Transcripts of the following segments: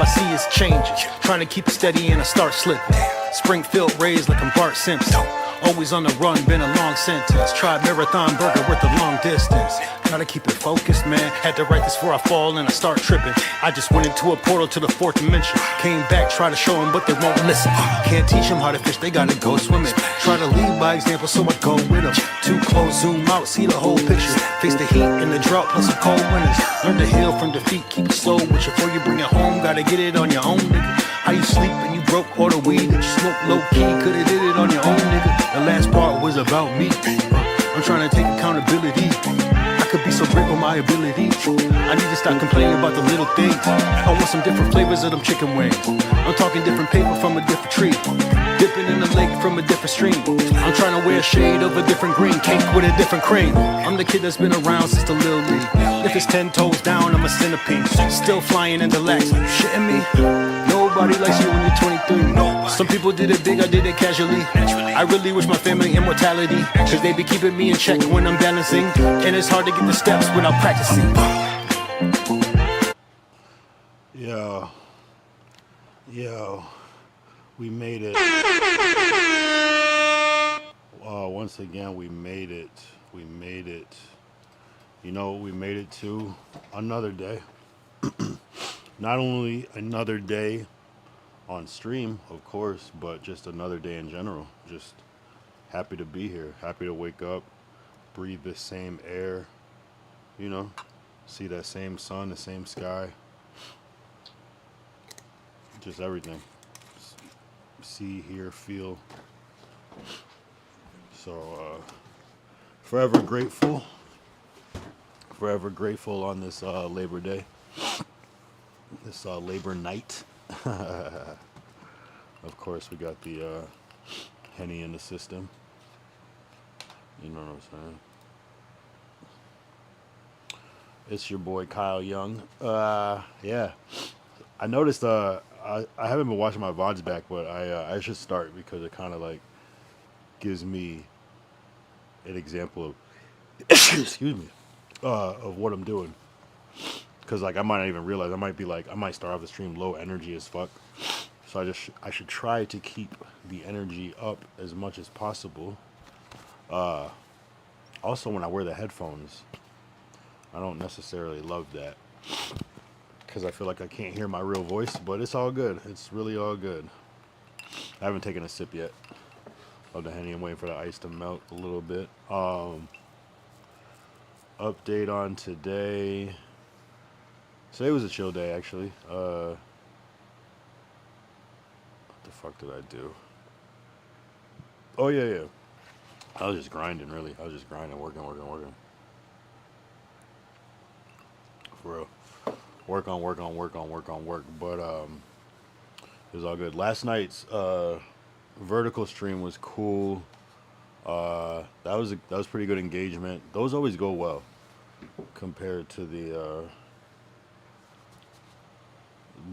I see is changes. Trying to keep it steady and I start slipping. Springfield raised like I'm Bart Simpson. Always on the run, been a long sentence. Tried marathon burger worth a long distance. Gotta keep it focused, man. Had to write this before I fall and I start tripping. I just went into a portal to the fourth dimension. Came back, try to show them, but they won't listen. Can't teach them how to fish, they gotta go swimming. Try to lead by example, so I go with them. Too close, zoom out, see the whole picture. Face the heat and the drought, plus some cold winters. Learn to heal from defeat, keep it slow with you. Before you bring it home, gotta get it on your own, nigga. How you sleep and you broke all the weed that you smoke low-key. Could've did it on your own, nigga. The last part was about me. I'm trying to take accountability. I could be so great with my ability. I need to stop complaining about the little things. I want some different flavors of them chicken wings. I'm talking different paper from a different tree. Dipping in the lake from a different stream. I'm trying to wear a shade of a different green. Cake with a different cream. I'm the kid that's been around since the Lil League. If it's 10 toes down, I'm a centipede. Still flying into lax. Shitting me? Nobody likes you when you're 23. Some people did it big, I did it casually. I really wish my family immortality, cause they be keeping me in check when I'm balancing. And it's hard to get the steps without practicing. Yo, we made it. Once again, we made it. We made it. You know, we made it to another day. Not only another day on stream, of course, but just another day in general. Just happy to be here. Happy to wake up, breathe the same air, you know, see that same sun, the same sky. Just everything. See, hear, feel. So, forever grateful. Forever grateful on this Labor Day. This Labor night. Of course, we got the Henny in the system. You know what I'm saying? It's your boy Kyle Young. Yeah. I noticed I haven't been watching my VODs back, but I should start because it kind of like gives me an example of excuse me of what I'm doing. Because like I might not even realize, I might start off the stream low energy as fuck. So I should try to keep the energy up as much as possible. Also, when I wear the headphones, I don't necessarily love that because I feel like I can't hear my real voice, but it's all good. It's really all good. I haven't taken a sip yet of the Henny. I'm waiting for the ice to melt a little bit. Update on today. Today was a chill day, actually. What the fuck did I do? Oh, yeah. I was just grinding, really. I was just grinding, working. For real. Work. But it was all good. Last night's vertical stream was cool. That was pretty good engagement. Those always go well compared to the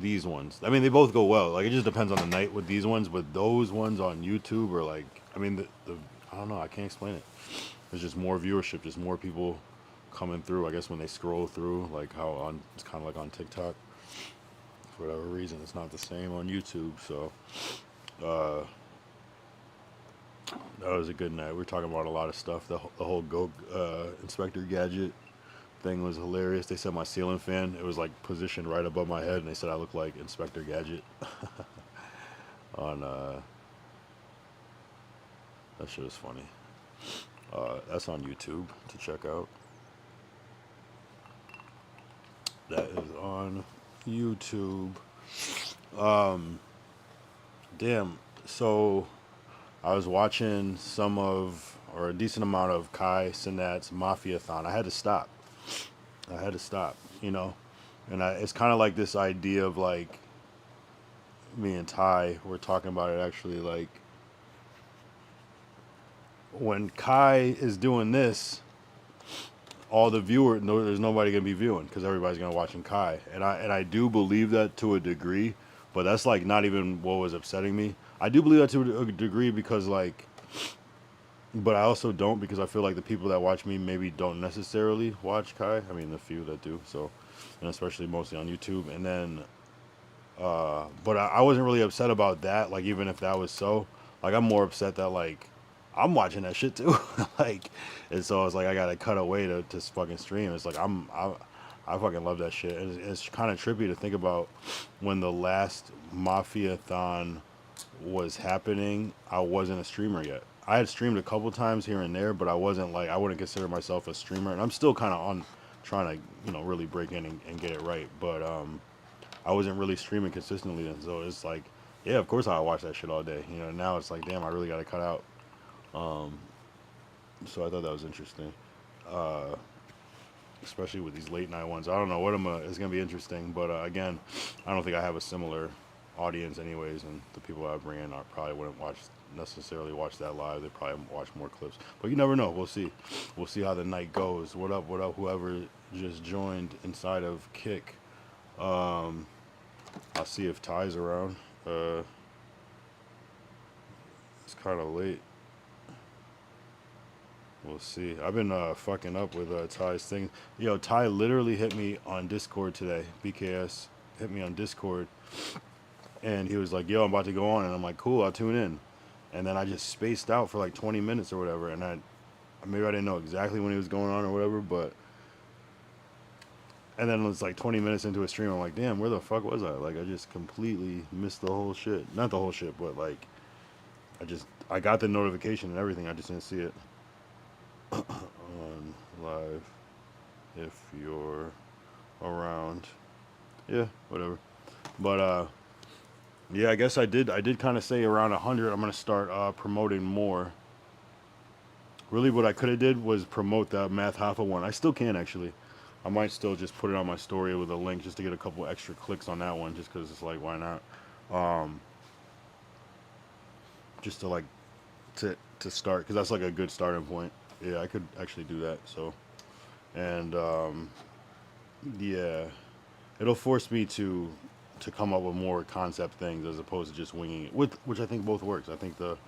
these ones. I mean, they both go well. Like, it just depends on the night with these ones, but those ones on YouTube are like, I mean, I don't know, I can't explain it. There's just more viewership, just more people coming through. I guess when they scroll through, like how it's kind of like on TikTok. For whatever reason, it's not the same on YouTube. So, that was a good night. We were talking about a lot of stuff. The whole Inspector Gadget thing was hilarious. They said my ceiling fan, it was like positioned right above my head, and they said I look like Inspector Gadget. On that shit is funny. That's on YouTube to check out. That is on YouTube. Damn. So I was watching a decent amount of Kai Cenat's Mafia-thon. I had to stop, you know. And it's kind of like this idea of like, me and Ty were talking about it actually, like, when Kai is doing this, all the there's nobody gonna be viewing because everybody's gonna watching Kai, and I do believe that to a degree, but that's like not even what was upsetting me. I do believe that to a degree because like, but I also don't, because I feel like the people that watch me maybe don't necessarily watch Kai. I mean, the few that do, so, and especially mostly on YouTube. And then But I wasn't really upset about that. Like even if that was so, like I'm more upset that like I'm watching that shit too. Like, and so it's like I gotta cut away to fucking stream. It's like I fucking love that shit. It's kind of trippy to think about when the last Mafia-thon was happening. I wasn't a streamer yet. I had streamed a couple times here and there, but I wasn't like I wouldn't consider myself a streamer. And I'm still kind of on trying to really break in and get it right. But I wasn't really streaming consistently, and so it's like, yeah, of course I watch that shit all day. Now it's like, damn, I really got to cut out. So I thought that was interesting, especially with these late night ones. I don't know what it's gonna be interesting, but again, I don't think I have a similar audience, anyways, and the people I bring in, I probably wouldn't necessarily watch that live. They probably watch more clips, but you never know. We'll see. We'll see how the night goes. What up? What up? Whoever just joined inside of Kick. I'll see if Ty's around. It's kind of late. We'll see. I've been fucking up with Ty's thing. Yo, Ty literally hit me on Discord today. BKS hit me on Discord, and he was like, "Yo, I'm about to go on," and I'm like, "Cool, I'll tune in." And then I just spaced out for like 20 minutes or whatever, and maybe I didn't know exactly when he was going on or whatever, but. And then it's like 20 minutes into a stream, I'm like, damn, where the fuck was I? Like, I just completely missed the whole shit. Not the whole shit, but like, I got the notification and everything. I just didn't see it. On live, if you're around. Yeah, whatever. But, yeah, I guess I did kind of say around 100, I'm going to start promoting more. Really, what I could have did was promote the Math Hoffa one. I still can, actually. I might still just put it on my story with a link just to get a couple extra clicks on that one, just because it's like, why not? Just to like to start, because that's like a good starting point. Yeah, I could actually do that. So, and yeah, it'll force me to come up with more concept things as opposed to just winging it, which I think both works. I think the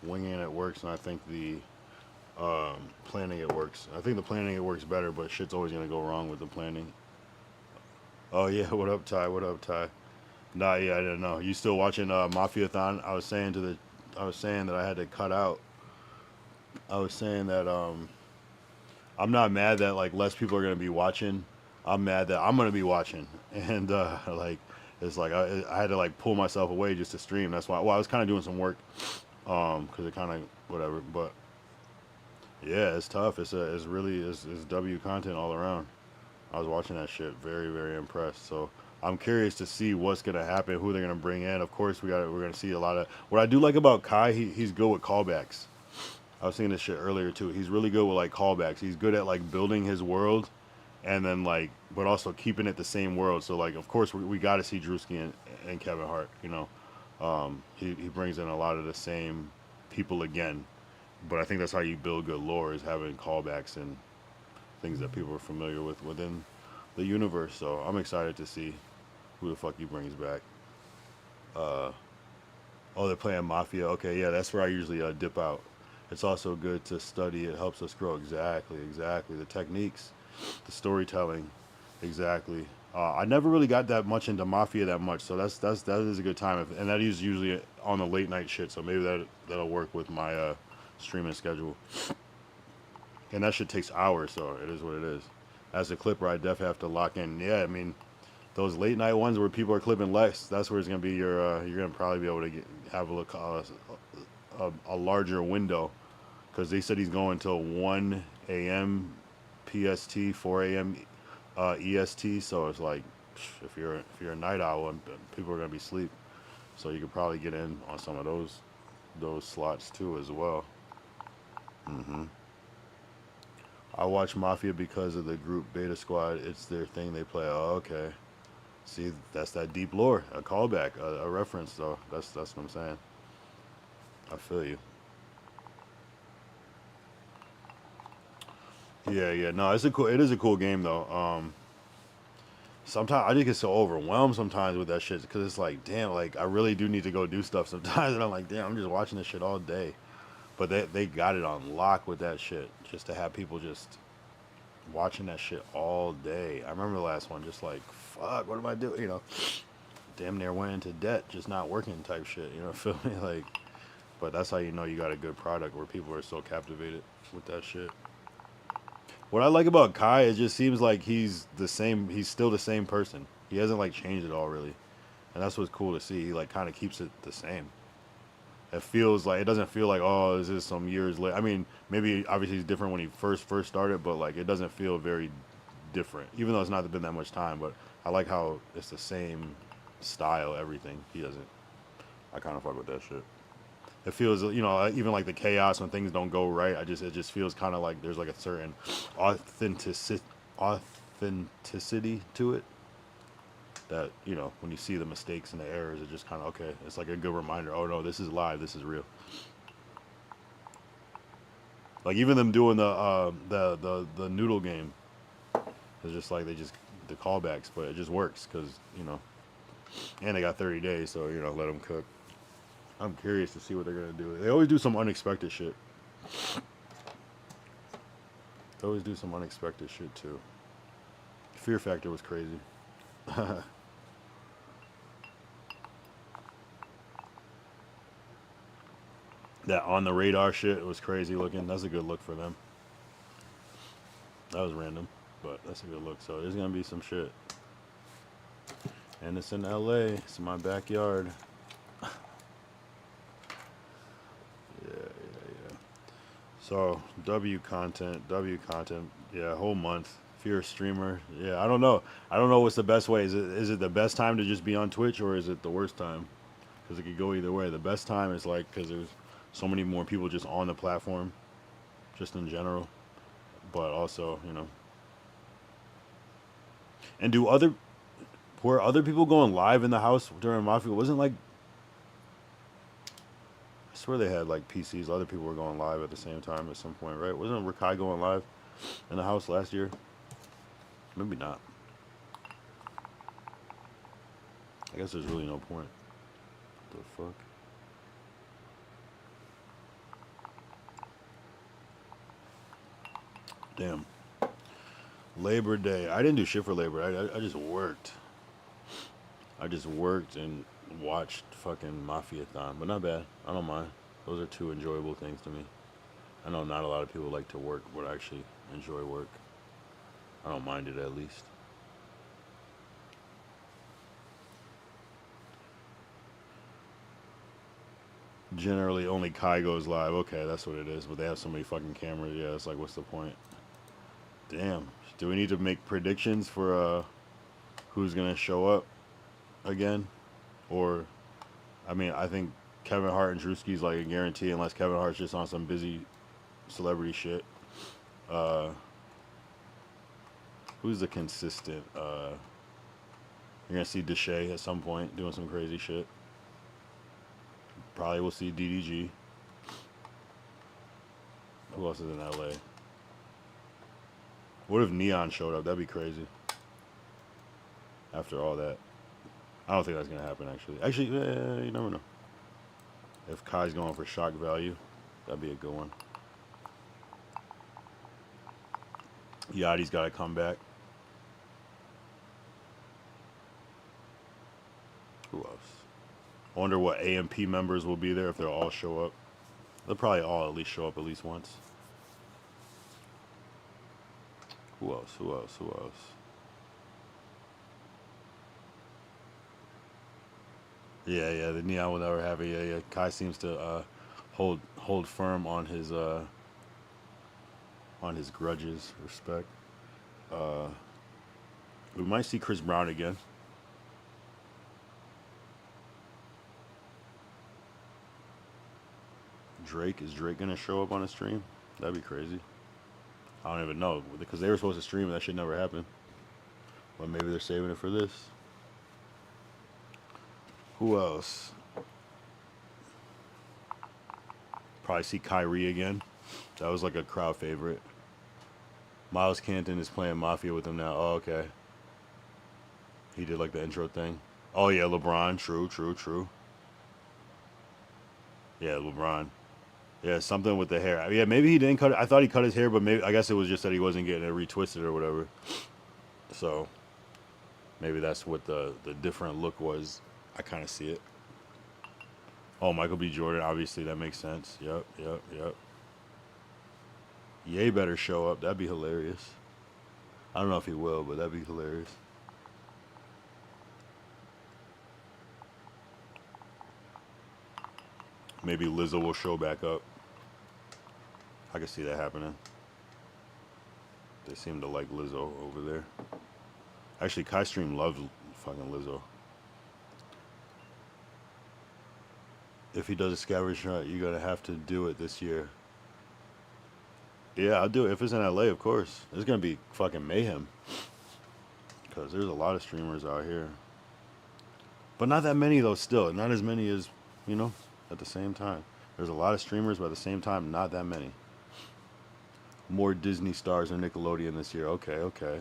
winging it works, and I think the planning it works. I think the planning it works better, but shit's always gonna go wrong with the planning. Oh yeah, what up, Ty? What up, Ty? Nah, yeah, I didn't know. You still watching Mafia-thon? I was saying that I had to cut out. I was saying that I'm not mad that like less people are gonna be watching. I'm mad that I'm gonna be watching, and like it's like I had to like pull myself away just to stream. That's why. Well, I was kind of doing some work, because it kind of whatever, but. Yeah, it's tough. It's W content all around. I was watching that shit, very very impressed. So I'm curious to see what's gonna happen, who they're gonna bring in. Of course, we're gonna see a lot of what I do like about Kai. He's good with callbacks. I was seeing this shit earlier too. He's really good with like callbacks. He's good at like building his world, and then like, but also keeping it the same world. So like, of course, we got to see Drewski and Kevin Hart. He brings in a lot of the same people again. But I think that's how you build good lore, is having callbacks and things that people are familiar with within the universe. So I'm excited to see who the fuck he brings back. Oh, they're playing Mafia. Okay, yeah, that's where I usually dip out. It's also good to study. It helps us grow. Exactly. The techniques, the storytelling. Exactly. I never really got that much into Mafia that much, so that is a good time. And that is usually on the late night shit, so maybe that'll work with my streaming schedule. And that shit takes hours, so it is what it is. As a clipper, I definitely have to lock in. Yeah, I mean, those late night ones where people are clipping less, that's where it's gonna be you're gonna probably be able to have a look a larger window, because they said he's going till 1 a.m. PST, 4 a.m. EST. So it's like, if you're a night owl, and people are gonna be asleep, so you could probably get in on some of those slots too as well. I watch Mafia because of the group Beta Squad. It's their thing they play. Oh, okay. See, that's that deep lore, a callback, a reference. So that's what I'm saying. I feel you. Yeah. No, it is a cool game though. Sometimes I just get so overwhelmed sometimes with that shit, because it's like, damn, like I really do need to go do stuff sometimes, and I'm like, damn, I'm just watching this shit all day. But they got it on lock with that shit, just to have people just watching that shit all day. I remember the last one, just like, fuck, what am I doing? You know, damn near went into debt, just not working type shit. You know, feel me? Like, but that's how you know you got a good product where people are so captivated with that shit. What I like about Kai, it just seems like he's the same. He's still the same person. He hasn't like changed at all, really, and that's what's cool to see. He like kind of keeps it the same. It feels like it doesn't feel like, oh, this is some years later. I mean, maybe obviously he's different when he first started, but like it doesn't feel very different, even though it's not been that much time. But I like how it's the same style, everything. He doesn't. I kind of fuck with that shit. It feels, you know, even like the chaos when things don't go right. It just feels kind of like there's like a certain authenticity authenticity to it. That, you know, when you see the mistakes and the errors, it just kind of, okay, it's like a good reminder. Oh no, this is live. This is real. Like even them doing the noodle game, it's just like they just the callbacks, but it just works because, you know, and they got 30 days, so, you know, let them cook. I'm curious to see what they're gonna do. They always do some unexpected shit. They always do some unexpected shit too. Fear Factor was crazy. That on the radar shit was crazy looking. That's a good look for them. That was random, but that's a good look. So there's gonna be some shit. And it's in LA. It's in my backyard. Yeah. So W content. Yeah, whole month. If you're a streamer, yeah, I don't know. I don't know what's the best way. Is it the best time to just be on Twitch, or is it the worst time? Because it could go either way. The best time is like because there's so many more people just on the platform, just in general. But also, you know, and were other people going live in the house during Mafia? Wasn't like, I swear they had like PCs. Other people were going live at the same time at some point, right? Wasn't Rakai going live in the house last year? Maybe not. I guess there's really no point. What the fuck? Damn. Labor Day. I didn't do shit for Labor. I just worked. I just worked and watched fucking Mafia-thon, but not bad. I don't mind. Those are two enjoyable things to me. I know not a lot of people like to work, but actually enjoy work. I don't mind it at least. Generally, only Kai goes live. Okay, that's what it is. But they have so many fucking cameras. Yeah, it's like, what's the point? Damn. Do we need to make predictions for who's gonna show up again? Or, I mean, I think Kevin Hart and Drewski's like a guarantee, unless Kevin Hart's just on some busy celebrity shit. Who's the consistent? You're gonna see Deshae at some point doing some crazy shit. Probably we'll see DDG. Who else is in LA? What if Neon showed up? That'd be crazy. After all that, I don't think that's gonna happen. Actually, you never know. If Kai's going for shock value, that'd be a good one. Yachty's got to come back. Who else? I wonder what AMP members will be there if they'll all show up. They'll probably all at least show up at least once. Who else? Yeah, the Neon will never have it. Yeah. Kai seems to hold firm on his grudges. Respect. We might see Chris Brown again. Is Drake gonna show up on a stream? That'd be crazy. I don't even know because they were supposed to stream and that shit never happened. But maybe they're saving it for this. Who else? Probably see Kyrie again. That was like a crowd favorite. Miles Canton is playing Mafia with him now. Oh, okay. He did like the intro thing. Oh yeah, LeBron. True. Yeah, LeBron. Yeah, something with the hair. Yeah, maybe he didn't cut it. I thought he cut his hair, but maybe I guess it was just that he wasn't getting it retwisted or whatever. So maybe that's what the different look was. I kind of see it. Oh, Michael B. Jordan. Obviously, that makes sense. Yep, yep, yep. Ye better show up. That'd be hilarious. I don't know if he will, but that'd be hilarious. Maybe Lizzo will show back up. I can see that happening. They seem to like Lizzo over there. Actually, Kai Stream loves fucking Lizzo. If he does a scavenger hunt, you're gonna have to do it this year. Yeah, I'll do it. If it's in LA, of course. There's gonna be fucking mayhem. Because there's a lot of streamers out here. But not that many, though, still. Not as many as, you know, at the same time. There's a lot of streamers, but at the same time, not that many. More Disney stars or Nickelodeon this year. Okay, okay.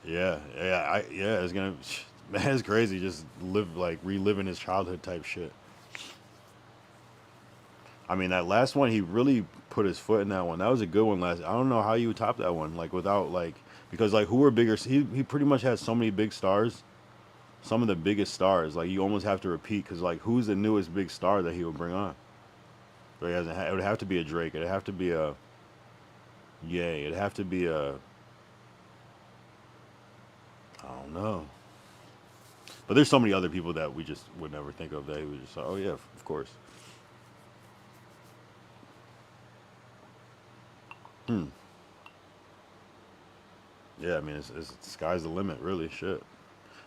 Yeah, yeah, it's gonna, man, it's crazy. Just reliving his childhood type shit. I mean, that last one, he really put his foot in that one. That was a good one last. I don't know how you would top that one, like without like, because like who were bigger? He pretty much had so many big stars, some of the biggest stars. Like you almost have to repeat because like who's the newest big star that he would bring on? So he hasn't. It would have to be a Drake. It'd have to be a. Yay. It'd have to be a. I don't know. But there's so many other people that we just would never think of that he was just like, oh yeah, of course. Hmm. Yeah, I mean, it's sky's the limit, really. Shit.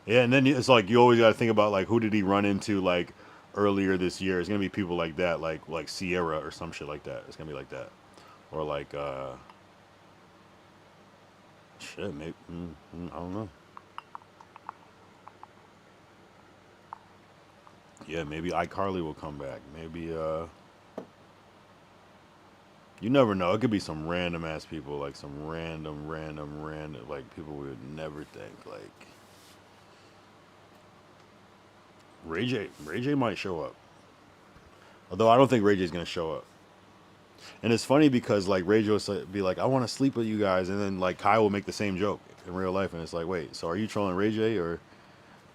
Yeah, and then it's like you always got to think about like who did he run into like earlier this year? It's gonna be people like that, like Sierra or some shit like that. It's gonna be like that, or like shit, maybe I don't know. Yeah, maybe iCarly will come back. Maybe you never know. It could be some random ass people, like some random, like people we would never think. Like Ray J. Ray J might show up, although I don't think Ray J's gonna show up. And it's funny because like Ray J will be like, "I want to sleep with you guys," and then like Kai will make the same joke in real life, and it's like, wait, so are you trolling Ray J or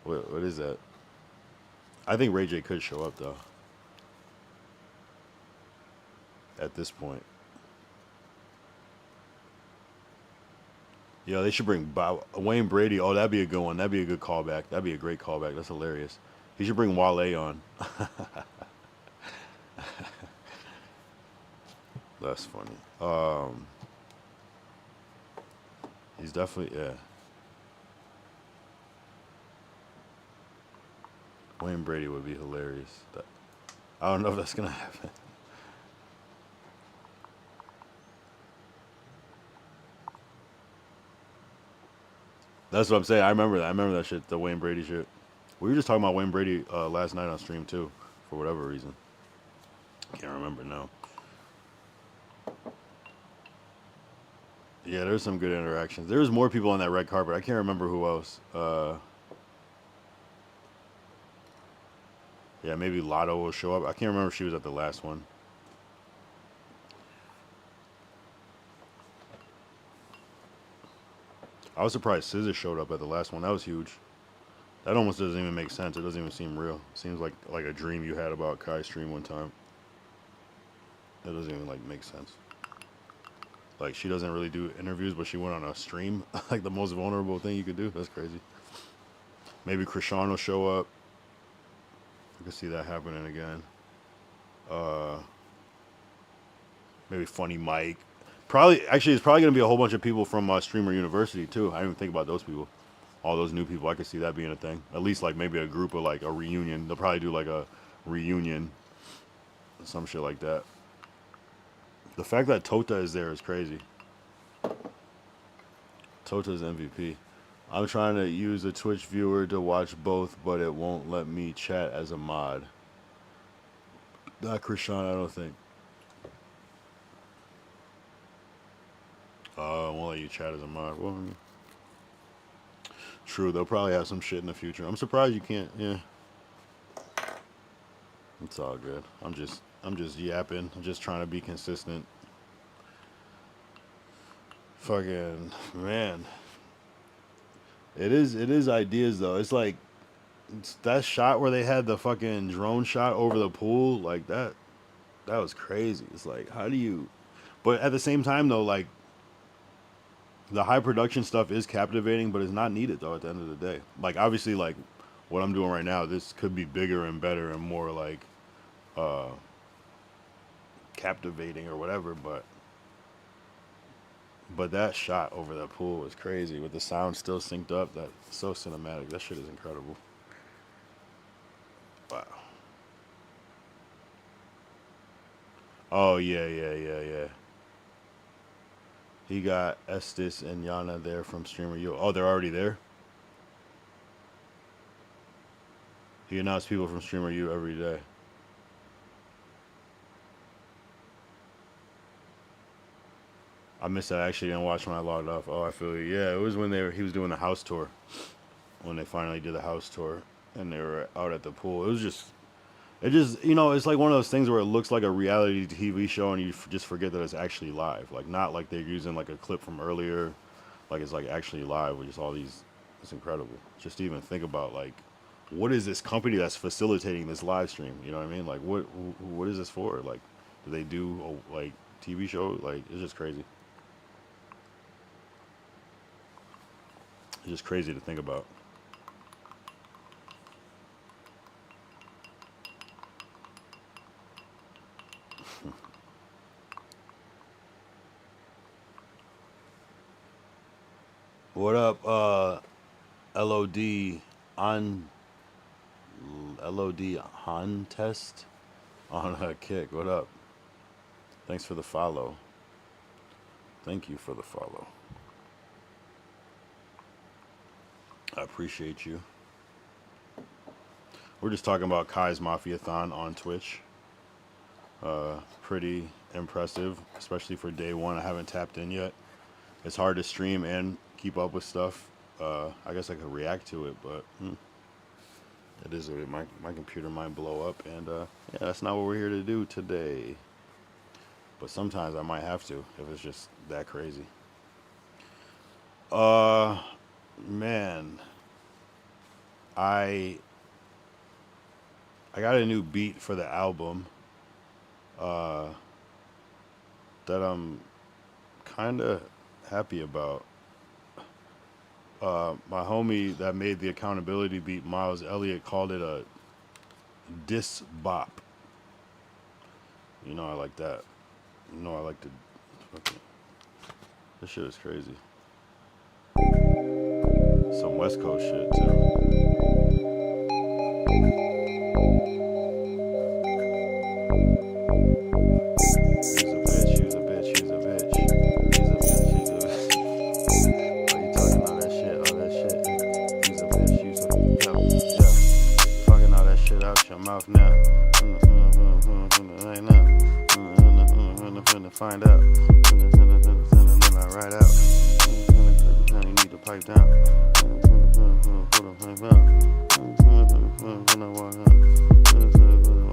what is that? I think Ray J could show up though. At this point, yeah, they should bring Wayne Brady. Oh, that'd be a good one. That'd be a good callback. That'd be a great callback. That's hilarious. He should bring Wale on. That's funny. He's definitely yeah. Wayne Brady would be hilarious. I don't know if that's gonna happen. That's what I'm saying. I remember that. I remember that shit. The Wayne Brady shit. We were just talking about Wayne Brady last night on stream too, for whatever reason. Can't remember now. Yeah, there's some good interactions. There was more people on that red carpet. I can't remember who else. Yeah, maybe Lotto will show up. I can't remember if she was at the last one. I was surprised SZA showed up at the last one. That was huge. That almost doesn't even make sense. It doesn't even seem real. It seems like a dream you had about Kai stream one time. That doesn't even like make sense. Like she doesn't really do interviews, but she went on a stream. Like the most vulnerable thing you could do. That's crazy. Maybe Krishan will show up. I can see that happening again. Uh, Maybe Funny Mike. Probably, actually, it's probably gonna be a whole bunch of people from Streamer University too. I didn't even think about those people. All those new people. I could see that being a thing. At least like maybe a group of like a reunion. They'll probably do like a reunion, some shit like that. The fact that Tota is there is crazy. Tota's MVP. I'm trying to use a Twitch viewer to watch both, but it won't let me chat as a mod. Not Krishan, I don't think. Won't let you chat as a mod. Well, true, they'll probably have some shit in the future. I'm surprised you can't, yeah. It's all good. I'm just yapping. I'm just trying to be consistent. Fucking man. It is ideas though. It's like that shot where they had the fucking drone shot over the pool, like that was crazy. It's like how do you but at the same time though, like the high production stuff is captivating, but it's not needed though at the end of the day. Like obviously like what I'm doing right now, this could be bigger and better and more like uh captivating or whatever, but that shot over that pool was crazy with the sound still synced up. That's so cinematic. That shit is incredible. Wow. Oh yeah. He got Estes and Yana there from Streamer U. Oh, they're already there. He announced people from Streamer U every day. I missed that. I actually didn't watch when I logged off. Oh, I feel you. Yeah, it was when he was doing the house tour. When they finally did the house tour and they were out at the pool. It's like one of those things where it looks like a reality TV show and you just forget that it's actually live. Like not like they're using like a clip from earlier. Like it's like actually live with just all these. It's incredible. Just to even think about like, what is this company that's facilitating this live stream? You know what I mean? Like what is this for? Like, do they do a like TV show? Like it's just crazy. It's just crazy to think about. What up, LOD on LOD on test on a kick? What up? Thanks for the follow. Thank you for the follow. I appreciate you. We're just talking about Kai's Mafia-thon on Twitch. Pretty impressive, especially for day one. I haven't tapped in yet. It's hard to stream and keep up with stuff. I guess I could react to it, but it is my computer might blow up, and yeah, that's not what we're here to do today. But sometimes I might have to if it's just that crazy. Man, I got a new beat for the album uh, that I'm kind of happy about. My homie that made the accountability beat, Miles Elliott, called it a diss bop. You know I like that. You know I like to. Okay. This shit is crazy. Some West Coast shit too. She's a bitch, she's a bitch, she's a bitch. She's a bitch, she's a bitch. Why you talking all that shit, all that shit? She's a bitch, she's a yeah. Fucking all that shit out your mouth now. Right now. Finna find out. Then I ride out. You need to pipe down.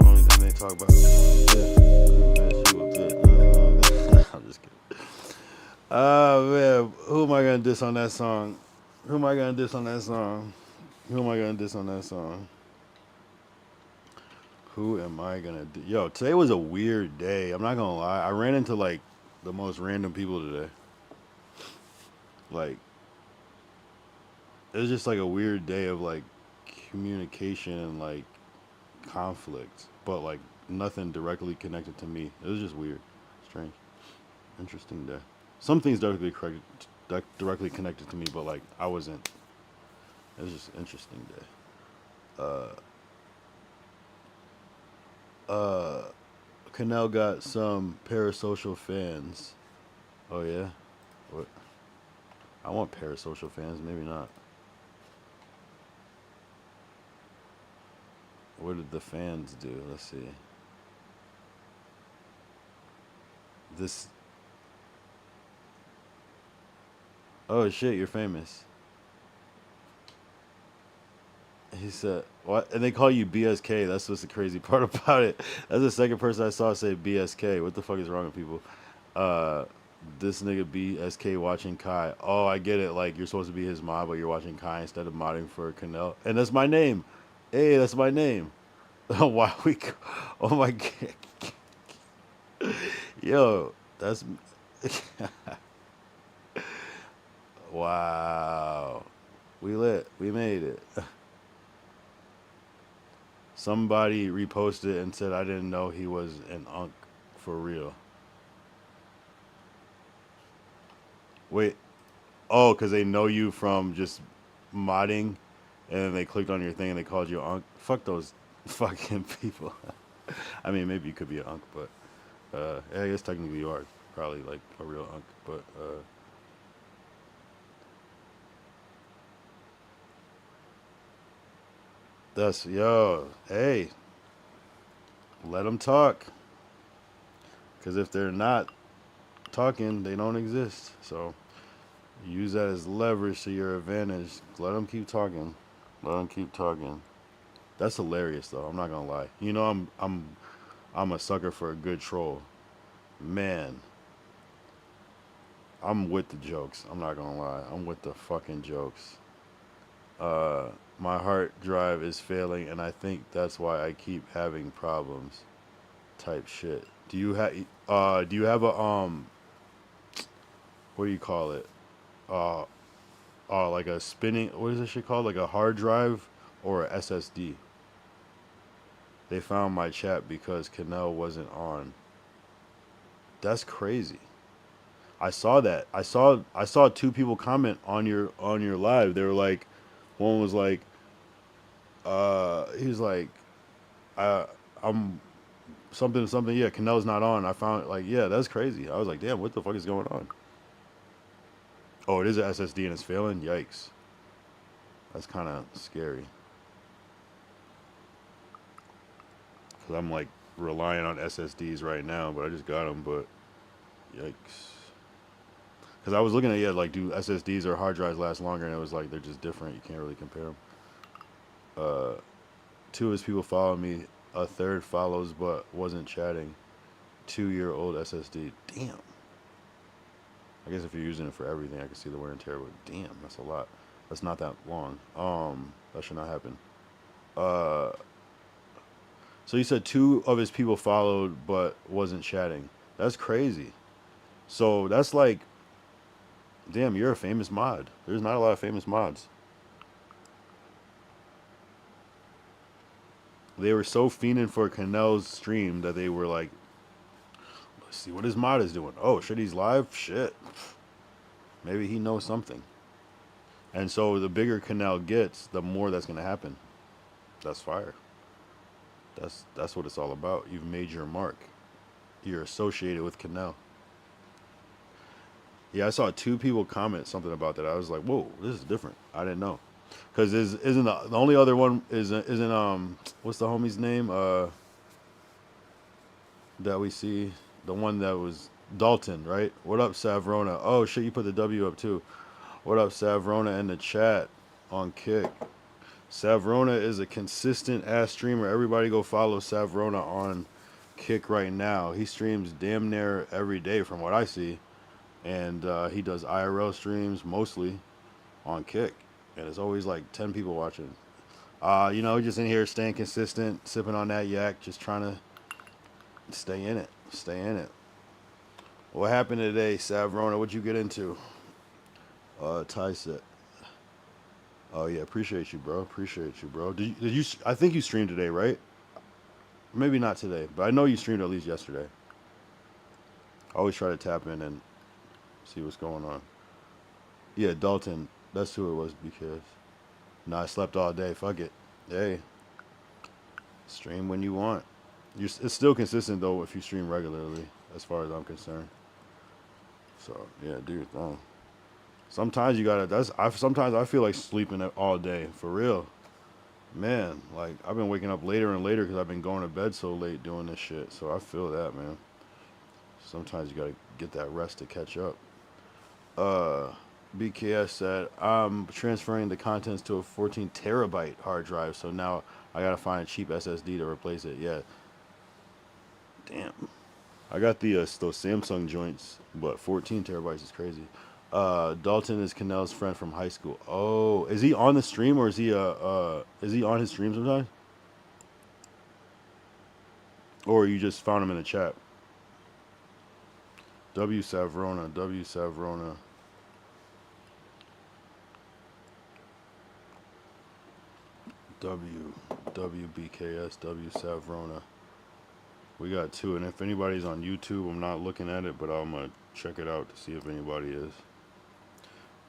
Only thing they talk about. I'm just kidding. Oh man, who am I gonna diss on that song? Who am I gonna diss on that song? Who am I gonna diss on that song? Who am I gonna do? Yo, today was a weird day. I'm not gonna lie. I ran into like the most random people today. Like, it was just like a weird day of like communication and like conflict, but like nothing directly connected to me. It was just weird, strange, interesting day. Some things directly connected to me, but like I wasn't. It was just an interesting day. Uh, Canal got some parasocial fans. Oh yeah, what? I want parasocial fans. Maybe not. What did the fans do? Let's see. This. Oh shit, you're famous. He said, "What?" And they call you BSK. That's what's the crazy part about it. That's the second person I saw say BSK. What the fuck is wrong with people? Uh, this nigga BSK watching Kai. Oh, I get it. Like you're supposed to be his mod, but you're watching Kai instead of modding for Canel. And that's my name. Hey, that's my name. Why we? Oh my god. Yo, that's wow. We lit. We made it. Somebody reposted and said I didn't know he was an unk for real. Wait, oh, because they know you from just modding, and then they clicked on your thing and they called you unk. Fuck those fucking people. I mean, maybe you could be an unk, but yeah, I guess technically you are probably like a real unk. But that's yo, hey, let them talk. Because if they're not talking, they don't exist. So use that as leverage to your advantage. Let them keep talking. Let them keep talking. That's hilarious, though. I'm not gonna lie. You know, I'm a sucker for a good troll. Man, I'm with the jokes. I'm not gonna lie. I'm with the fucking jokes. Uh, my hard drive is failing, and I think that's why I keep having problems. Type shit. Do you have a what do you call it? Uh, like a spinning. What is this shit called? Like a hard drive or a SSD? They found my chat because Canel wasn't on. That's crazy. I saw that. I saw two people comment on your live. They were like, one was like, he was like, I'm something something. Yeah, Canel's not on. I found like, yeah, that's crazy. I was like, damn, what the fuck is going on? Oh, it is an SSD and it's failing. Yikes. That's kind of scary. Cause I'm like relying on SSDs right now, but I just got them. But yikes. Because I was looking at, yeah, like, do SSDs or hard drives last longer? And it was like, they're just different. You can't really compare them. Uh, two of his people follow me. A third follows but wasn't chatting. 2-year-old SSD. Damn. I guess if you're using it for everything, I can see the wear and tear. But damn, that's a lot. That's not that long. That should not happen. Uh, so you said two of his people followed but wasn't chatting. That's crazy. So that's like, damn, you're a famous mod. There's not a lot of famous mods. They were so fiending for Canel's stream that they were like, let's see what his mod is doing. Oh, shit, he's live? Shit. Maybe he knows something. And so the bigger Canel gets, the more that's going to happen. That's fire. That's what it's all about. You've made your mark. You're associated with Canel. Yeah, I saw two people comment something about that. I was like, whoa, this is different. I didn't know. Because isn't the only other one isn't what's the homie's name that we see, the one that was Dalton, right? What up, Savrona? Oh shit, you put the W up too. What up, Savrona, in the chat on Kick? Savrona is a consistent ass streamer. Everybody go follow Savrona on Kick right now. He streams damn near every day from what I see, and he does IRL streams mostly on Kick, and it's always like 10 people watching. You know, just in here staying consistent, sipping on that yak, just trying to stay in it. Stay in it. What happened today, Savrona? What'd you get into? Ty said. Oh yeah, appreciate you, bro. Appreciate you, bro. Did you? I think you streamed today, right? Maybe not today, but I know you streamed at least yesterday. I always try to tap in and see what's going on. Yeah, Dalton. That's who it was because. Nah, I slept all day. Fuck it. Hey, stream when you want. It's still consistent though if you stream regularly, as far as I'm concerned. So yeah, dude. Sometimes you gotta. Sometimes I feel like sleeping all day for real. Man, like I've been waking up later and later because I've been going to bed so late doing this shit. So I feel that, man. Sometimes you gotta get that rest to catch up. Uh, BKS said, I'm transferring the contents to a 14 terabyte hard drive, so now I gotta find a cheap SSD to replace it. Yeah, damn. I got the those Samsung joints, but 14 terabytes is crazy. Dalton is Canel's friend from high school. Oh, is he on the stream or is he on his stream sometimes? Or you just found him in the chat? W Savrona, W Savrona. W WBKS W Savrona. We got two, and if anybody's on YouTube, I'm not looking at it, but I'm gonna check it out to see if anybody is.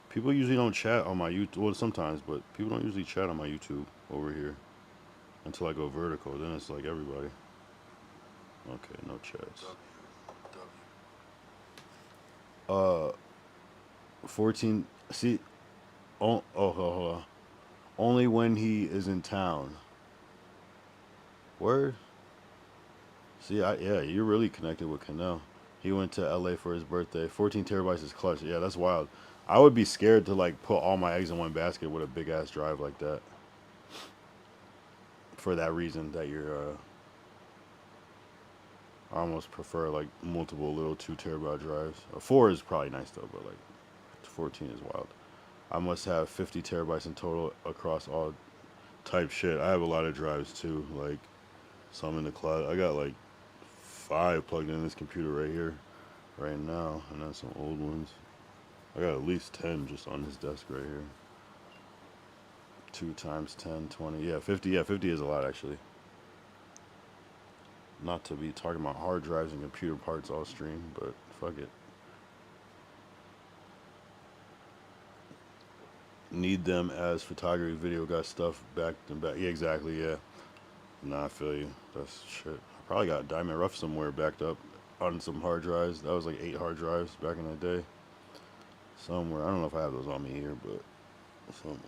People usually don't chat on my YouTube. Well, sometimes, but people don't usually chat on my YouTube over here until I go vertical. Then it's like everybody. Okay, no chats. 14. See, hold on. Only when he is in town. Word. See, yeah, you're really connected with Canel. He went to LA for his birthday. 14 terabytes is clutch. Yeah, that's wild. I would be scared to like put all my eggs in one basket with a big ass drive like that. For that reason that you're I almost prefer like multiple little 2 terabyte drives. A 4 is probably nice though, but like 14 is wild. I must have 50 terabytes in total across all type shit. I have a lot of drives too, like some in the cloud. I got like 5 plugged in this computer right here, right now, and then some old ones. I got at least 10 just on this desk right here. 2 times 10, 20. Yeah, 50. Yeah, 50 is a lot actually. Not to be talking about hard drives and computer parts all stream, but fuck it. Need them as photography, video, got stuff back and back. Yeah, exactly, yeah. Nah, I feel you. That's shit. I probably got Diamond Rough somewhere backed up on some hard drives. That was like 8 hard drives back in the day. Somewhere. I don't know if I have those on me here, but somewhere.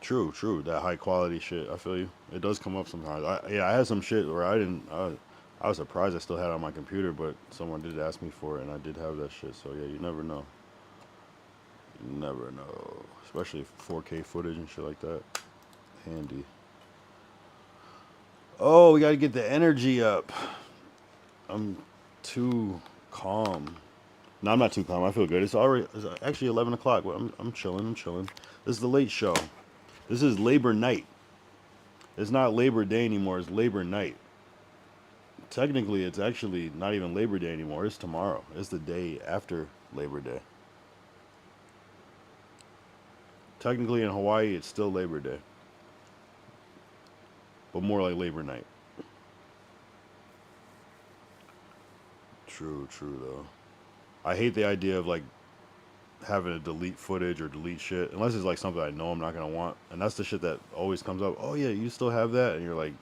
True, true. That high quality shit. I feel you. It does come up sometimes. I had some shit where I didn't. I was surprised I still had it on my computer, but someone did ask me for it, and I did have that shit. So yeah, you never know. You never know. Especially 4K footage and shit like that. Handy. Oh, we gotta get the energy up. I'm too calm. No, I'm not too calm. I feel good. It's actually 11 o'clock. But I'm chilling. I'm chilling. This is the late show. This is Labor Night. It's not Labor Day anymore. It's Labor Night. Technically, it's actually not even Labor Day anymore. It's tomorrow. It's the day after Labor Day. Technically, in Hawaii, it's still Labor Day. But more like Labor Night. True, true, though. I hate the idea of, like, having to delete footage or delete shit. Unless it's, like, something I know I'm not going to want. And that's the shit that always comes up. Oh, yeah, you still have that? And you're, like,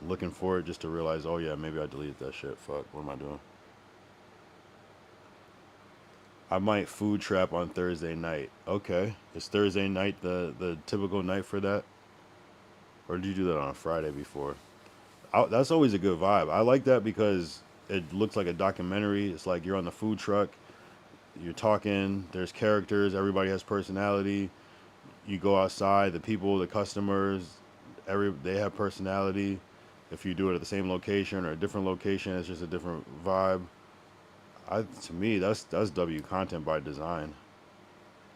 looking for it just to realize, oh, yeah, maybe I deleted that shit. Fuck, what am I doing? I might food trap on Thursday night. Okay. Is Thursday night the typical night for that? Or did you do that on a Friday before? That's always a good vibe. I like that because it looks like a documentary. It's like you're on the food truck, you're talking, there's characters, everybody has personality. You go outside, the people, the customers, they have personality. If you do it at the same location or a different location, it's just a different vibe. To me, that's W content by design.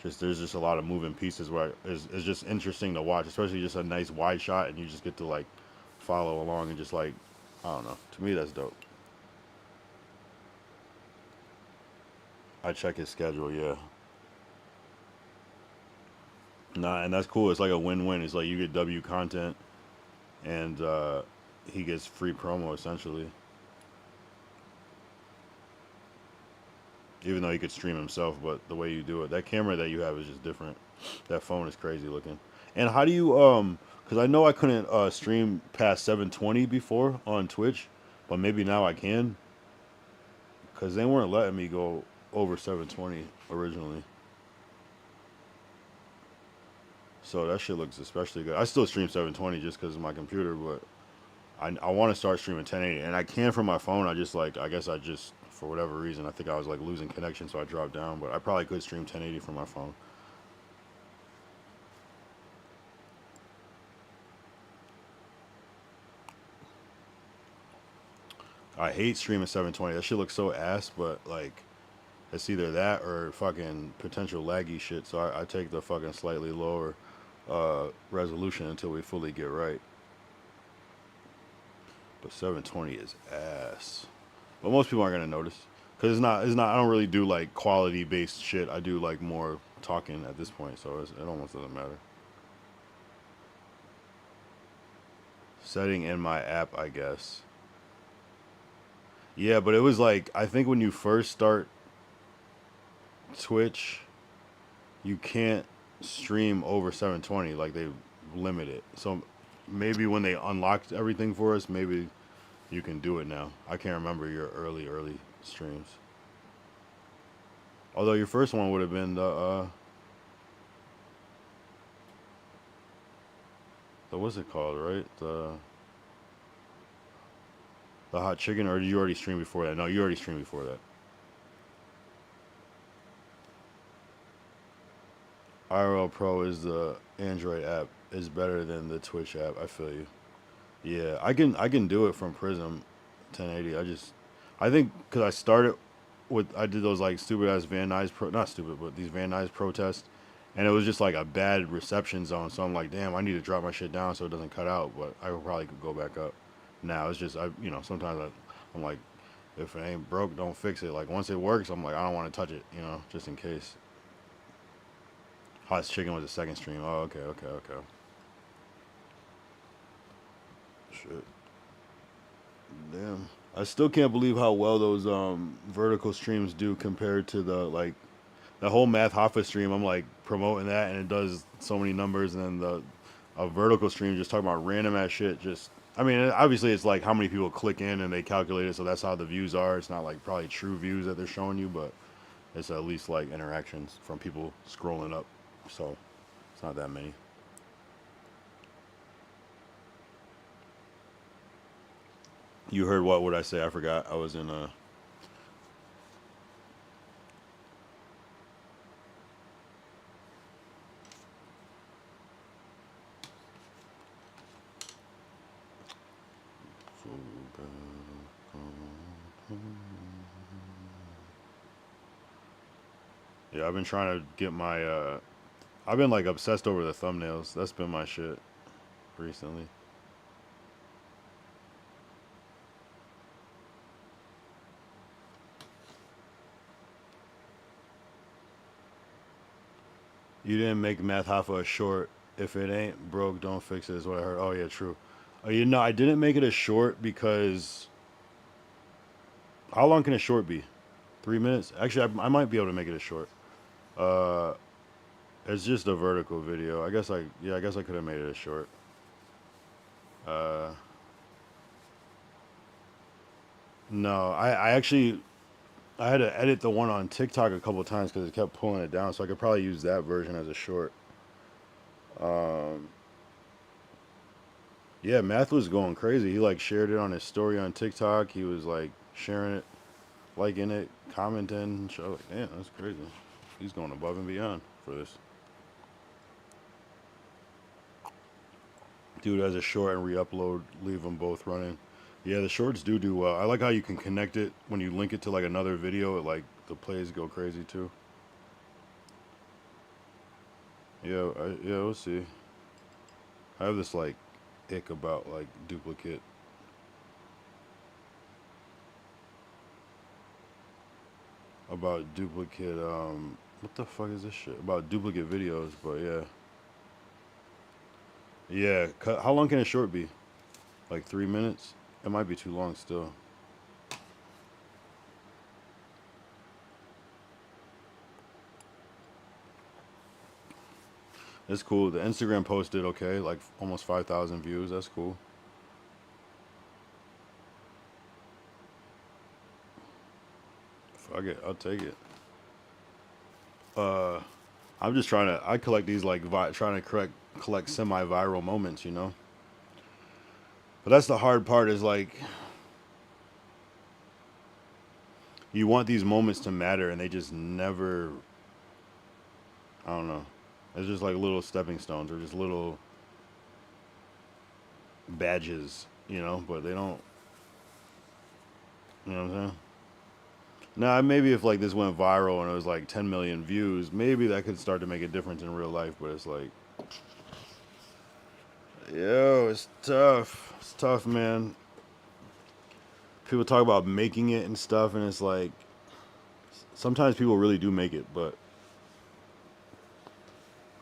Just there's just a lot of moving pieces where it's just interesting to watch, especially just a nice wide shot, and you just get to like follow along and just like I don't know. To me, that's dope. I check his schedule, yeah. Nah, and that's cool. It's like a win-win. It's like you get W content, and he gets free promo essentially. Even though he could stream himself, but the way you do it, that camera that you have is just different. That phone is crazy looking. And how do you because I know I couldn't stream past 720 before on Twitch, but maybe now I can. Because they weren't letting me go over 720 originally. So that shit looks especially good. I still stream 720 just because of my computer, but I want to start streaming 1080, and I can from my phone. I just like, I guess I just, for whatever reason, I think I was like losing connection, so I dropped down. But I probably could stream 1080 from my phone. I hate streaming 720. That shit looks so ass, but like, it's either that or fucking potential laggy shit. So I take the fucking slightly lower resolution until we fully get right. But 720 is ass. But most people aren't gonna notice because it's not. I don't really do like quality based shit. I do like more talking at this point, so it almost doesn't matter. Setting in my app, I guess. Yeah, but it was like, I think when you first start Twitch, you can't stream over 720. Like they limit it. So maybe when they unlocked everything for us, maybe you can do it now. I can't remember your early streams. Although your first one would have been the what's it called, right? The hot chicken, or did you already stream before that? No, you already streamed before that. IRL Pro is the Android app. Is better than the Twitch app. I feel you. Yeah, I can do it from Prism 1080. I think because I started with, I did those like stupid ass Van Nuys not stupid, but these Van Nuys protests, and it was just like a bad reception zone. So I'm like, damn, I need to drop my shit down so it doesn't cut out. But I probably could go back up. Now it's just, sometimes I'm like, if it ain't broke, don't fix it. Like once it works, I'm like, I don't want to touch it, just in case. Hot chicken was the second stream. Oh, okay. Shit. Damn. I still can't believe how well those vertical streams do compared to the whole Math Hoffa stream. I'm like promoting that and it does so many numbers, and then a vertical stream just talking about random ass shit. Just, I mean, obviously it's like how many people click in and they calculate it, so that's how the views are. It's not like probably true views that they're showing you, but it's at least like interactions from people scrolling up. So it's not that many. You heard what would I say? I forgot. I was in a. Yeah, I've been trying to get my. I've been like obsessed over the thumbnails. That's been my shit recently. You didn't make Math Hoffa a short. If it ain't broke, don't fix it, is what I heard. Oh, yeah, true. I didn't make it a short because. How long can a short be? 3 minutes? Actually, I might be able to make it a short. Uh, it's just a vertical video. I guess I could have made it a short. Uh, no, I actually I had to edit the one on TikTok a couple of times because it kept pulling it down, so I could probably use that version as a short. Um, yeah, Math was going crazy. He like shared it on his story on TikTok. He was like sharing it, liking it, commenting. So like, damn, that's crazy. He's going above and beyond for this. Dude has a short and re-upload, leave them both running. Yeah, the shorts do well. I like how you can connect it when you link it to like another video. It like the plays go crazy too. Yeah, we'll see. I have this like ick about like duplicate. About duplicate. What the fuck is this shit? About duplicate videos, but yeah. Yeah, how long can a short be? Like 3 minutes? It might be too long still. It's cool. The Instagram post did okay, like almost 5,000 views. That's cool. Fuck it, I'll take it. Uh, I'm just I collect these like trying to collect semi-viral moments, because But that's the hard part is like, you want these moments to matter and they just never, I don't know. It's just like little stepping stones or just little badges, you know, but they don't, you know what I'm saying? Now, maybe if like this went viral and it was like 10 million views, maybe that could start to make a difference in real life, but it's like, yo, it's tough. It's tough, man. People talk about making it and stuff, and it's like, sometimes people really do make it, but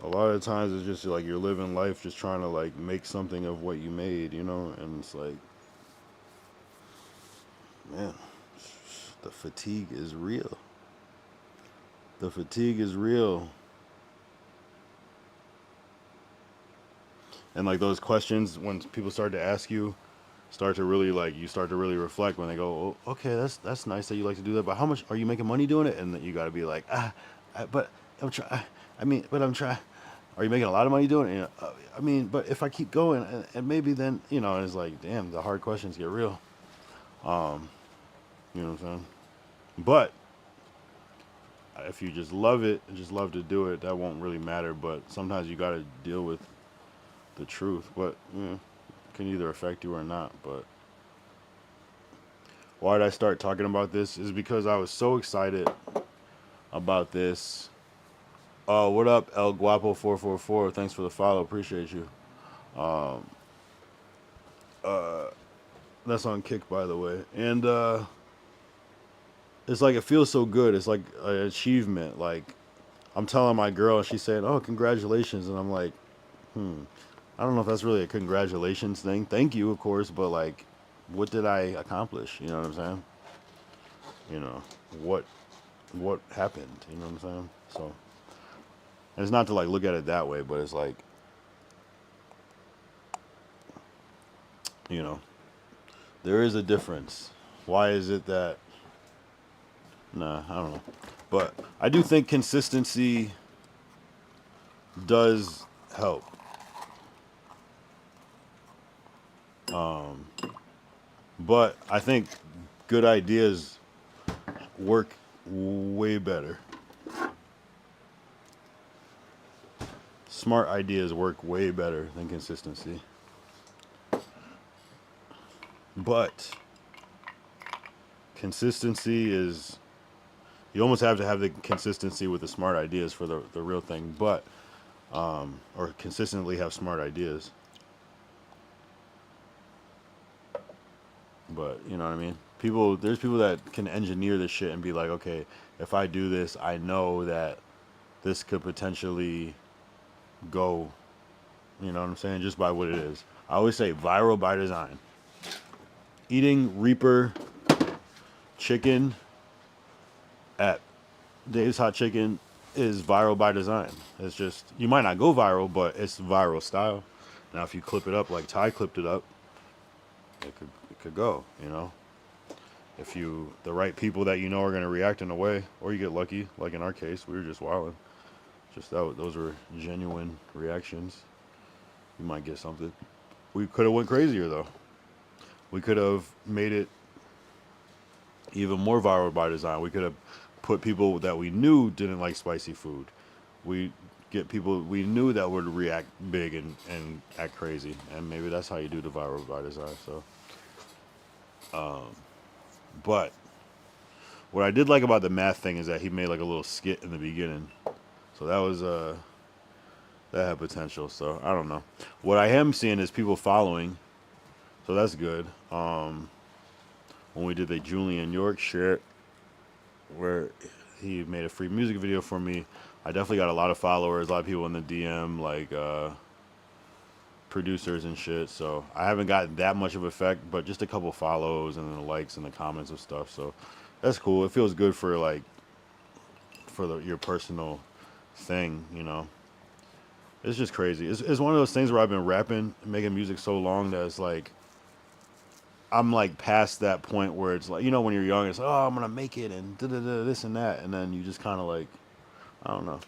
a lot of the times it's just like you're living life just trying to like make something of what you made, you know? And it's like, man, the fatigue is real. The fatigue is real. And like those questions, when people start to ask you, start to really like, you start to really reflect when they go, oh, okay, that's nice that you like to do that, but how much are you making money doing it? And then you got to be like, but I'm trying. I mean, but I'm trying. Are you making a lot of money doing it? You know, I mean, but if I keep going, and maybe then, you know, it's like, damn, the hard questions get real. You know what I'm saying? But if you just love it and just love to do it, that won't really matter. But sometimes you got to deal with the truth. But you know, it can either affect you or not. But why did I start talking about this? Is because I was so excited about this. Oh, what up, El Guapo 444? Thanks for the follow. Appreciate you. That's on Kick, by the way. And it's like it feels so good. It's like an achievement. Like I'm telling my girl, and she's saying, "Oh, congratulations," and I'm like, I don't know if that's really a congratulations thing. Thank you, of course, but like, what did I accomplish? You know what I'm saying? You know what happened? You know what I'm saying? So, and it's not to like look at it that way, but it's like, you know, there is a difference. Why is it that? Nah, I don't know, but I do think consistency does help. But I think good ideas work way better. Smart ideas work way better than consistency. But consistency is, you almost have to have the consistency with the smart ideas for the real thing, but, or consistently have smart ideas. But, you know what I mean? There's people that can engineer this shit and be like, okay, if I do this, I know that this could potentially go, you know what I'm saying? Just by what it is. I always say viral by design. Eating Reaper chicken at Dave's Hot Chicken is viral by design. It's just, you might not go viral, but it's viral style. Now, if you clip it up like Ty clipped it up, it could go, you know? If the right people that you know are going to react in a way, or you get lucky, like in our case, we were just wilding. Just those were genuine reactions. You might get something. We could have went crazier though. We could have made it even more viral by design. We could have put people that we knew didn't like spicy food. We get people we knew that would react big and act crazy. And maybe that's how you do the viral by design. So, but what I did like about the math thing is that he made like a little skit in the beginning. So that was that had potential. So I don't know. What I am seeing is people following. So that's good. When we did the Julian York shit, where he made a free music video for me, I definitely got a lot of followers, a lot of people in the DM, like producers and shit. So I haven't gotten that much of effect, but just a couple follows and then the likes and the comments and stuff. So that's cool. It feels good for like your personal thing, you know. It's just crazy. It's one of those things where I've been rapping and making music so long that it's like I'm like past that point where it's like, you know, when you're young, it's like, oh, I'm gonna make it and this and that, and then you just kind of like, I don't know.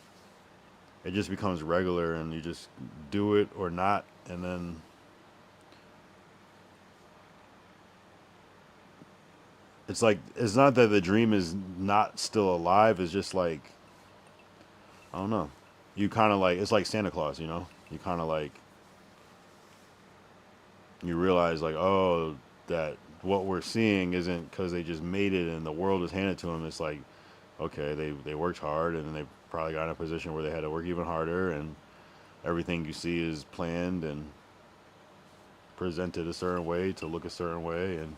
It just becomes regular, and you just do it or not, and then it's like it's not that the dream is not still alive. It's just like I don't know. You kind of like it's like Santa Claus, you know. You kind of like you realize like oh that what we're seeing isn't because they just made it and the world is handed to them. It's like okay they worked hard and then they probably got in a position where they had to work even harder and everything you see is planned and presented a certain way to look a certain way and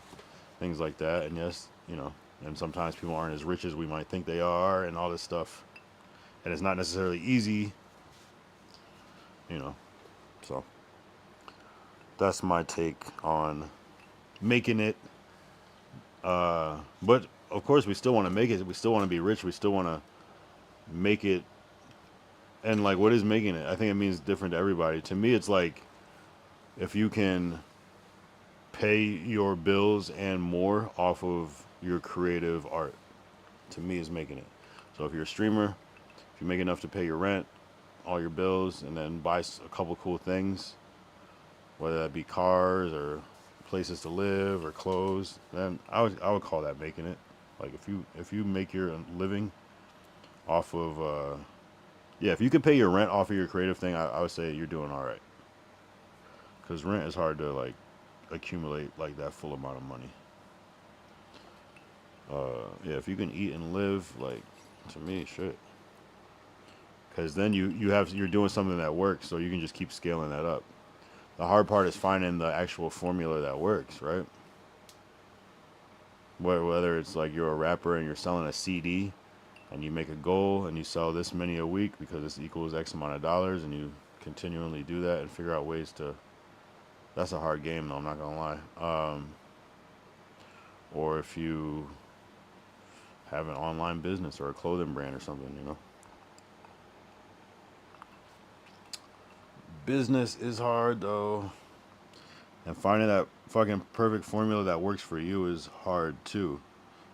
things like that. And yes, you know, and sometimes people aren't as rich as we might think they are and all this stuff. And it's not necessarily easy, you know. So that's my take on making it. But of course, we still want to make it. We still want to be rich. We still want to make it. And like, what is making it? I think it means different to everybody. To me, it's like if you can pay your bills and more off of your creative art, to me is making it. So if you're a streamer, if you make enough to pay your rent, all your bills, and then buy a couple cool things, whether that be cars or places to live or clothes, then I would call that making it. Like if you make your living off of yeah, if you can pay your rent off of your creative thing, I would say you're doing all right. Because rent is hard to like accumulate like that full amount of money. Yeah, if you can eat and live, like to me, shit. Because then you're doing something that works, so you can just keep scaling that up. The hard part is finding the actual formula that works, right? Whether it's like you're a rapper and you're selling a CD and you make a goal and you sell this many a week because this equals X amount of dollars and you continually do that and figure out ways to. That's a hard game, though. I'm not gonna lie. Or if you have an online business or a clothing brand or something, you know. Business is hard though, and finding that fucking perfect formula that works for you is hard too,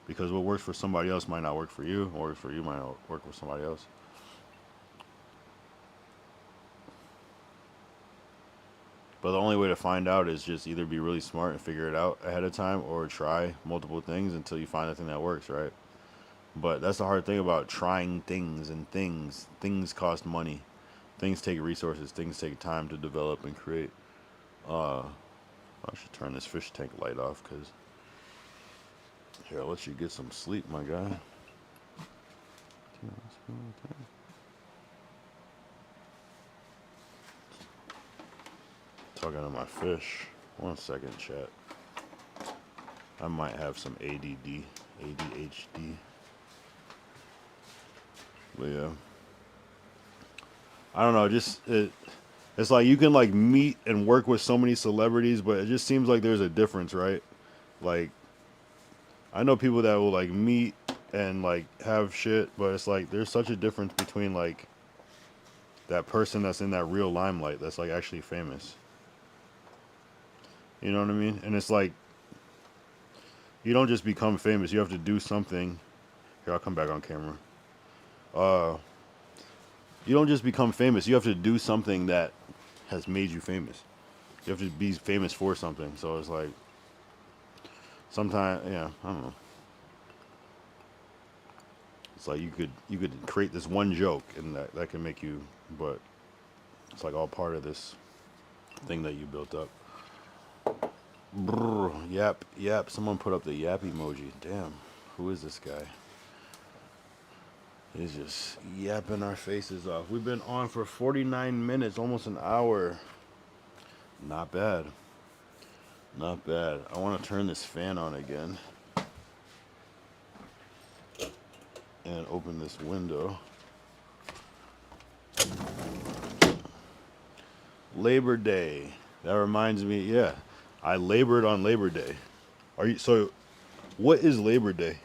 because what works for somebody else might not work for you, or for you might not work for somebody else. But the only way to find out is just either be really smart and figure it out ahead of time, or try multiple things until you find the thing that works, right? But that's the hard thing about trying things and things. Things cost money. Things take resources. Things take time to develop and create. I should turn this fish tank light off because here, I'll let you get some sleep, my guy. Talking to my fish. 1 second, chat. I might have some ADD, ADHD. But yeah. I don't know, it's like you can like meet and work with so many celebrities, but it just seems like there's a difference, right? Like I know people that will like meet and like have shit, but it's like there's such a difference between like that person that's in that real limelight that's like actually famous. You know what I mean? And it's like you don't just become famous, you have to do something. Here, I'll come back on camera. You don't just become famous, you have to do something that has made you famous. You have to be famous for something. So it's like sometimes, yeah, I don't know. It's like you could create this one joke and that can make you, but it's like all part of this thing that you built up. Brr, yap. Someone put up the yap emoji. Damn, who is this guy? He's just yapping our faces off. We've been on for 49 minutes, almost an hour. Not bad. Not bad. I want to turn this fan on again. And open this window. Labor Day. That reminds me, yeah. I labored on Labor Day. So what is Labor Day?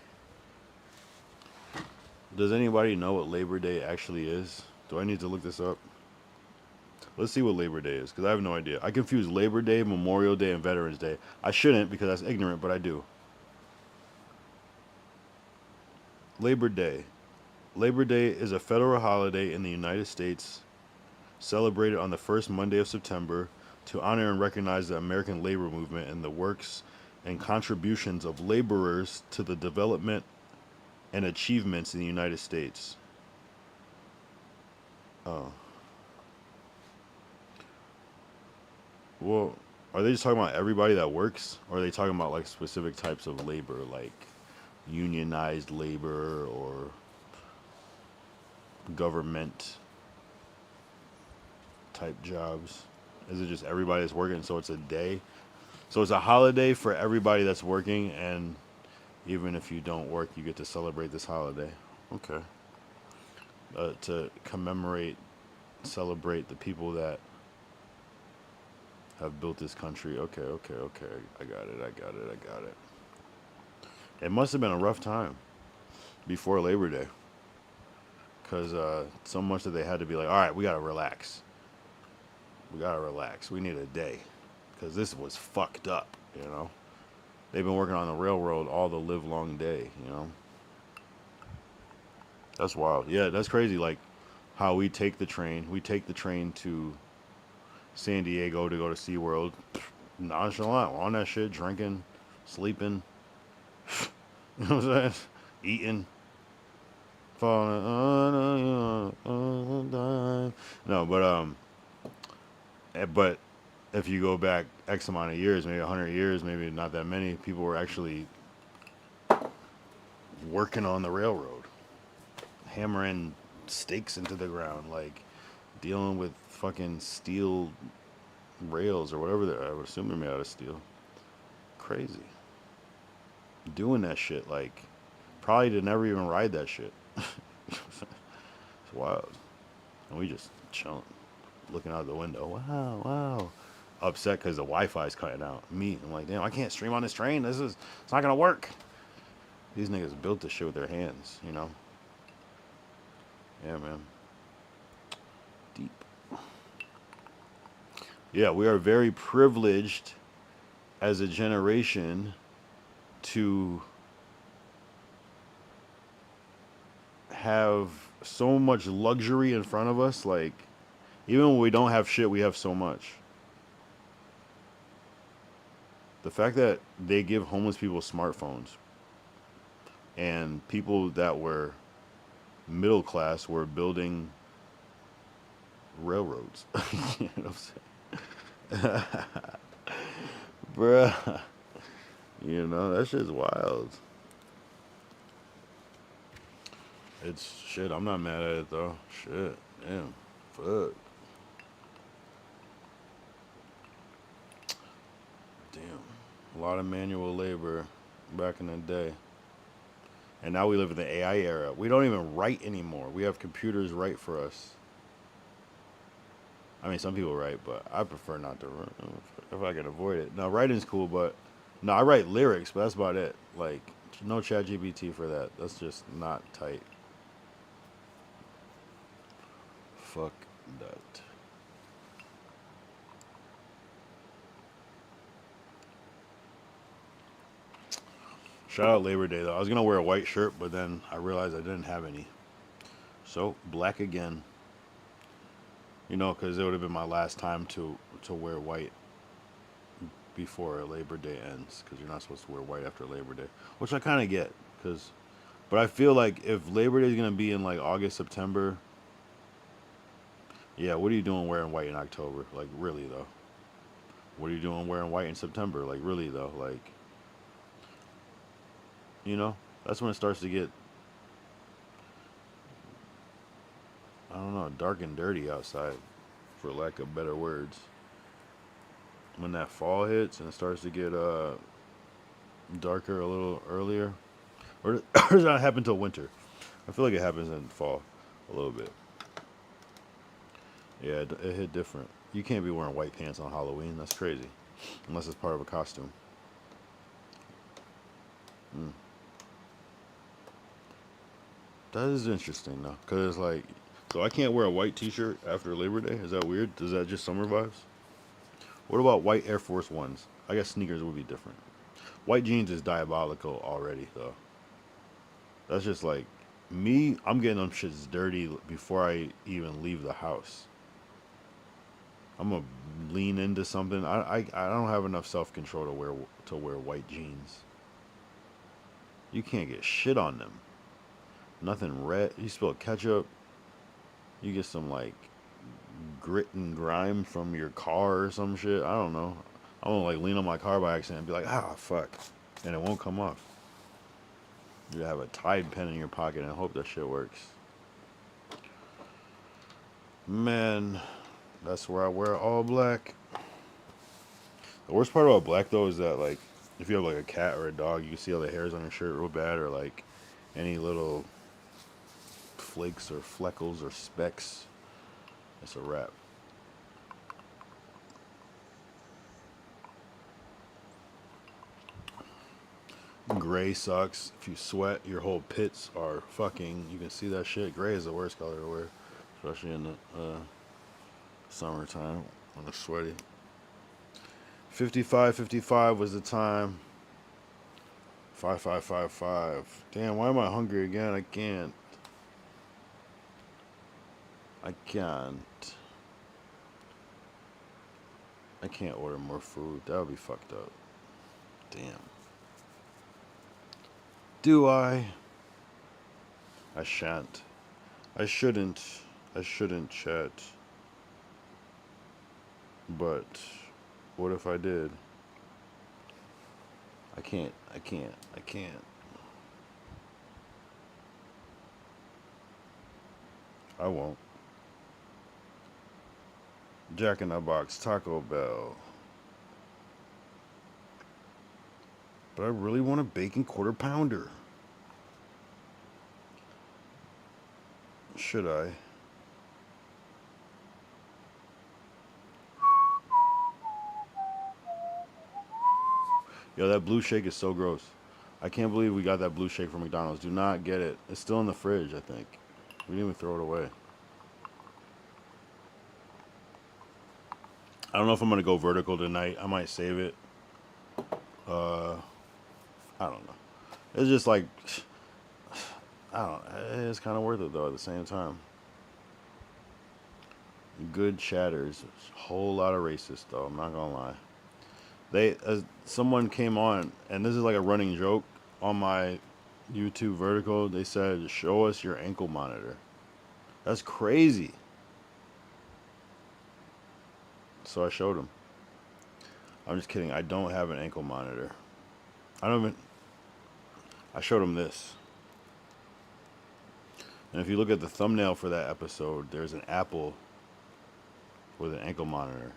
Does anybody know what Labor Day actually is? Do I need to look this up? Let's see what Labor Day is, because I have no idea. I confuse Labor Day, Memorial Day, and Veterans Day. I shouldn't, because that's ignorant, but I do. Labor Day. Labor Day is a federal holiday in the United States celebrated on the first Monday of September to honor and recognize the American labor movement and the works and contributions of laborers to the development and achievements in the United States. Oh. Well, are they just talking about everybody that works? Or are they talking about like specific types of labor, like unionized labor or government type jobs? Is it just everybody that's working, so it's a day? So it's a holiday for everybody that's working, and even if you don't work, you get to celebrate this holiday. Okay. To commemorate, celebrate the people that have built this country. Okay. I got it. It must have been a rough time before Labor Day. Because so much that they had to be like, all right, we got to relax. We need a day. Because this was fucked up, you know. They've been working on the railroad all the live long day, you know. That's wild. Yeah, that's crazy. Like how we take the train. We take the train to San Diego to go to SeaWorld. Nonchalant. We're on that shit, drinking, sleeping. You know what I'm saying? Eating. Falling. No, but if you go back X amount of years, maybe 100 years, maybe not that many, people were actually working on the railroad, hammering stakes into the ground, like dealing with fucking steel rails or whatever. I would assume they're made out of steel. Crazy. Doing that shit, like, probably to never even ride that shit. It's wild. And we just chilling, looking out the window. Wow. Upset because the Wi-Fi's cutting out. I'm like, damn, I can't stream on this train. It's not gonna work. These niggas built this shit with their hands, you know? Yeah, man. Deep. Yeah, we are very privileged as a generation to have so much luxury in front of us. Like, even when we don't have shit, we have so much. The fact that they give homeless people smartphones and people that were middle class were building railroads. You know what I'm saying? Bruh. You know, that shit's wild. It's shit, I'm not mad at it though. Shit. Damn. Fuck. Damn. A lot of manual labor back in the day. And now we live in the AI era. We don't even write anymore. We have computers write for us. I mean, some people write, but I prefer not to write if I can avoid it. Now, writing's cool, but no, I write lyrics, but that's about it. Like, no ChatGPT for that. That's just not tight. Fuck that. Shout out Labor Day, though. I was going to wear a white shirt, but then I realized I didn't have any. So, black again. You know, because it would have been my last time to wear white before Labor Day ends. Because you're not supposed to wear white after Labor Day. Which I kind of get. But I feel like if Labor Day is going to be in, like, August, September... Yeah, what are you doing wearing white in October? Like, really, though? What are you doing wearing white in September? Like, really, though? Like... You know, that's when it starts to get, I don't know, dark and dirty outside, for lack of better words. When that fall hits and it starts to get darker a little earlier. Or does that happen till winter? I feel like it happens in fall a little bit. Yeah, it hit different. You can't be wearing white pants on Halloween. That's crazy. Unless it's part of a costume. That is interesting, though. Because it's like, so I can't wear a white t-shirt after Labor Day? Is that weird? Does that just summer vibes? What about white Air Force Ones? I guess sneakers would be different. White jeans is diabolical already, though. That's just like, me, I'm getting them shits dirty before I even leave the house. I'm a lean into something. I don't have enough self control to wear white jeans. You can't get shit on them. Nothing red. You spill ketchup. You get some like grit and grime from your car or some shit. I don't know. I won't like lean on my car by accident and be like, ah, fuck, and it won't come off. You have a Tide pen in your pocket and hope that shit works. Man, that's where I wear all black. The worst part about black though is that like if you have like a cat or a dog, you can see all the hairs on your shirt real bad, or like any little flakes or fleckles or specks. It's a wrap. Gray sucks. If you sweat, your whole pits are fucking. You can see that shit. Gray is the worst color to wear, especially in the summertime when it's sweaty. 55 was the time. 5555. Damn, why am I hungry again? I can't. I can't order more food. That would be fucked up. Damn. Do I? I shan't. I shouldn't. I shouldn't chat. But what if I did? I can't. I won't. Jack in the Box, Taco Bell. But I really want a bacon quarter pounder. Should I? Yo, that blue shake is so gross. I can't believe we got that blue shake from McDonald's. Do not get it. It's still in the fridge, I think. We didn't even throw it away. I don't know if I'm going to go vertical tonight. I might save it. I don't know. It's just like, I don't. It's kind of worth it though. At the same time, good chatters. A whole lot of racist though. I'm not gonna lie. Someone came on, and this is like a running joke on my YouTube vertical. They said, "Show us your ankle monitor." That's crazy. So I showed him. I'm just kidding. I don't have an ankle monitor. I showed him this. And if you look at the thumbnail for that episode, there's an apple with an ankle monitor.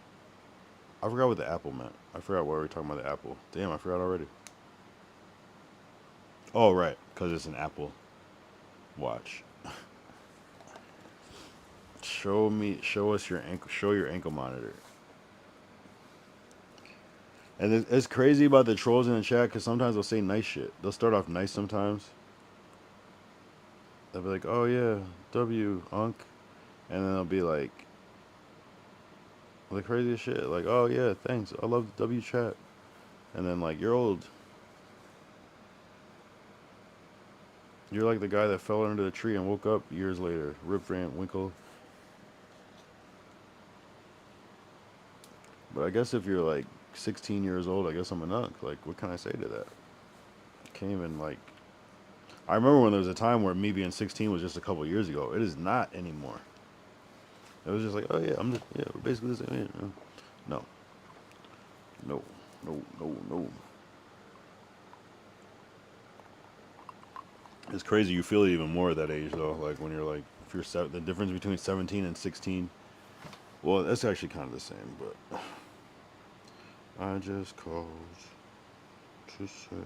I forgot what the apple meant. I forgot why we were talking about the apple. Damn, I forgot already. Oh, right. Because it's an Apple Watch. Show us your ankle. Show your ankle monitor. And it's crazy about the trolls in the chat because sometimes they'll say nice shit. They'll start off nice sometimes. They'll be like, "Oh yeah, W, Unc," and then they'll be like, the craziest shit. Like, "Oh yeah, thanks. I love the W chat," and then like, "You're old. You're like the guy that fell under the tree and woke up years later." Rip Van Winkle. But I guess if you're like 16 years old, I guess I'm a nunk. Like, what can I say to that? I can't even like. I remember when there was a time where me being 16 was just a couple years ago. It is not anymore. It was just like, oh yeah, we're basically the same age. No. It's crazy. You feel it even more at that age though. Like when you're like, if you're the difference between 17 and 16. Well, that's actually kind of the same, but I just called to say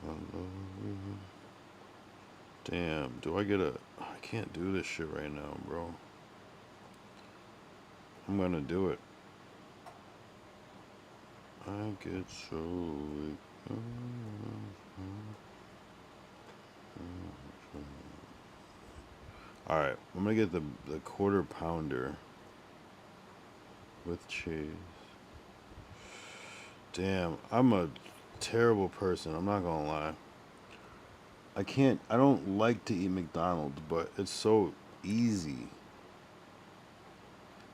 I love you. Damn, do I get I can't do this shit right now, bro. I'm gonna do it. I get so weak. Alright, I'm gonna get the quarter pounder with cheese. Damn, I'm a terrible person, I'm not gonna lie. I don't like to eat McDonald's, but it's so easy.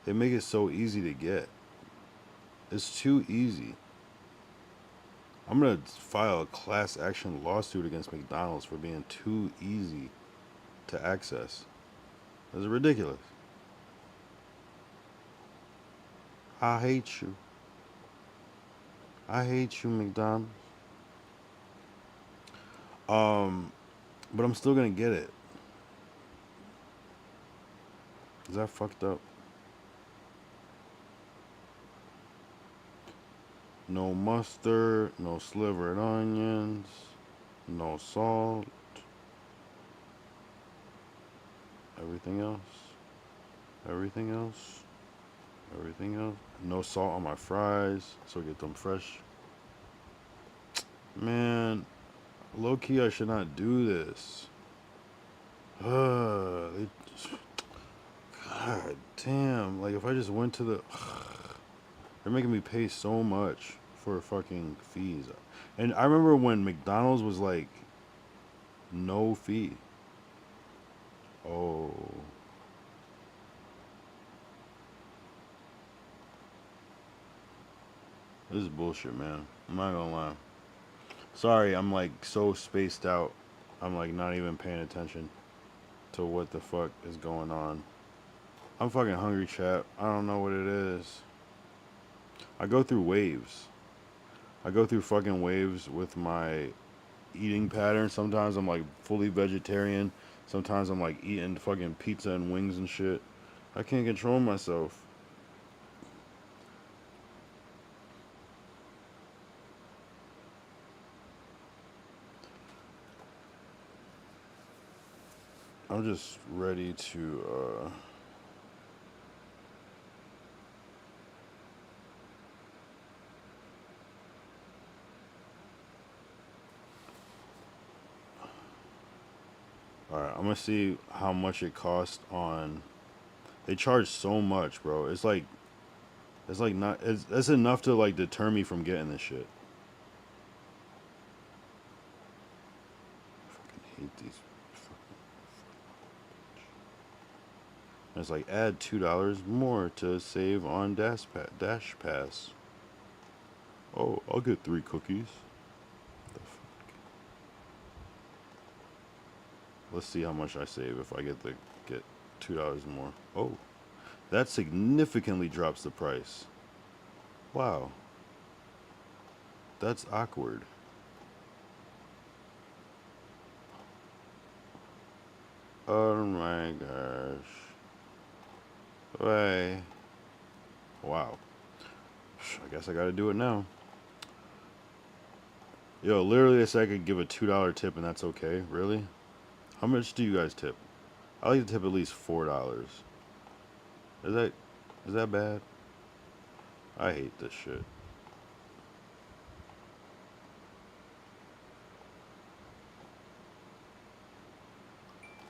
They make it so easy to get. It's too easy. I'm gonna file a class action lawsuit against McDonald's for being too easy to access. That's ridiculous. I hate you. I hate you, McDonald's. But I'm still gonna get it. Is that fucked up? No mustard, no slivered onions, no salt. Everything else. Everything else. Everything else. No salt on my fries, so get them fresh. Man, low key, I should not do this. God damn. Like, if I just went to the. They're making me pay so much for fucking fees. And I remember when McDonald's was like, no fee. Oh. This is bullshit, man. I'm not gonna lie. Sorry, I'm like so spaced out. I'm like not even paying attention to what the fuck is going on. I'm fucking hungry, chat. I don't know what it is. I go through waves. I go through fucking waves with my eating pattern. Sometimes I'm like fully vegetarian. Sometimes I'm like eating fucking pizza and wings and shit. I can't control myself. I'm just ready to Alright, I'm gonna see how much it costs on. They charge so much, bro. It's like not. It's enough to like deter me from getting this shit. I fucking hate these. It's like add $2 more to save on Dash Pass. Oh, I'll get 3 cookies. What the fuck? Let's see how much I save if I get $2 more. Oh, that significantly drops the price. Wow. That's awkward. Oh my gosh. Wait. Wow. I guess I gotta do it now. Yo, literally they said I could give a $2 tip and that's okay? Really? How much do you guys tip? I like to tip at least $4. Is that bad? I hate this shit.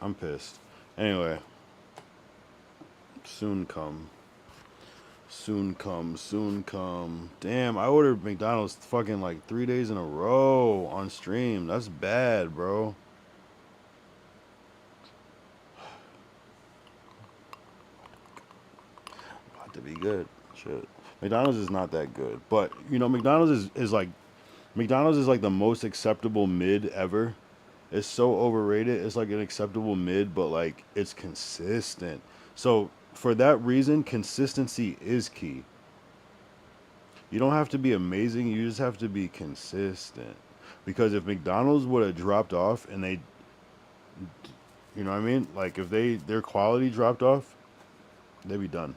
I'm pissed. Anyway. Soon come. Soon come. Soon come. Damn, I ordered McDonald's fucking like 3 days in a row on stream. That's bad, bro. About to be good. Shit. McDonald's is not that good. But, you know, McDonald's is like the most acceptable mid ever. It's so overrated. It's like an acceptable mid, but like it's consistent. So for that reason, consistency is key. You don't have to be amazing. You just have to be consistent. Because if McDonald's would have dropped off and they, you know what I mean? Like if their quality dropped off, they'd be done.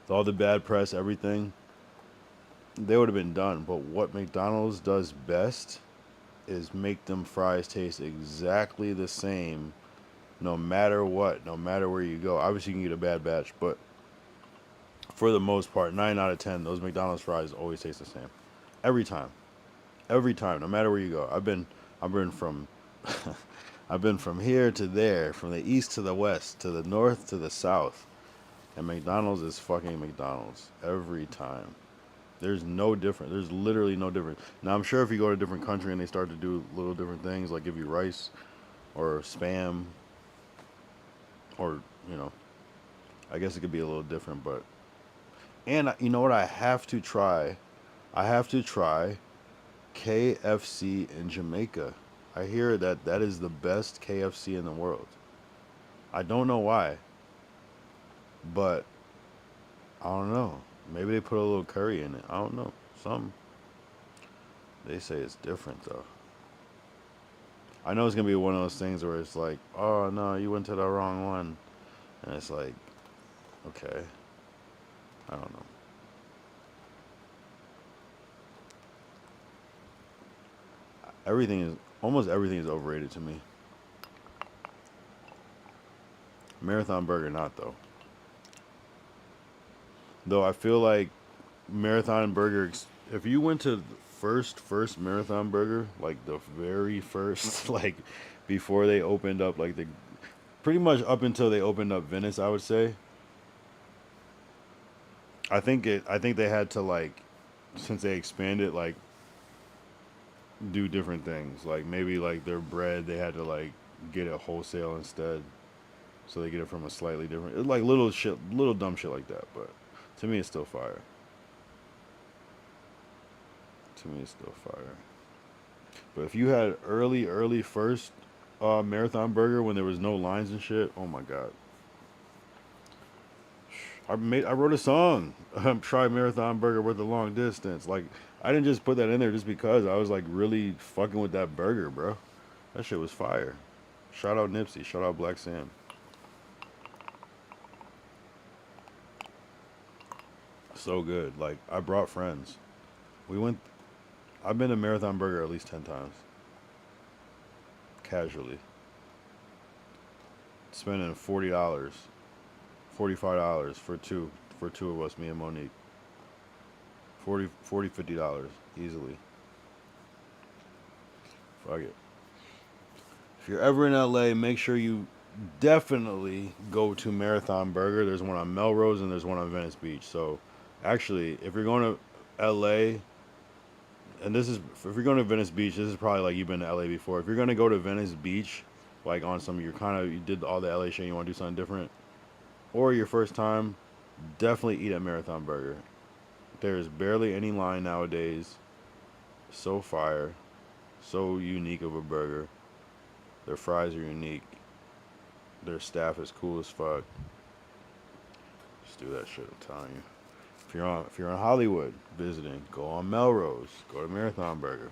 With all the bad press, everything, they would have been done. But what McDonald's does best is make them fries taste exactly the same no matter what, no matter where you go. Obviously you can get a bad batch, but for the most part, 9 out of 10, those McDonald's fries always taste the same. Every time. Every time, no matter where you go. I've been from I've been from here to there, from the east to the west, to the north to the south. And McDonald's is fucking McDonald's every time. There's no different. There's literally no difference. Now, I'm sure if you go to a different country and they start to do little different things, like give you rice or Spam or, you know, I guess it could be a little different, but and you know what? I have to try. I have to try KFC in Jamaica. I hear that that is the best KFC in the world. I don't know why, but I don't know. Maybe they put a little curry in it. I don't know. Some they say it's different though. I know it's gonna be one of those things where it's like, oh no, you went to the wrong one, and it's like, okay, I don't know. Everything is almost everything is overrated to me. Marathon Burger not though. Though I feel like Marathon Burger, if you went to the first Marathon Burger, like the very first, like before they opened up, like the pretty much up until they opened up Venice, I would say. I think they had to like, since they expanded, like do different things. Like maybe like their bread, they had to like get it wholesale instead, so they get it from a slightly different, it's like little shit, little dumb shit like that. But to me, it's still fire. To me, it's still fire. But if you had early first Marathon Burger when there was no lines and shit, oh my god. I wrote a song. Try Marathon Burger with the long distance. Like I didn't just put that in there just because I was like really fucking with that burger, bro. That shit was fire. Shout out Nipsey. Shout out Black Sam. So good. Like I brought friends. We went. I've been to Marathon Burger at least 10 times. Casually. Spending $40, $45 for two of us, me and Monique. 40 $50 easily. Fuck it. If you're ever in LA, make sure you definitely go to Marathon Burger. There's one on Melrose and there's one on Venice Beach. So actually, if you're going to LA, and this is, if you're going to Venice Beach, this is probably like you've been to LA before. If you're going to go to Venice Beach, like on some, you're kind of, you did all the LA shit, you want to do something different, or your first time, definitely eat at Marathon Burger. There's barely any line nowadays. So fire. So unique of a burger. Their fries are unique. Their staff is cool as fuck. Just do that shit, I'm telling you. If you're in Hollywood visiting, go on Melrose. Go to Marathon Burger.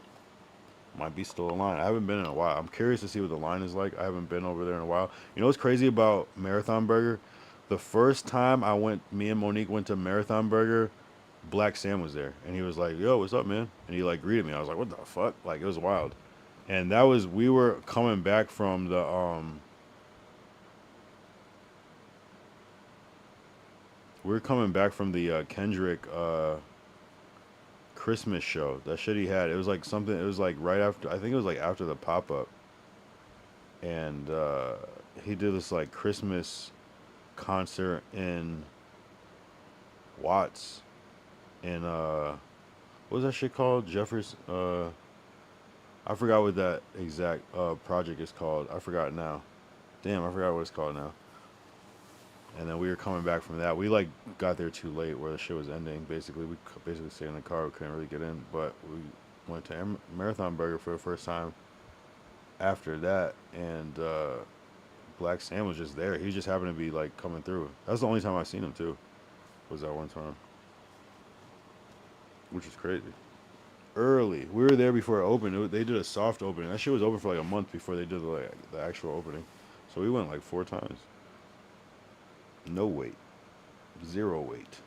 Might be still a line. I haven't been in a while. I'm curious to see what the line is like. I haven't been over there in a while. You know what's crazy about Marathon Burger? The first time I went, me and Monique went to Marathon Burger, Black Sam was there, and he was like, "Yo, what's up, man?" And he like greeted me. I was like, "What the fuck?" Like it was wild. And that was, we were coming back from the Kendrick Christmas show. That shit he had. It was like something. It was like right after. I think it was like after the pop up, and he did this like Christmas concert in Watts, in what was that shit called? Jeffers. I forgot what that exact project is called. I forgot now. Damn, I forgot what it's called now. And then we were coming back from that. We like got there too late, where the shit was ending. Basically, we basically stayed in the car. We couldn't really get in, but we went to Marathon Burger for the first time after that, and Black Sam was just there. He just happened to be like coming through. That's the only time I seen him too. Was that one time, which is crazy. Early, we were there before it opened. They did a soft opening. That shit was open for like a month before they did the actual opening. So we went like 4 times. No wait. Zero wait.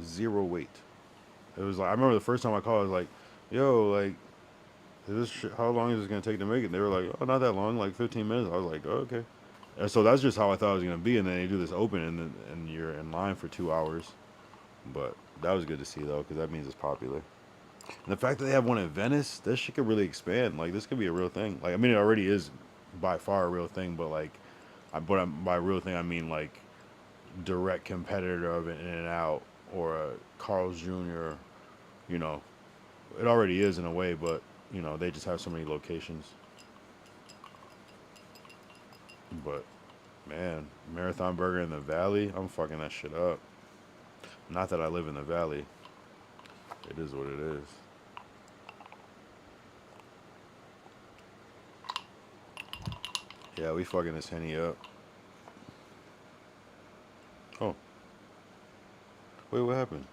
Zero wait. It was like, I remember the first time I called, I was like, yo, like, how long is this going to take to make it? And they were like, oh, not that long, like 15 minutes. I was like, oh, okay. And so that's just how I thought it was going to be. And then they do this open, and you're in line for 2 hours. But that was good to see, though, because that means it's popular. And the fact that they have one in Venice, this shit could really expand. Like, this could be a real thing. Like, I mean, it already is by far a real thing, but, like, by real thing, I mean, like, direct competitor of an In-N-Out or a Carl's Jr., you know. It already is in a way, but, you know, they just have so many locations. But Man, Marathon Burger in the Valley. I'm fucking that shit up. Not that I live in the Valley. It is what it is. Yeah, we fucking this Henny up. Oh. Wait, what happened?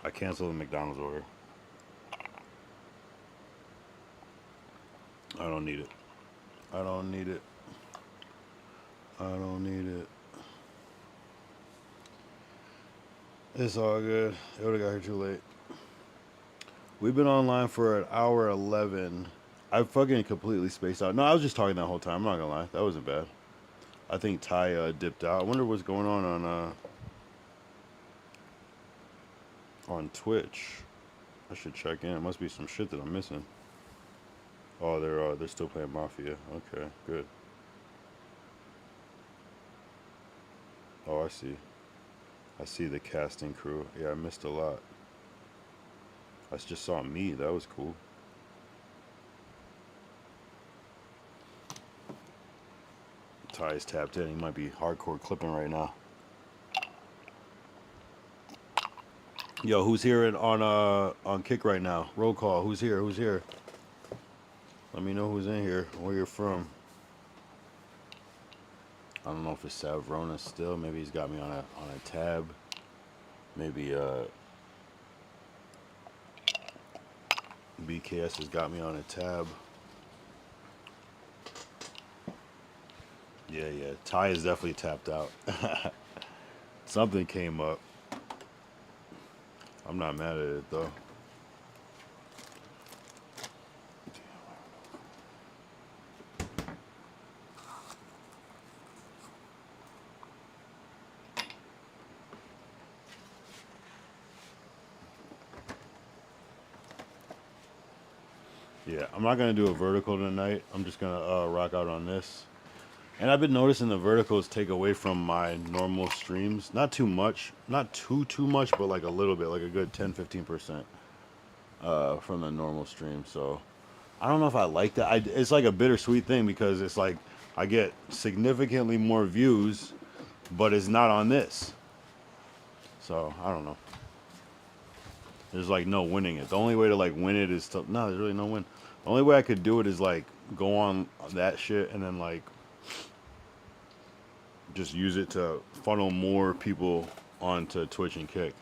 I canceled the McDonald's order. I don't need it. I don't need it. I don't need it. It's all good. It would have got here too late. We've been online for an hour 11. I fucking completely spaced out. No, I was just talking that whole time. I'm not gonna lie. That wasn't bad. I think Ty dipped out. I wonder what's going on Twitch. I should check in. It must be some shit that I'm missing. Oh, they're still playing Mafia. Okay, good. Oh, I see. I see the casting crew. Yeah, I missed a lot. I just saw me. That was cool. Ty's tapped in. He might be hardcore clipping right now. Yo, who's here on Kick right now? Roll call. Who's here? Who's here? Let me know who's in here. Where you're from. I don't know if it's Savrona still. Maybe he's got me on a tab. Maybe BKS has got me on a tab. Yeah. Ty is definitely tapped out. Something came up. I'm not mad at it though. Yeah, I'm not gonna do a vertical tonight. I'm just gonna rock out on this. And I've been noticing the verticals take away from my normal streams. Not too much, not too much, but like a little bit, like a good 10-15% from the normal stream. So I don't know if I like that. It's like a bittersweet thing because it's like I get significantly more views, but it's not on this. So I don't know. There's like no winning it. The only way to like win it is to no. There's really no win. The only way I could do it is like go on that shit and then like just use it to funnel more people onto Twitch and Kick,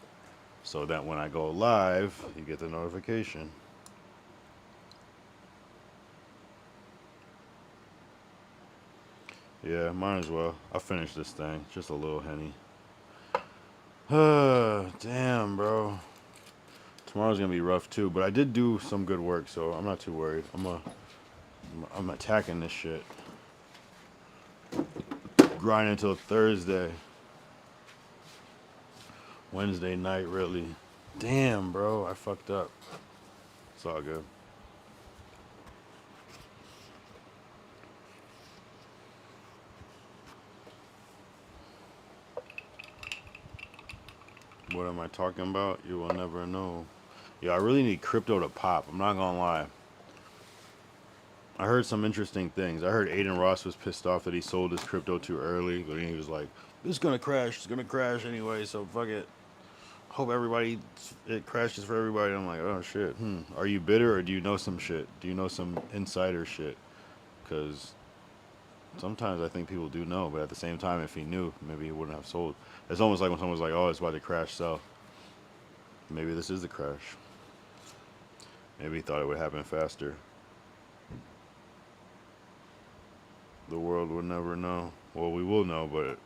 so that when I go live, you get the notification. Yeah, might as well. I'll finish this thing. Just a little Henny. Damn, bro. Tomorrow's gonna be rough too, but I did do some good work, so I'm not too worried. I'm attacking this shit. Grind until Thursday. Wednesday night, really. Damn, bro, I fucked up. It's all good. What am I talking about? You will never know. Yeah, I really need crypto to pop. I'm not gonna lie. I heard some interesting things. I heard Aiden Ross was pissed off that he sold his crypto too early, but he was like, "This is gonna crash. It's gonna crash anyway. So fuck it. Hope it crashes for everybody." I'm like, "Oh shit. Are you bitter or do you know some shit? Do you know some insider shit?" Because sometimes I think people do know, but at the same time, if he knew, maybe he wouldn't have sold. It's almost like when someone's like, "Oh, it's about to crash, sell." Maybe this is the crash. Maybe he thought it would happen faster. The world would never know. Well, we will know, but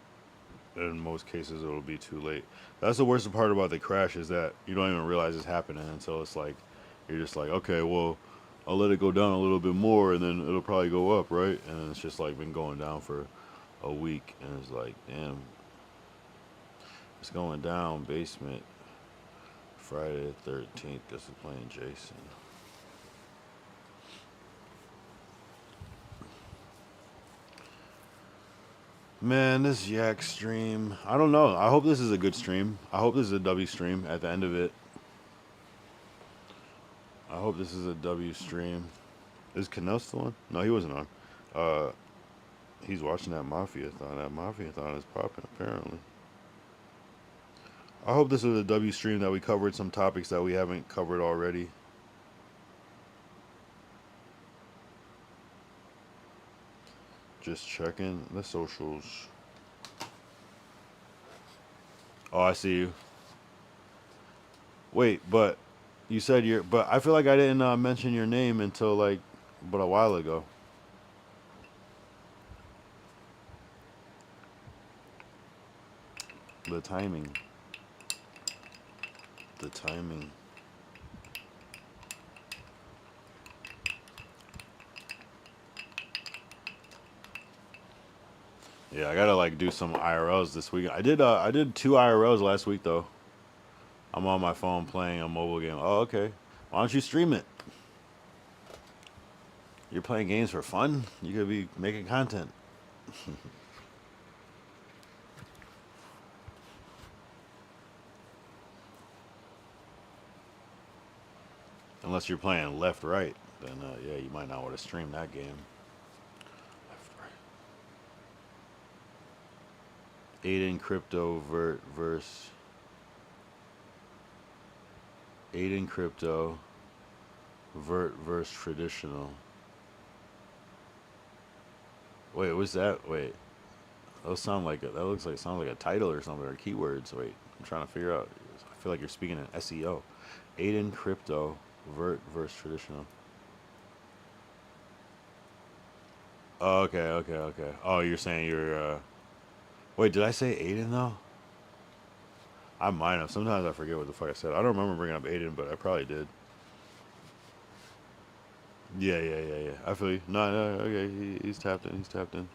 in most cases, it'll be too late. That's the worst part about the crash is that you don't even realize it's happening until it's like, you're just like, okay, well, I'll let it go down a little bit more, and then it'll probably go up, right? And it's just like been going down for a week, and it's like, damn, it's going down. Basement Friday the 13th. Guess we're playing Jason. Man, this Yak stream. I don't know. I hope this is a good stream. I hope this is a W stream at the end of it. I hope this is a W stream. Is Canel still on? No, he wasn't on. He's watching that Mafia-thon. That Mafia-thon is popping, apparently. I hope this was a W stream that we covered some topics that we haven't covered already. Just checking the socials. Oh, I see you. Wait, but you said you're... But I feel like I didn't mention your name until, like, but a while ago. The timing. The timing. Yeah, I gotta like do some IRLs this week. I did 2 IRLs last week though. I'm on my phone playing a mobile game. Oh, okay. Why don't you stream it? You're playing games for fun? You could be making content. Unless you're playing left right, then yeah, you might not want to stream that game. Left right. Aiden Crypto verse. Aiden Crypto vert versus traditional. Wait, what's that? Wait, those sound like that looks like sounds like a title or something or keywords. Wait, I'm trying to figure out. I feel like you're speaking in SEO. Aiden Crypto vert versus traditional. Oh, okay. Oh, you're saying you're. Wait, did I say Aiden though? I might have. Sometimes I forget what the fuck I said. I don't remember bringing up Aiden, but I probably did. Yeah. I feel you. No, okay. He's tapped in.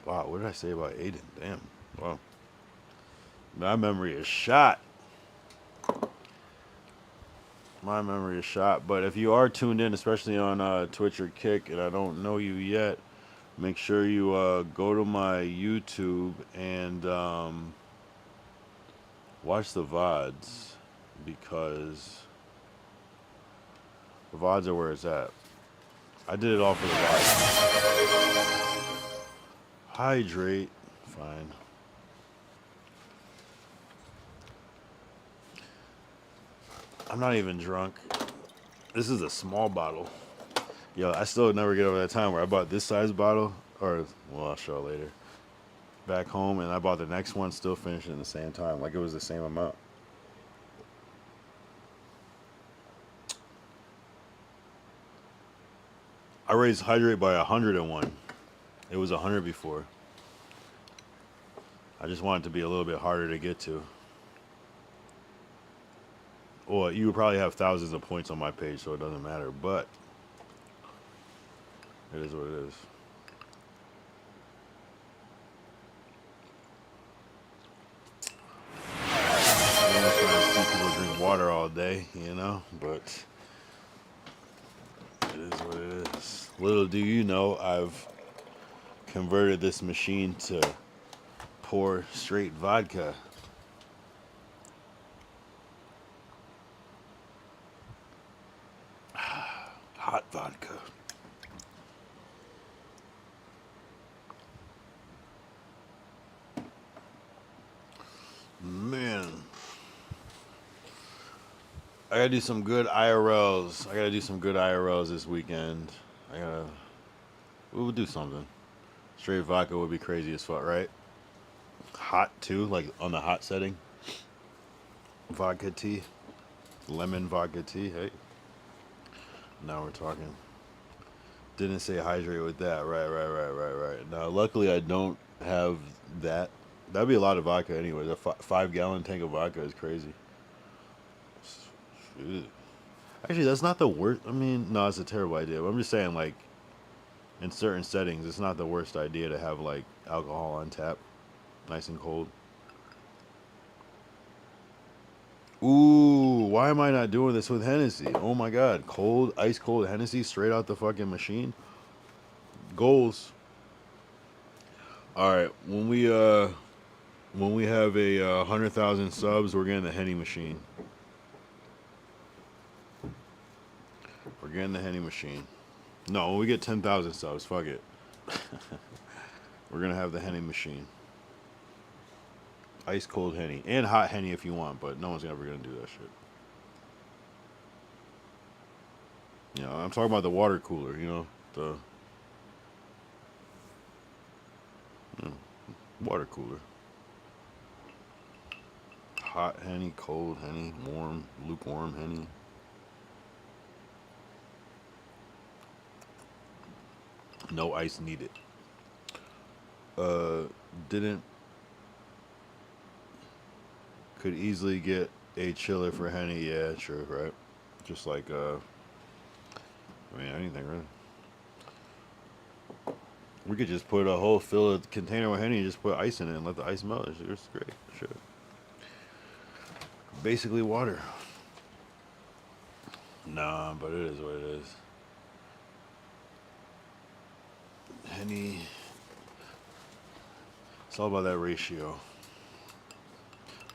Wow, what did I say about Aiden? Damn. Wow. My memory is shot. But if you are tuned in, especially on Twitch or Kick, and I don't know you yet, make sure you go to my YouTube and watch the VODs, because the VODs are where it's at. I did it all for the VODs. Hydrate. Fine. I'm not even drunk. This is a small bottle. Yo, I still never get over that time where I bought this size bottle, or, well, I'll show it later, back home, and I bought the next one, still finished it in the same time, like it was the same amount. I raised hydrate by 101. It was 100 before. I just want it to be a little bit harder to get to. Well, you would probably have thousands of points on my page, so it doesn't matter, but it is what it is. I'm not trying to see people drink water all day, you know, but it is what it is. Little do you know, I've converted this machine to pour straight vodka. Hot vodka. Man. I gotta do some good IRLs this weekend. We'll do something. Straight vodka would be crazy as fuck, right? Hot too, like on the hot setting. Vodka tea. Lemon vodka tea, hey. Now we're talking. Didn't say hydrate with that. Right. Now, luckily, I don't have that. That'd be a lot of vodka anyway. The 5-gallon tank of vodka is crazy. Ew. Actually, that's not the worst. I mean, no, it's a terrible idea. But I'm just saying, like, in certain settings, it's not the worst idea to have like alcohol on tap, nice and cold. Ooh, why am I not doing this with Hennessy? Oh my God, cold, ice cold Hennessy straight out the fucking machine. Goals. All right, when we have a 100,000 subs, we're getting the Henny machine. We're getting the Henny machine. No, when we get 10,000 subs, fuck it. We're gonna have the Henny machine. Ice cold Henny and hot Henny if you want, but no one's ever gonna do that shit. You know, I'm talking about the water cooler. You know, the water cooler. Hot Henny, cold Henny, warm, lukewarm Henny. No ice needed. Didn't could easily get a chiller for Henny. Yeah, sure, right. Just like I mean anything really. We could just put a whole fill a container with Henny and just put ice in it and let the ice melt. It's great. Sure. Basically water. Nah, but it is what it is. Henny. It's all about that ratio.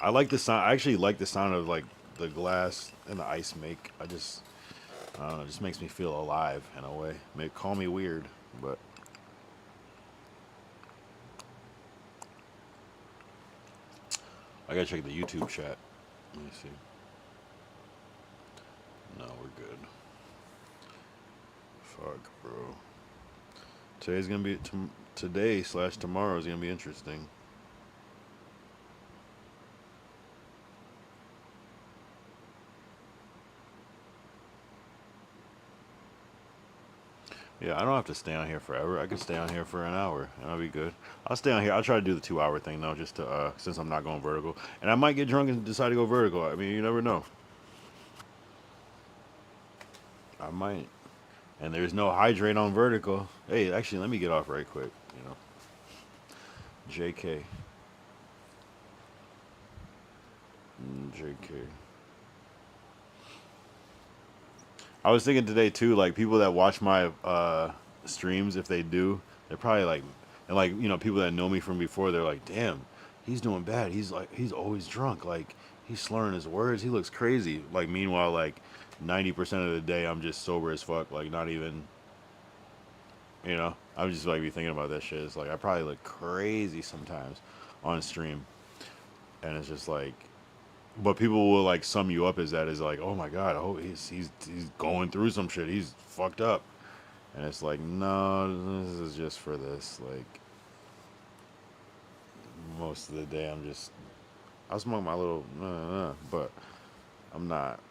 I like the sound. I actually like the sound of like the glass and the ice make. I don't know. It just makes me feel alive in a way. May call me weird, but I gotta check the YouTube chat. Let me see. No, we're good. Fuck, bro. Today's gonna be today/tomorrow is gonna be interesting. Yeah, I don't have to stay on here forever. I can stay on here for an hour, and I'll be good. I'll stay on here. I'll try to do the 2 hour thing though, just to since I'm not going vertical, and I might get drunk and decide to go vertical. I mean, you never know. I might. And there's no hydrate on vertical. Hey, actually, let me get off right quick. You know, JK. JK. I was thinking today too, like people that watch my streams, if they do, they're probably like, and like you know, people that know me from before, they're like, damn, he's doing bad. He's always drunk. Like he's slurring his words. He looks crazy. Like meanwhile, like 90% of the day, I'm just sober as fuck. Like not even, you know, I'm just like be thinking about that shit. It's like I probably look crazy sometimes on stream, and it's just like but people will like sum you up as that is like, oh my god, oh he's going through some shit. He's fucked up, and it's like, no, this is just for this. Like most of the day, I smoke my little, but I'm not.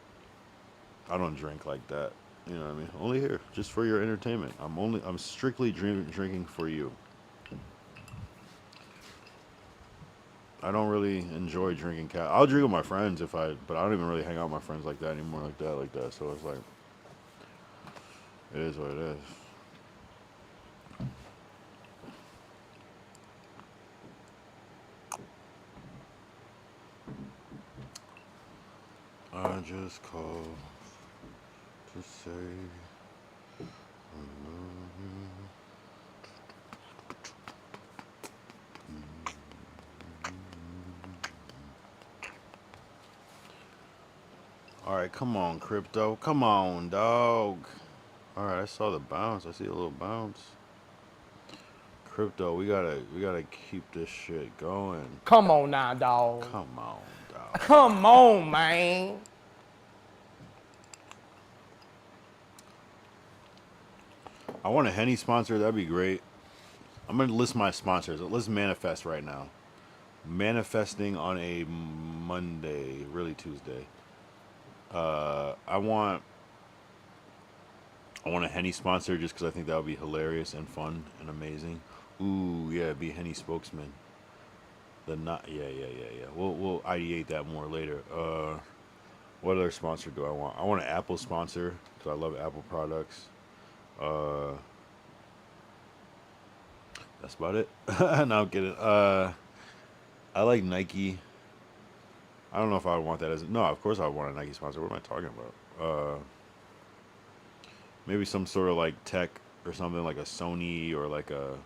I don't drink like that. You know what I mean? Only here, just for your entertainment. I'm strictly drinking for you. I don't really enjoy drinking cat. I'll drink with my friends but I don't even really hang out with my friends like that anymore, like that. So it's like, it is what it is. I just called to say I love you. All right, come on, crypto. Come on, dog. All right, I saw the bounce. I see a little bounce. Crypto, we gotta keep this shit going. Come on now, dog. Come on, dog. Come on, man. I want a Henny sponsor. That'd be great. I'm gonna list my sponsors. Let's manifest right now. Manifesting on a Monday, really Tuesday. I want a Henny sponsor just because I think that would be hilarious and fun and amazing. Ooh, yeah, be Henny spokesman. Yeah. We'll ideate that more later. What other sponsor do I want? I want an Apple sponsor because I love Apple products. That's about it. No, I'm kidding. I like Nike. I don't know if I would want that as no. Of course, I would want a Nike sponsor. What am I talking about? Maybe some sort of like tech or something like a Sony or like a,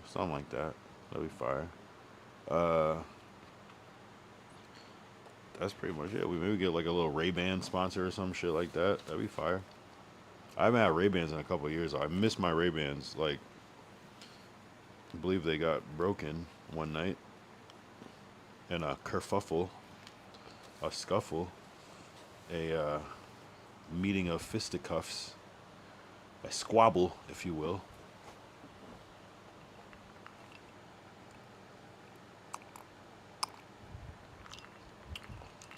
something like that. That'd be fire. That's pretty much it. We maybe get like a little Ray-Ban sponsor or some shit like that. That'd be fire. I haven't had Ray-Bans in a couple of years. I miss my Ray-Bans. Like, I believe they got broken one night in a kerfuffle, a scuffle, a meeting of fisticuffs, a squabble, if you will.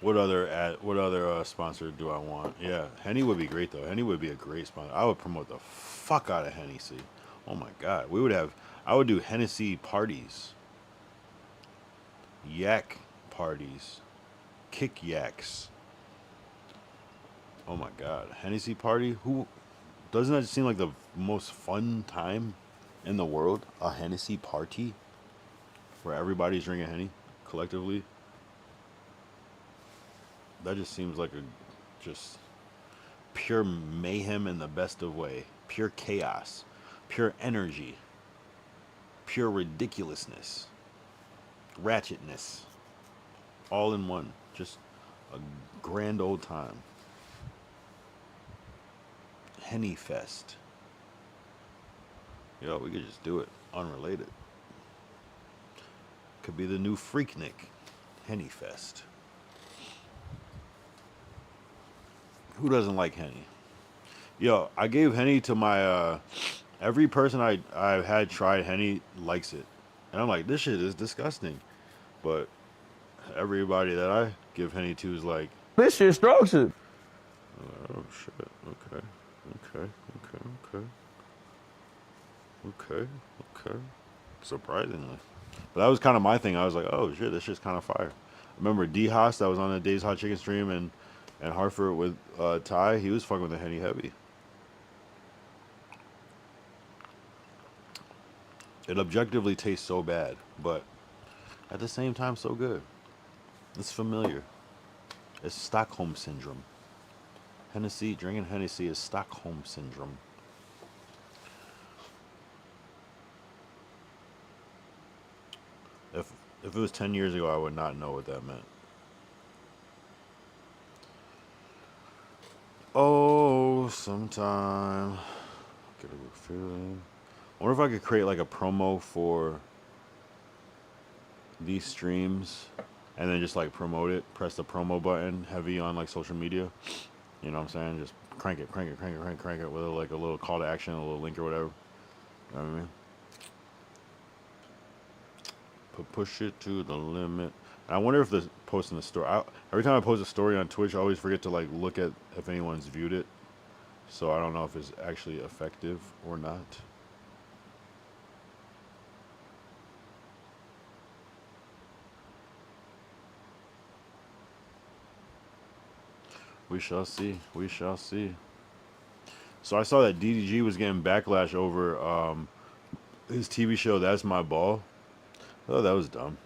What other sponsor do I want? Yeah, Henny would be great though. Henny would be a great sponsor. I would promote the fuck out of Hennessy. Oh my god, I would do Hennessy parties, yak parties, kick yaks. Oh my god, Hennessy party. Who doesn't that seem like the most fun time in the world? A Hennessy party where everybody's drinking Henny collectively. That just seems like just pure mayhem in the best of way. Pure chaos. Pure energy. Pure ridiculousness. Ratchetness. All in one. Just a grand old time. Henny Fest. Yo, we could just do it. Unrelated. Could be the new Freaknik. Henny Fest. Who doesn't like Henny? Yo, I gave Henny to my every person I've had tried Henny likes it. And I'm like, this shit is disgusting. But everybody that I give Henny to is like, This shit structured. oh shit. Okay. Okay. Surprisingly. But that was kind of my thing. I was like, oh shit, this shit's kind of fire. Remember D Haas that was on the Days Hot Chicken stream and Hartford with Ty, he was fucking with the Henny heavy. It objectively tastes so bad, but at the same time so good. It's familiar. It's Stockholm Syndrome. Hennessy, drinking Hennessy is Stockholm Syndrome. If it was 10 years ago, I would not know what that meant. Oh, sometime. Get a good feeling. I wonder if I could create like a promo for these streams and then just like promote it. Press the promo button heavy on like social media. You know what I'm saying? Just crank it with like a little call to action, a little link or whatever. You know what I mean? Push it to the limit. And I wonder if the posting the story. Every time I post a story on Twitch, I always forget to like look at if anyone's viewed it. So I don't know if it's actually effective or not. We shall see. We shall see. So I saw that DDG was getting backlash over his TV show That's My Ball. Oh, that was dumb.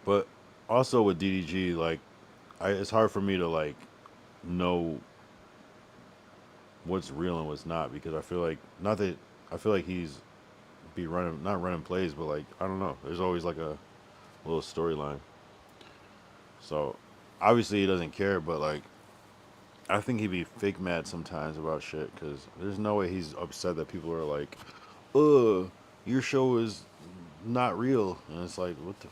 But also with DDG, like, it's hard for me to like know what's real and what's not because I feel like he's not running plays, but like I don't know. There's always like a little storyline. So obviously he doesn't care, but like I think he'd be fake mad sometimes about shit because there's no way he's upset that people are like, your show is not real, and it's like what the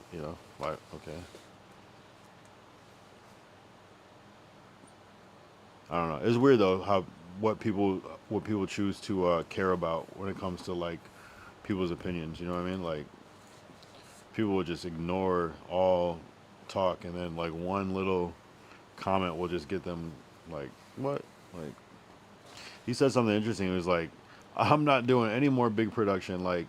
like okay. I don't know. It's weird though how what people choose to care about when it comes to like people's opinions. You know what I mean? Like people will just ignore all talk, and then like one little comment will just get them like what? Like he said something interesting. It was like, I'm not doing any more big production. Like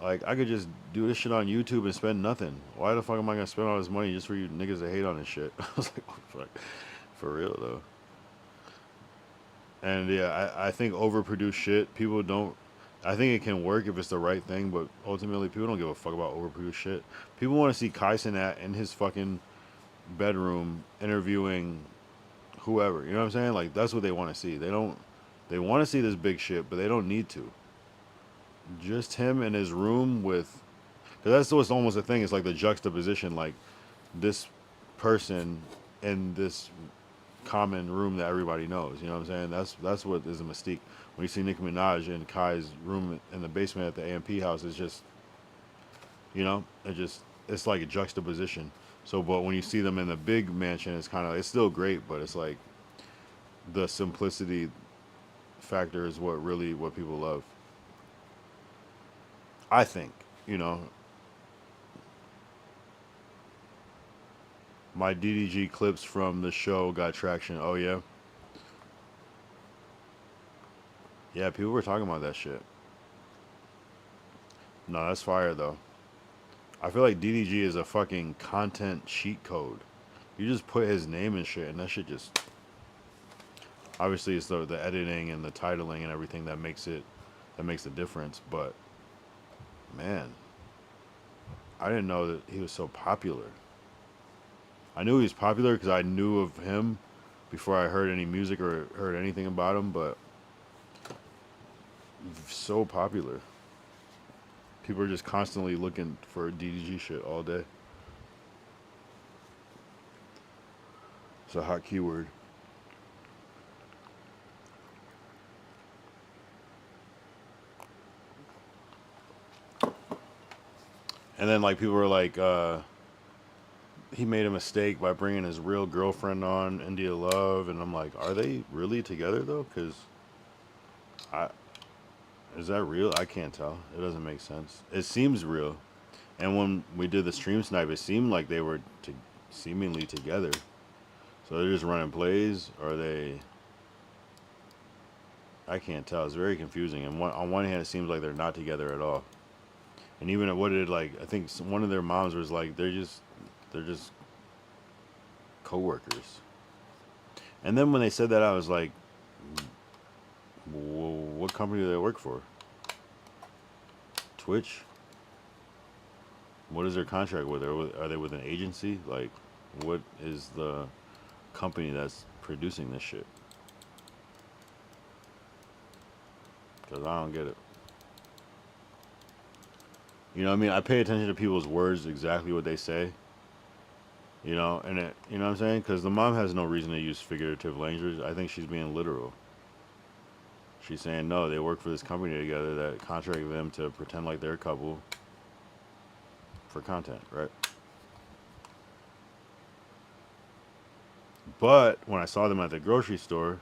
Like, I could just do this shit on YouTube and spend nothing. Why the fuck am I gonna spend all this money just for you niggas to hate on this shit? I was like, oh, fuck. For real, though. And yeah, I think overproduced shit, people don't. I think it can work if it's the right thing, but ultimately, people don't give a fuck about overproduced shit. People want to see Kai Cenat in his fucking bedroom interviewing whoever. You know what I'm saying? Like, that's what they want to see. They don't. They want to see this big shit, but they don't need to. Just him in his room with. Because that's what's almost a thing. It's like the juxtaposition. Like, this person in this common room that everybody knows. You know what I'm saying? That's what is a mystique. When you see Nicki Minaj in Kai's room in the basement at the AMP house, it's just, it's like a juxtaposition. So, but when you see them in the big mansion, it's still great, but it's like the simplicity factor is what people love. I think, my DDG clips from the show got traction. Oh yeah. Yeah, people were talking about that shit. No, that's fire though. I feel like DDG is a fucking content cheat code. You just put his name and shit, and that shit just. Obviously, it's the editing and the titling and everything that makes the difference. But man, I didn't know that he was so popular. I knew he was popular because I knew of him before I heard any music or heard anything about him. But so popular. People are just constantly looking for DDG shit all day. It's a hot keyword. And then like people were like, he made a mistake by bringing his real girlfriend on, India Love, and I'm like, are they really together though? Because is that real? I can't tell. It doesn't make sense. It seems real. And when we did the stream snipe, it seemed like they were seemingly together. So they're just running plays, or are they? I can't tell. It's very confusing. And on one hand, it seems like they're not together at all. And even at what it like, I think one of their moms was like, they're just co-workers. And then when they said that, I was like, what company do they work for? Twitch? What is their contract with? Are they with an agency? Like, what is the company that's producing this shit? Because I don't get it. You know what I mean? I pay attention to people's words, exactly what they say. And you know what I'm saying? Because the mom has no reason to use figurative language. I think she's being literal. She's saying, no, they work for this company together that contracted them to pretend like they're a couple for content, right? But when I saw them at the grocery store,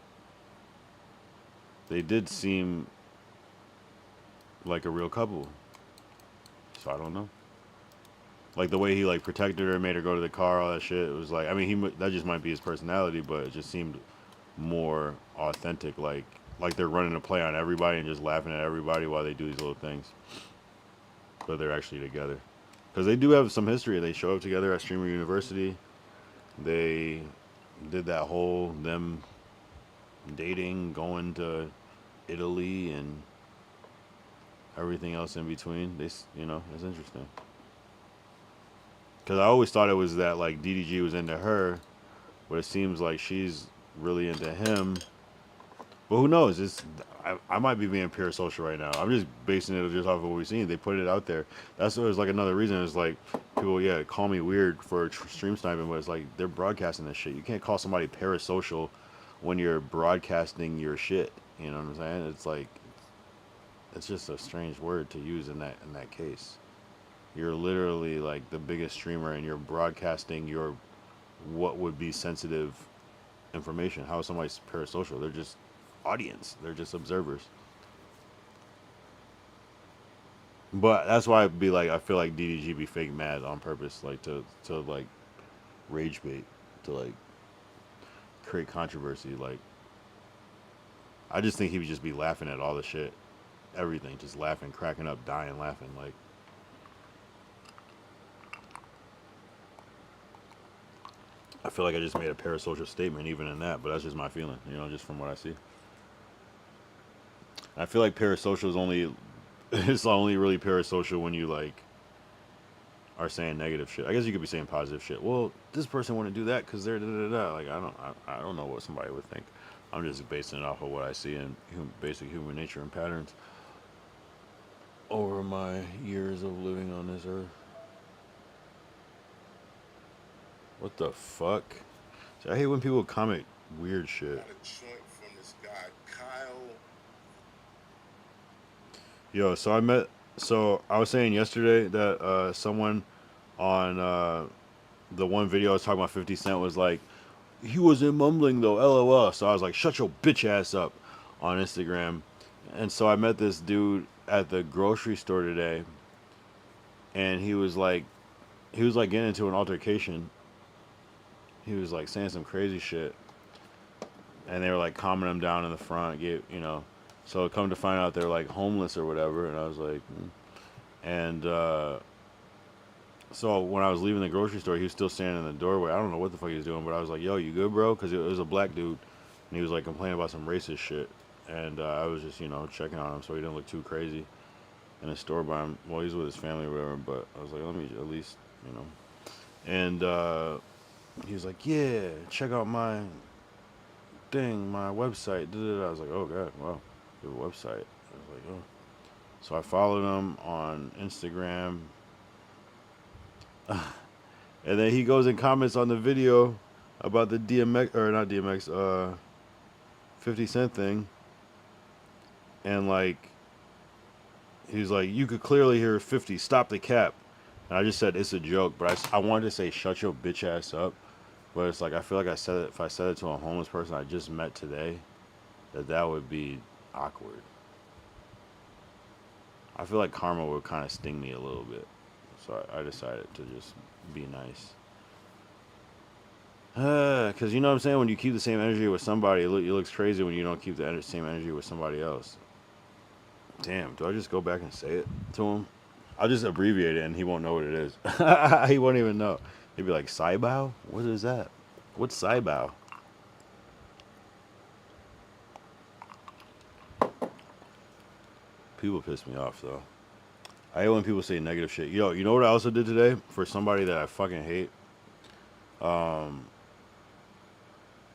they did seem like a real couple. So I don't know. Like the way he like protected her, made her go to the car, all that shit. It was like, I mean, that just might be his personality, but it just seemed more authentic. Like they're running a play on everybody and just laughing at everybody while they do these little things. But they're actually together. Because they do have some history. They show up together at Streamer University. They did that whole them dating, going to Italy, and everything else in between. It's interesting. Because I always thought it was that like DDG was into her, but it seems like she's really into him. But who knows? I might be being pure social right now. I'm just basing it just off of what we've seen. They put it out there. That's what was like another reason. It's like people, call me weird for stream sniping, but it's like they're broadcasting this shit. You can't call somebody parasocial when you're broadcasting your shit. You know what I'm saying? It's like it's just a strange word to use in that case. You're literally like the biggest streamer, and you're broadcasting your what would be sensitive information. How is somebody parasocial? They're just audience. They're just observers. But that's why I'd be like, I feel like DDG be fake mad on purpose, like to like rage bait, to like create controversy. Like, I just think he would just be laughing at all the shit, everything, just laughing, cracking up, dying, laughing. Like, I feel like I just made a parasocial statement even in that, but that's just my feeling, you know, just from what I see. I feel like parasocial is only it's only really parasocial when you like are saying negative shit. I guess you could be saying positive shit. Well, this person wouldn't do that because they're da da da. Like I don't know what somebody would think. I'm just basing it off of what I see in basic human nature and patterns over my years of living on this earth. What the fuck? See, I hate when people comment weird shit. Got a joint from this guy, Kyle. Yo, so I was saying yesterday that someone on the one video I was talking about 50 Cent was like, he wasn't mumbling though, LOL. So I was like, shut your bitch ass up on Instagram. And so I met this dude at the grocery store today, and he was like getting into an altercation. He was like saying some crazy shit, and they were like calming him down in the front, so come to find out they're like homeless or whatever. And I was like, and so when I was leaving the grocery store, he was still standing in the doorway. I don't know what the fuck he was doing, but I was like, yo, you good, bro? Because it was a black dude, and he was like complaining about some racist shit. And I was just, checking on him so he didn't look too crazy in the store by him. Well, he's with his family or whatever, but I was like, let me at least, And he was like, yeah, check out my thing, my website. I was like, oh, God, wow, you have a website. I was like, oh. So I followed him on Instagram. And then he goes and comments on the video about the DMX, or not DMX, 50 Cent thing. And like, he's like, you could clearly hear 50, stop the cap. And I just said, it's a joke. But I wanted to say, shut your bitch ass up. But it's like, I feel like I said it, if I said it to a homeless person I just met today, that would be awkward. I feel like karma would kind of sting me a little bit. So I decided to just be nice. Because you know what I'm saying? When you keep the same energy with somebody, it looks crazy when you don't keep the same energy with somebody else. Damn, do I just go back and say it to him? I'll just abbreviate it and he won't know what it is. He won't even know. He'd be like, Saibao? What is that? What's Saibao? People piss me off, though. I hate when people say negative shit. Yo, you know what I also did today? For somebody that I fucking hate?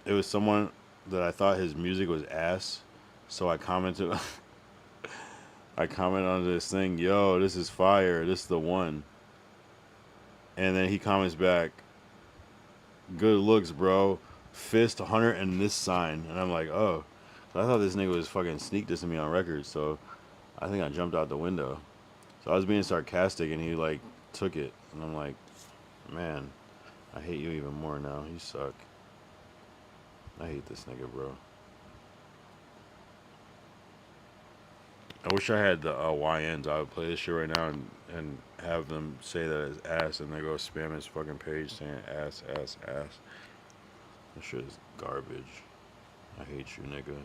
It was someone that I thought his music was ass. So I commented... I comment on this thing, yo, this is fire, this is the one. And then he comments back, good looks, bro, fist 100 and this sign. And I'm like, oh. So I thought this nigga was fucking sneak dissing me on record, so I think I jumped out the window. So I was being sarcastic and he like took it. And I'm like, man, I hate you even more now. You suck. I hate this nigga, bro. I wish I had the YNs. I would play this shit right now and have them say that it's ass, and they go spam his fucking page saying ass, ass, ass. This shit is garbage. I hate you, nigga.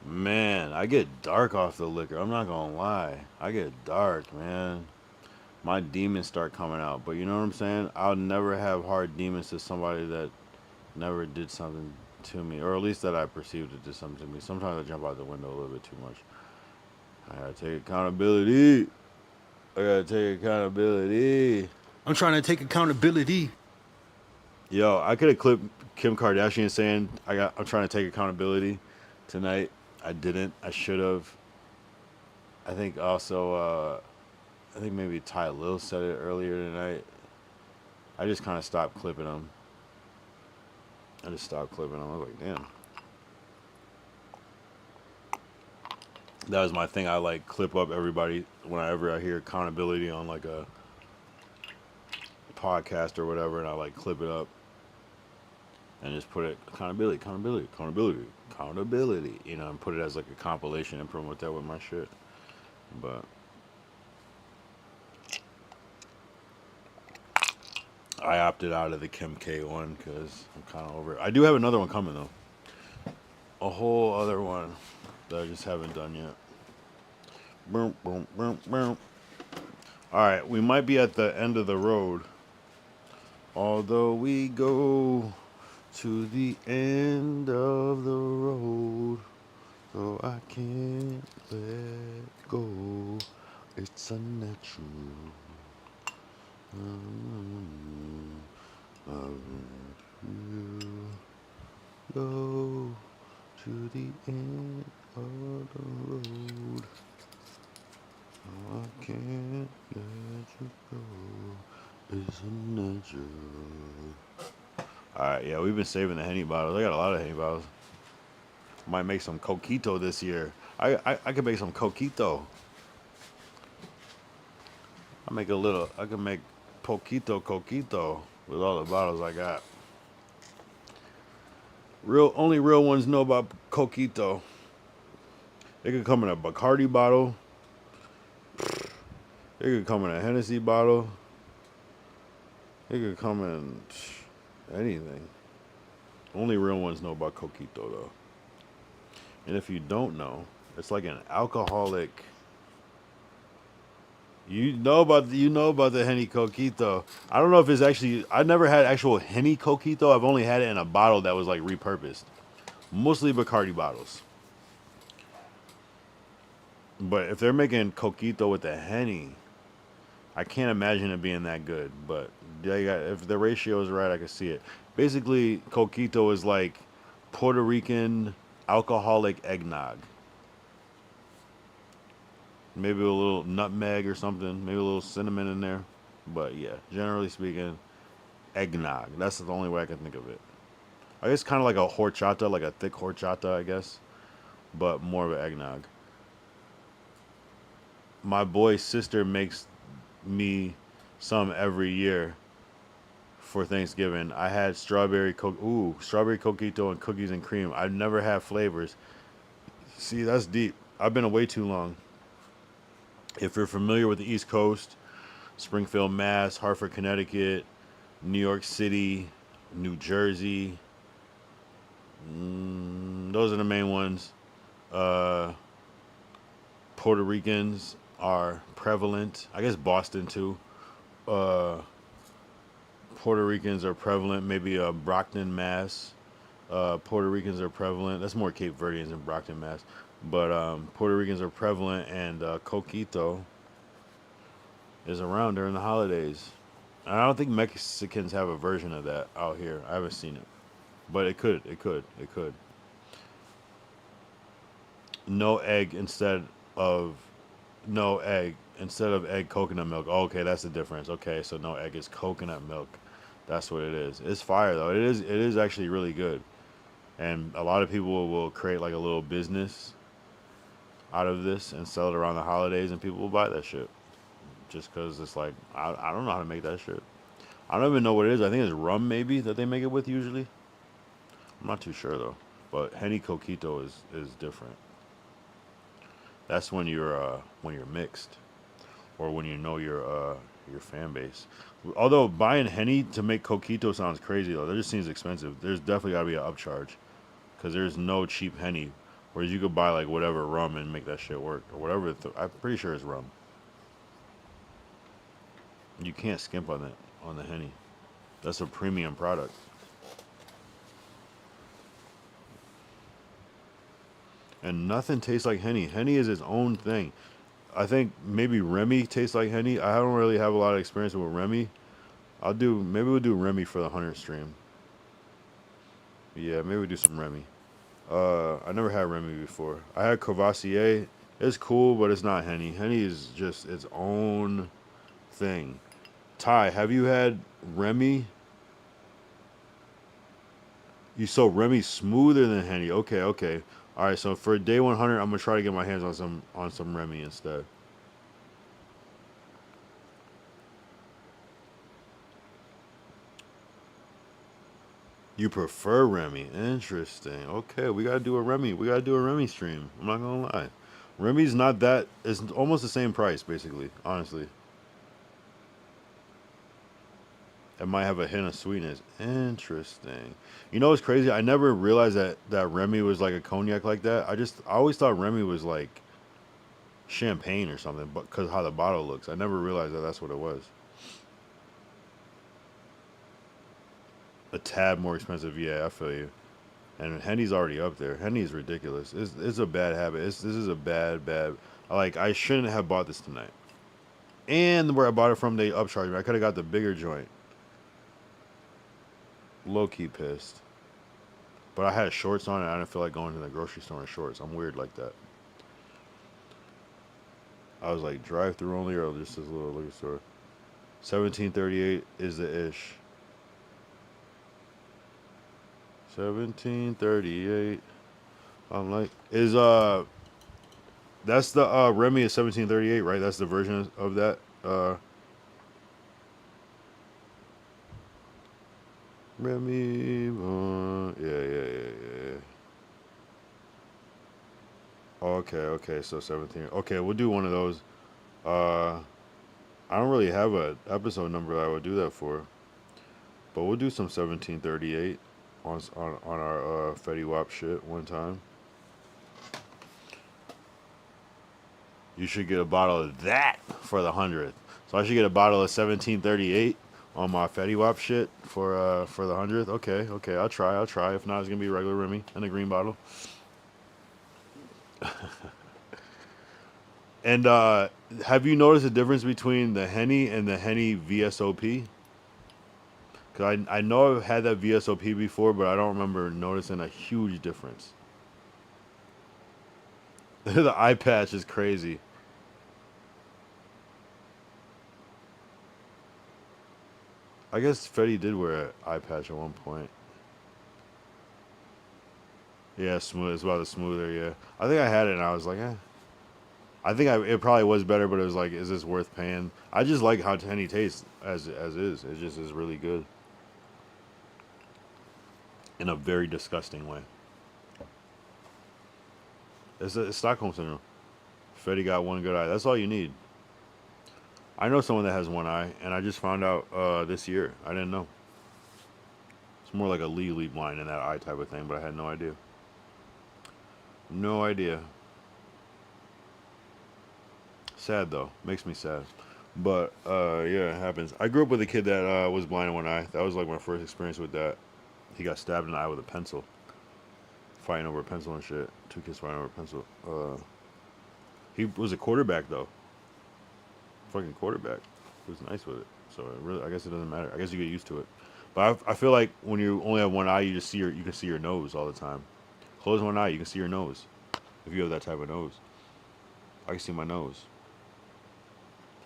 Man, I get dark off the liquor. I'm not gonna lie. I get dark, man. My demons start coming out. But you know what I'm saying? I'll never have hard demons to somebody that never did something to me, or at least that I perceived it did something to me. Sometimes I jump out the window a little bit too much. I gotta take accountability. I'm trying to take accountability. Yo, I could have clipped Kim Kardashian saying I'm trying to take accountability tonight. I didn't. I should have. I think also I think maybe Ty Lil said it earlier tonight. I just kind of stopped clipping them. I was like, damn. That was my thing. I like clip up everybody whenever I hear accountability on like a podcast or whatever, and I like clip it up and just put it accountability, and put it as like a compilation and promote that with my shit. But I opted out of the Kim K one because I'm kind of over it. I do have another one coming, though. A whole other one that I just haven't done yet. Boom, boom, boom, boom. All right, we might be at the end of the road Although we go to the end of the road, so I can't let go. It's unnatural. You go to the end of the road. I can't let you go. It's unnatural. Alright, yeah, we've been saving the Henny bottles. I got a lot of Henny bottles. Might make some coquito this year. I could make some coquito. I can make coquito with all the bottles I got. Only real ones know about coquito. It could come in a Bacardi bottle. It could come in a Hennessy bottle. It could come in anything. Only real ones know about coquito though. And if you don't know, it's like an alcoholic. You know about the Henny coquito. I don't know if it's actually. I never had actual Henny coquito. I've only had it in a bottle that was like repurposed. Mostly Bacardi bottles. But if they're making coquito with the Henny, I can't imagine it being that good. But if the ratio is right, I can see it. Basically, coquito is like Puerto Rican alcoholic eggnog. Maybe a little nutmeg or something. Maybe a little cinnamon in there. But yeah, generally speaking, eggnog. That's the only way I can think of it. I guess kind of like a horchata, like a thick horchata, I guess. But more of an eggnog. My boy's sister makes me some every year for Thanksgiving. I had strawberry coquito and cookies and cream. I've never had flavors. See, that's deep. I've been away too long. If you're familiar with the East Coast, Springfield, Mass, Hartford, Connecticut, New York City, New Jersey, those are the main ones. Puerto Ricans are prevalent. I guess Boston too. Puerto Ricans are prevalent. Maybe Brockton, Mass. Puerto Ricans are prevalent. That's more Cape Verdeans than Brockton, Mass. But Puerto Ricans are prevalent, and coquito is around during the holidays. And I don't think Mexicans have a version of that out here. I haven't seen it, but it could. No egg instead of egg coconut milk. Oh, okay, that's the difference. Okay, so no egg is coconut milk. That's what it is. It's fire though. It is actually really good. And a lot of people will create like a little business out of this and sell it around the holidays, and people will buy that shit just because it's like I don't know how to make that shit. I don't even know what it is. I think it's rum maybe that they make it with usually. I'm not too sure though. But Henny coquito is different. That's when you're mixed, or when you know your fan base. Although buying Henny to make coquito sounds crazy though. That just seems expensive. There's definitely got to be an upcharge, because there's no cheap Henny. Whereas you could buy like whatever rum and make that shit work, or whatever. I'm pretty sure it's rum. You can't skimp on that on the Henny. That's a premium product. And nothing tastes like Henny. Henny is its own thing. I think maybe Rémy tastes like Henny. I don't really have a lot of experience with Rémy. Maybe we'll do Rémy for the 100 stream. Yeah, maybe we'll do some Rémy. I never had Rémy before. I had Courvoisier. It's cool, but it's not Henny. Henny is just its own thing. Ty, have you had Rémy? So Rémy's smoother than Henny. Okay. All right, so for day 100, I'm gonna try to get my hands on some Rémy instead. You prefer Rémy? Interesting. Okay, we gotta do a Rémy. We gotta do a Rémy stream. I'm not gonna lie. Rémy's not that. It's almost the same price, basically. Honestly, it might have a hint of sweetness. Interesting. You know what's crazy? I never realized that Rémy was like a cognac like that. I always thought Rémy was like champagne or something, but because how the bottle looks, I never realized that that's what it was. a tad more expensive. Yeah, I feel you. And Henny's already up there. Henny's ridiculous. It's a bad habit. This is a bad. Like I shouldn't have bought this tonight. And where I bought it from, they upcharged me. I could have got the bigger joint. Low key pissed. But I had shorts on and I didn't feel like going to the grocery store in shorts. I'm weird like that. I was like, drive through only or just this little liquor store. 1738 is the ish. 1738. I'm like, that's the Rémy is 1738, right? That's the version of that. Rémy, yeah. Okay, so 17. Okay, we'll do one of those. I don't really have a episode number that I would do that for, but we'll do some 1738 on our Fetty Wap shit one time. You should get a bottle of that for the 100th. So I should get a bottle of 1738 on my Fetty Wap shit for the 100th. Okay, I'll try. If not, it's gonna be regular Rémy and a green bottle. And have you noticed the difference between the Henny and the Henny VSOP? Because I know I've had that VSOP before, but I don't remember noticing a huge difference. The eye patch is crazy. I guess Fetty did wear an eye patch at one point. Yeah, smooth. It's about the smoother, yeah. I think I had it and I was like, eh. It probably was better, but it was like, is this worth paying? I just like how Henny tastes as is. It just is really good. In a very disgusting way. It's Stockholm Syndrome. Fetty got one good eye. That's all you need. I know someone that has one eye, and I just found out this year. I didn't know. It's more like a legally blind in that eye type of thing, but I had no idea. No idea. Sad, though. Makes me sad. But, yeah, it happens. I grew up with a kid that was blind in one eye. That was like my first experience with that. He got stabbed in the eye with a pencil. Fighting over a pencil and shit. Two kids fighting over a pencil. He was a quarterback, though. Fucking quarterback. He was nice with it. So, I guess it doesn't matter. I guess you get used to it. But I feel like when you only have one eye, you can see your nose all the time. Close one eye, you can see your nose. If you have that type of nose. I can see my nose.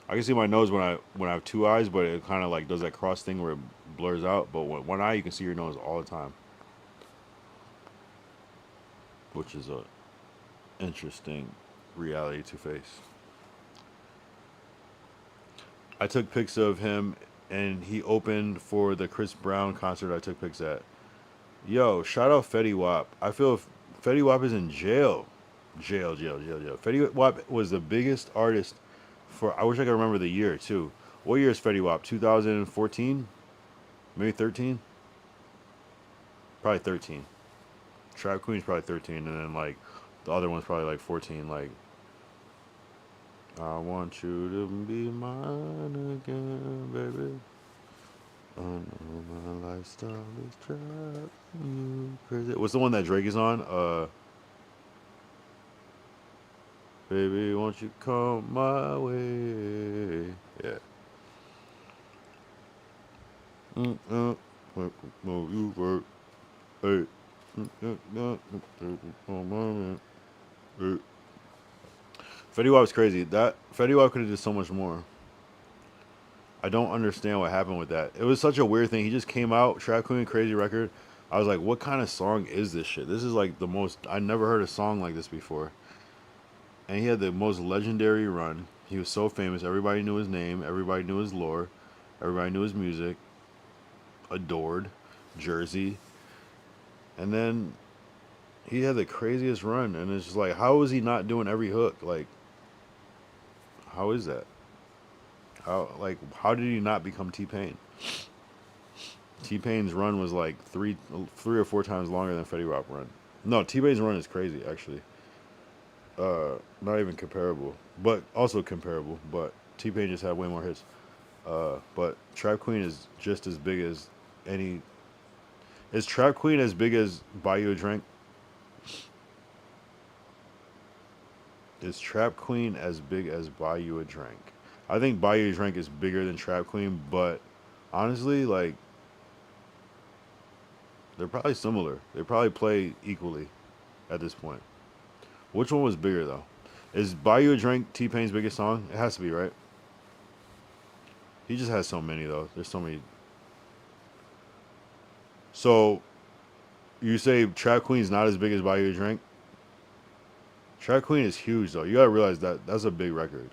I can see my nose when I have two eyes, but it kind of like does that cross thing where it blurs out. But with one eye, you can see your nose all the time, which is a interesting reality to face. I took pics of him, and he opened for the Chris Brown concert I took pics at. Yo, shout out Fetty Wap. I feel Fetty Wap is in jail. Jail. Fetty Wap was the biggest artist for, I wish I could remember the year too. What year is Fetty Wap? 2014? Maybe 13? Probably 13. Trap Queen's probably 13, and then like the other one's probably like 14. Like, I want you to be mine again, baby. I know my lifestyle is driving you crazy. What's the one that Drake is on? Baby, won't you come my way? Yeah. You work. Hey. Fetty Wap's crazy. That Fetty Wap could have did so much more. I don't understand what happened with that. It was such a weird thing. He just came out, Trap Queen, crazy record. I was like, what kind of song is this shit? This is like the most, I never heard a song like this before. And he had the most legendary run. He was so famous. Everybody knew his name. Everybody knew his lore. Everybody knew his music. Adored. Jersey. And then he had the craziest run. And it's just like, how is he not doing every hook? Like, how is that? How did he not become T-Pain? T-Pain's run was like three or four times longer than Fetty Wap run. No, T-Pain's run is crazy, actually. Not even comparable, but also comparable. But T-Pain just had way more hits. But Trap Queen is just as big as any Is Trap Queen as big as Buy You a Drink? Is Trap Queen as big as Buy You a Drink? I think Buy You a Drink is bigger than Trap Queen, but honestly, like, they're probably similar. They probably play equally at this point. Which one was bigger, though? Is Buy You a Drink T-Pain's biggest song? It has to be, right? He just has so many, though. There's so many. So, you say Trap Queen's not as big as Buy You a Drink? Trap Queen is huge, though. You gotta realize that that's a big record.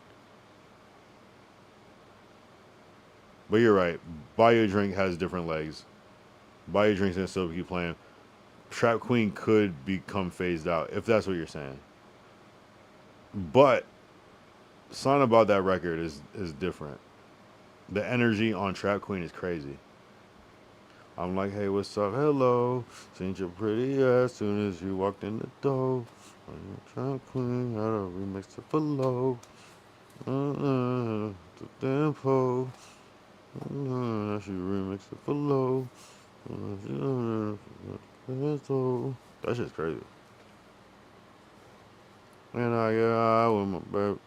But you're right. Buy You a Drink has different legs. Buy You a Drink's gonna still keep playing. Trap Queen could become phased out, if that's what you're saying. But something about that record is different. The energy on Trap Queen is crazy. I'm like, hey, what's up? Hello. Seen your pretty ass soon as you walked in the door. Trap Queen had a remix to follow. The damn po. She remixed to follow. That shit's crazy. And I get out with my baby.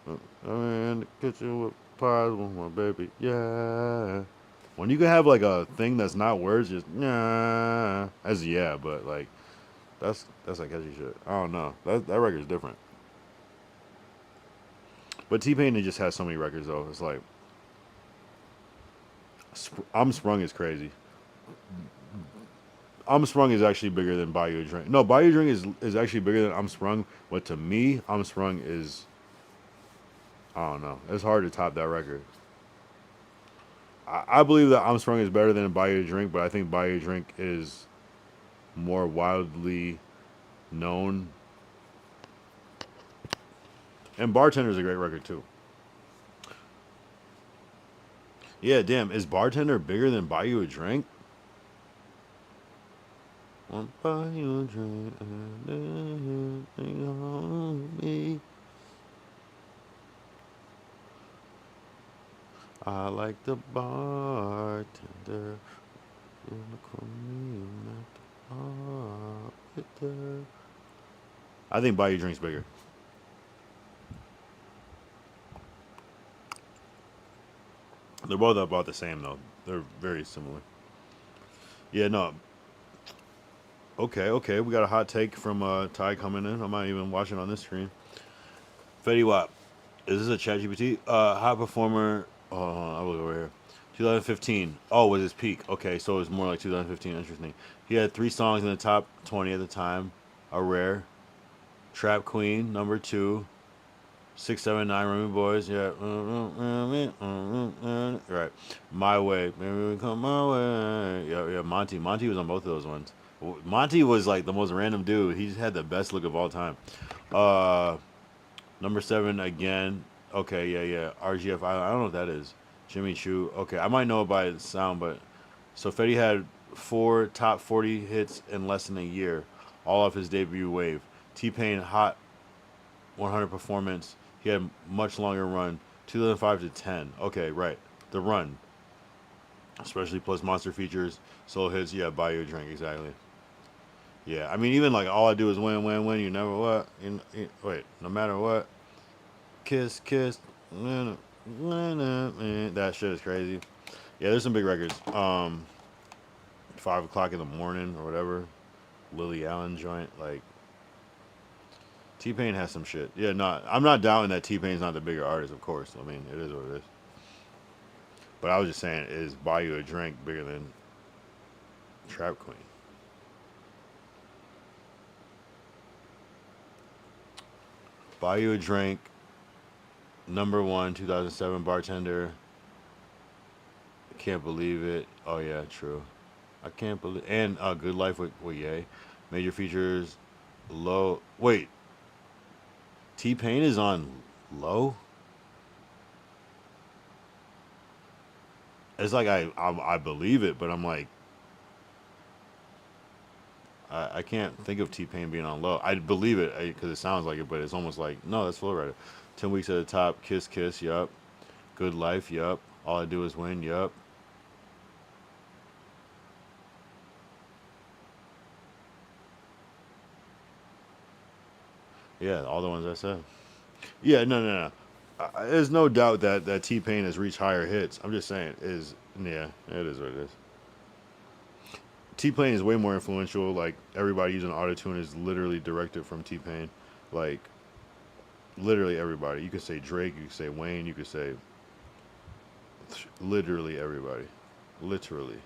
I'm in the kitchen with pies with my baby. Yeah. When you can have like a thing that's not words, just yeah, as yeah, but like that's like catchy shit. I don't know. That record's different. But T-Pain just has so many records though. It's like I'm Sprung is crazy. I'm Sprung is actually bigger than Buy You a Drink. No, Buy You a Drink is actually bigger than I'm Sprung. But to me, I'm Sprung is, I don't know. It's hard to top that record. I believe that I'm Sprung is better than Buy You a Drink, but I think Buy You a Drink is more wildly known. And Bartender is a great record too. Yeah, damn. Is Bartender bigger than Buy You a Drink? I'll buy you a drink and then on me. I like the bartender. I think Buy You a Drink's bigger. They're both about the same though. They're very similar. Yeah, no. Okay. We got a hot take from Ty coming in. I'm not even watching on this screen. Fetty Wap. Is this a ChatGPT? Hot performer. Oh, I'll look over here. 2015. Oh, was his peak. Okay, so it was more like 2015. Interesting. He had 3 songs in the top 20 at the time. A rare. Trap Queen, number 2. 679 Rémy Boys. Yeah. Right. My Way. Maybe we come my way. Yeah. Monty. Monty was on both of those ones. Monty was like the most random dude. He just had the best look of all time. Number 7 again. Okay, yeah. RGF. I don't know what that is. Jimmy Choo. Okay, I might know it by the sound, but so Fetty had 4 top 40 hits in less than a year, all off his debut wave. T-Pain hot 100 performance. He had much longer run, 2005 to 10. Okay, right. The run, especially plus monster features, solo hits. Yeah, Buy You a Drink, exactly. Yeah, I mean, even like all I do is win. You never what? Wait, no matter what. Kiss. That shit is crazy. Yeah, there's some big records. 5 o'clock in the morning or whatever. Lily Allen joint. Like, T-Pain has some shit. Yeah, no, I'm not doubting that T-Pain's not the bigger artist, of course. I mean, it is what it is. But I was just saying, is Buy You a Drink bigger than Trap Queen? Buy You a Drink, number 1, 2007, Bartender. I can't believe it. Oh, yeah, true. I can't believe. And Good Life with Ye. Major features, Low. Wait. T-Pain is on Low? It's like I believe it, but I'm like, I can't think of T-Pain being on Low. I believe it because it sounds like it, but it's almost like, no, that's Flow Rider. 10 Weeks at the Top, Kiss, yup. Good Life, yup. All I Do Is Win, yup. Yeah, all the ones I said. Yeah, no. There's no doubt that T Pain has reached higher hits. I'm just saying, yeah, it is what it is. T Pain is way more influential. Like everybody using autotune is literally directed from T Pain. Like literally everybody. You could say Drake. You could say Wayne. You could say literally everybody. Literally.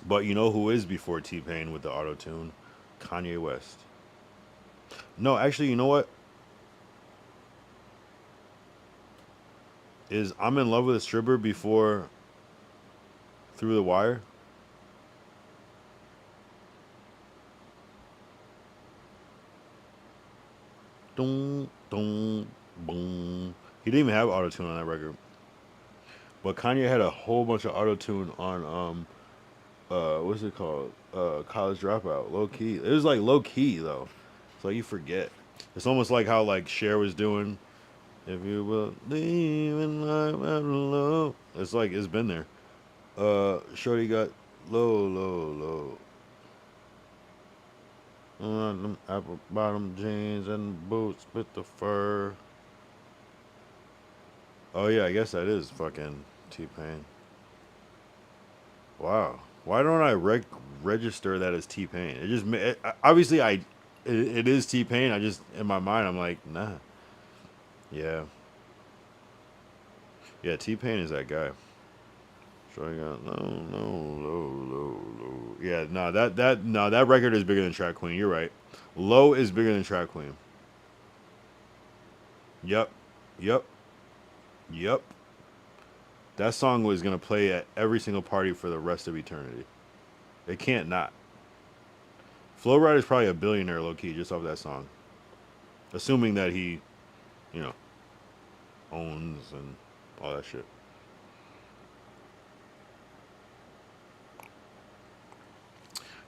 But you know who is before T Pain with the autotune? Kanye West. No, actually, you know what? Is I'm in love with a stripper before Through the Wire? Dun, dun, boom. He didn't even have autotune on that record. But Kanye had a whole bunch of autotune on what's it called? College Dropout. Low key. It was like low key though. It's like you forget. It's almost like how like Cher was doing If You Believe in Life After Love. It's like it's been there. Shorty got low. Them apple bottom jeans and boots with the fur. Oh yeah, I guess that is fucking T-Pain. Wow. Why don't I register that as T-Pain? It just obviously it is T-Pain. I just in my mind I'm like, nah. Yeah. Yeah, T-Pain is that guy. Shorty got low. Yeah, no, that record is bigger than Track Queen. You're right. Low is bigger than Track Queen. Yep. Yep. Yep. That song was gonna play at every single party for the rest of eternity. It can't not. Flo Rida's probably a billionaire low key just off that song. Assuming that he, you know, owns and all that shit.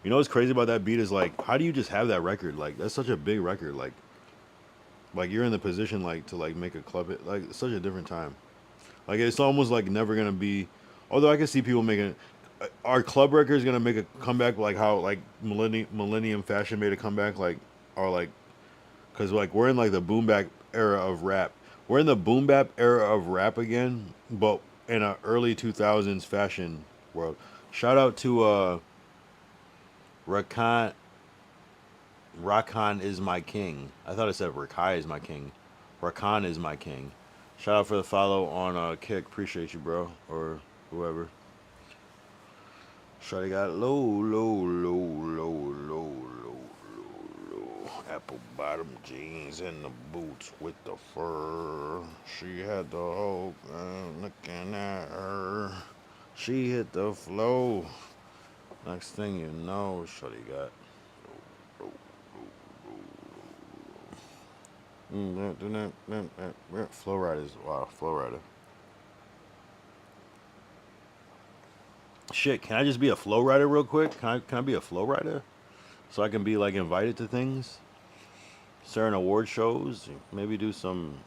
You know what's crazy about that beat is like, how do you just have that record? Like that's such a big record. Like you're in the position like to like make a club hit. Like it's such a different time. Like it's almost like never gonna be. Although I can see people making. Our club record is gonna make a comeback like how like Millennium Fashion made a comeback like or like because like we're in like the boom bap era of rap. We're in the boom bap era of rap again, but in a early 2000s fashion world. Shout out to Rakan. Rakan is my king. I thought it said Rakai is my king. Rakan is my king. Shout out for the follow on Kick. Appreciate you, bro, or whoever. Shawty got low. Apple bottom jeans and the boots with the fur. She had the whole looking at her. She hit the flow. Next thing you know, Shawty got. Flow Riders. Wow, Flow Rider. Shit, can I just be a flow rider real quick? Can I be a flow rider? So I can be like invited to things? Certain award shows? Maybe do some,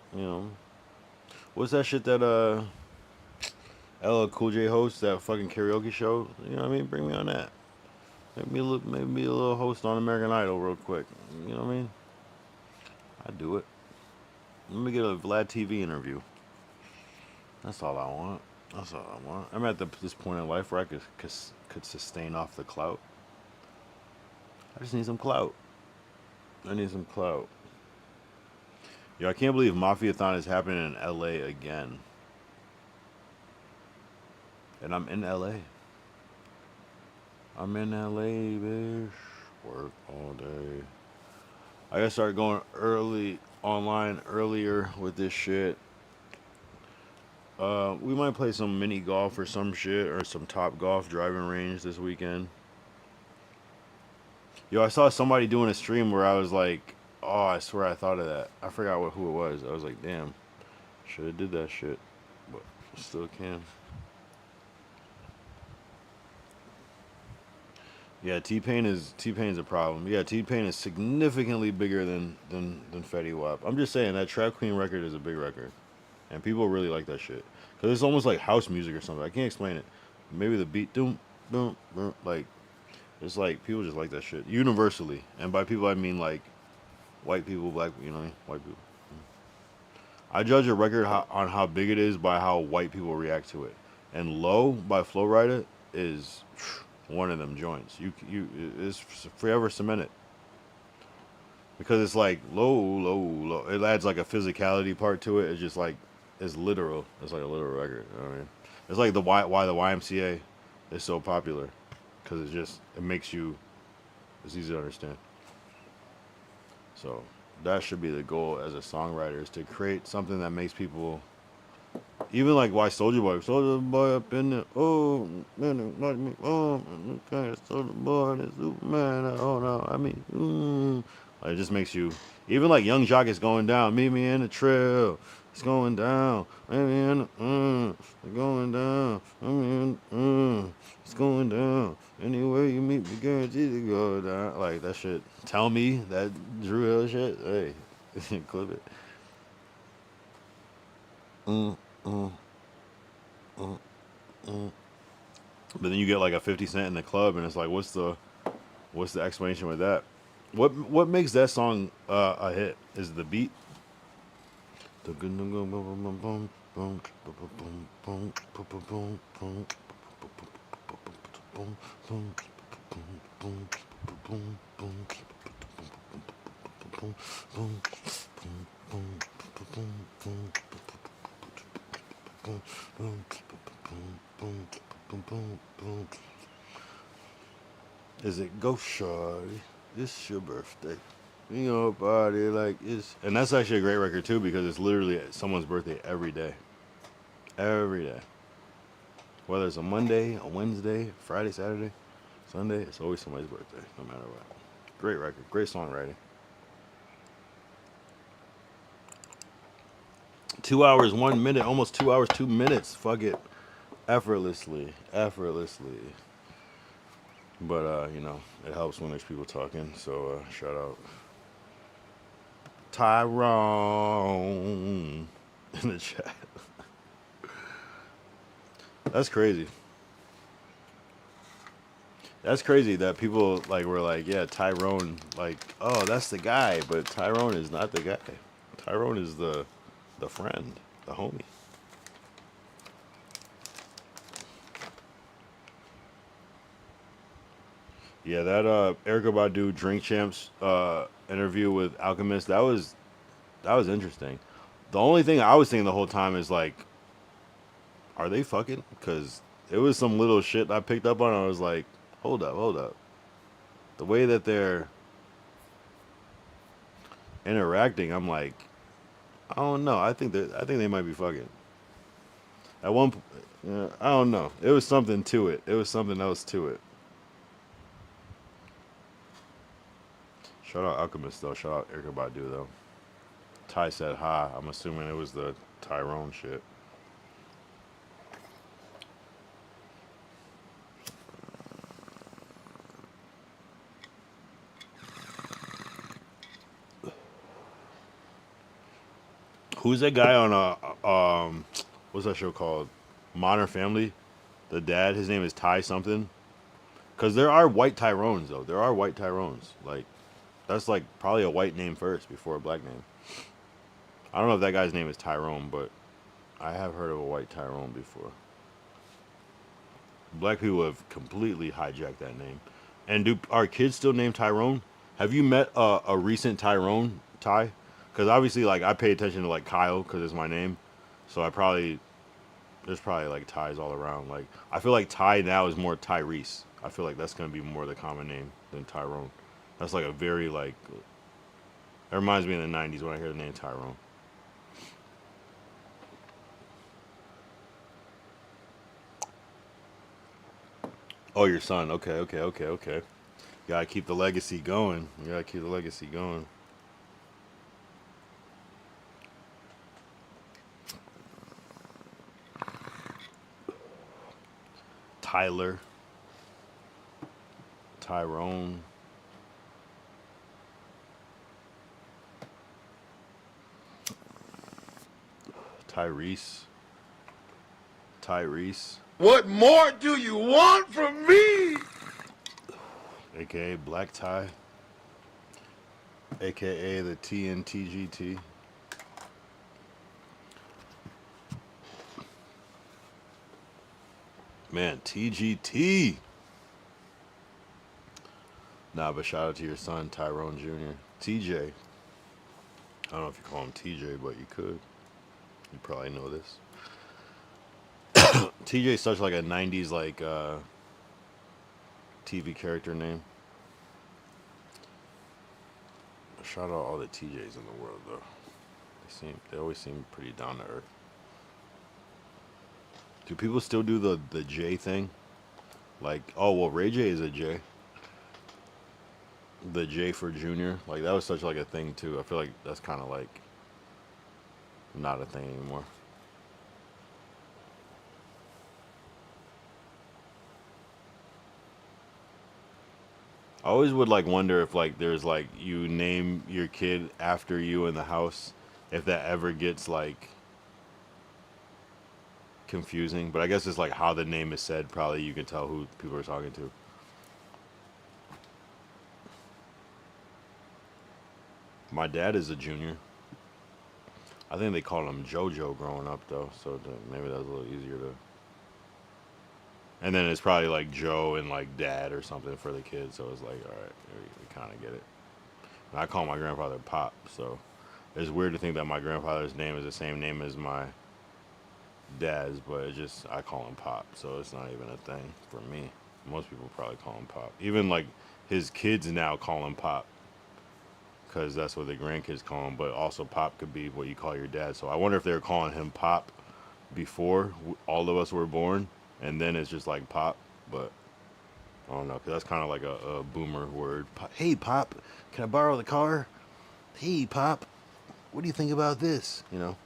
what's that shit that LL Cool J hosts, that fucking karaoke show? You know what I mean? Bring me on that. Maybe a little host on American Idol real quick. You know what I mean? I'd do it. Let me get a Vlad TV interview. That's all I want. I'm at this point in life where I could sustain off the clout. I just need some clout. Yo, I can't believe Mafia-thon is happening in LA again. And I'm in LA. Bitch. Work all day. I gotta start going online earlier with this shit. We might play some mini golf or some shit or some Top Golf driving range this weekend. Yo, I saw somebody doing a stream where I was like, oh, I swear I thought of that. I forgot who it was. I was like, damn, should have did that shit, but still can. Yeah, T-Pain's a problem. Yeah, T-Pain is significantly bigger than Fetty Wap. I'm just saying that Trap Queen record is a big record. And people really like that shit. Because it's almost like house music or something. I can't explain it. Maybe the beat, doom, boom, boom, like, It's like people just like that shit universally, and by people I mean like white people, black, you know, white people. I judge a record on how big it is by how white people react to it. And Low by Flo Rida is one of them joints. It's forever cemented because it's like low, low, low. It adds like a physicality part to it. It's just like it's literal. It's like a literal record. You know what I mean? It's like the why the YMCA is so popular because it makes you. It's easy to understand. So that should be the goal as a songwriter, is to create something that makes people, even like why Soulja Boy up in there, oh man, like me, oh Soulja Boy, this Superman, oh no, I mean, like, it just makes you, even like Young Jock is going down, meet me in the trail, it's going down, meet me in the, it's going down, I mean, it's going down. Anywhere you meet me, guaranteed to go down. Like that shit. Tell me that Drew Hill shit. Hey, clip it. Mm, mm, mm, mm. But then you get like a 50 Cent in the club, and it's like, what's the explanation with that? What makes that song a hit? Is it the beat? Is it go shawty? It's your birthday. You know, party like it's, and that's actually a great record too because it's literally someone's birthday every day. Every day. Whether it's a Monday, a Wednesday, Friday, Saturday, Sunday, it's always somebody's birthday, no matter what. Great record, great songwriting. 2 hours, 1 minute, almost 2 hours, 2 minutes. Fuck it. Effortlessly. But, you know, it helps when there's people talking. So, shout out Tyrone in the chat. That's crazy. That's crazy that people like were like, yeah, Tyrone, like, oh, that's the guy, but Tyrone is not the guy. Tyrone is the friend, the homie. Yeah, that Erykah Badu Drink Champs interview with Alchemist, that was interesting. The only thing I was thinking the whole time is like, are they fucking? Because it was some little shit I picked up on. I was like, hold up. The way that they're interacting, I'm like, I don't know. I think they might be fucking. At one, I don't know. It was something to it. It was something else to it. Shout out Alchemist though. Shout out Erykah Badu though. Ty said hi. I'm assuming it was the Tyrone shit. Who's that guy on what's that show called? Modern Family? The dad, his name is Ty something. Cause there are white Tyrones though. There are white Tyrones. Like that's like probably a white name first before a black name. I don't know if that guy's name is Tyrone, but I have heard of a white Tyrone before. Black people have completely hijacked that name. And do our kids still named Tyrone? Have you met a recent Tyrone, Ty? Because obviously, like, I pay attention to, like, Kyle because it's my name. So there's probably, like, Tys all around. Like, I feel like Ty now is more Tyrese. I feel like that's going to be more the common name than Tyrone. That's, like, a very, like, it reminds me of the 90s when I hear the name Tyrone. Oh, your son. Okay. Gotta keep the legacy going. Tyler. Tyrone. Tyrese. What more do you want from me? aka Black Tie, aka the TNTGT. Man, TGT. Nah, but shout out to your son, Tyrone Jr. TJ. I don't know if you call him TJ, but you could. You probably know this. TJ is such like a 90s like TV character name. Shout out all the TJs in the world though. They always seem pretty down to earth. Do people still do the J thing? Like, oh well, Ray J is a J. The J for Junior, like that was such like a thing too. I feel like that's kind of like not a thing anymore. I always would like wonder if like there's like you name your kid after you in the house, if that ever gets like confusing. But I guess it's like how the name is said. Probably you can tell who people are talking to. My dad is a junior. I think they called him JoJo growing up though, so maybe that was a little easier to. And then it's probably like Joe and like Dad or something for the kids, so it's like, all right, we kind of get it. And I call my grandfather Pop, so it's weird to think that my grandfather's name is the same name as my dad's, but it just I call him Pop, so it's not even a thing for me. Most people probably call him Pop. Even like his kids now call him Pop, because that's what the grandkids call him. But also Pop could be what you call your dad. So I wonder if they were calling him Pop before all of us were born, and then it's just like Pop. But I don't know, because that's kind of like a boomer word. Hey Pop, can I borrow the car? Hey Pop, what do you think about this? You know.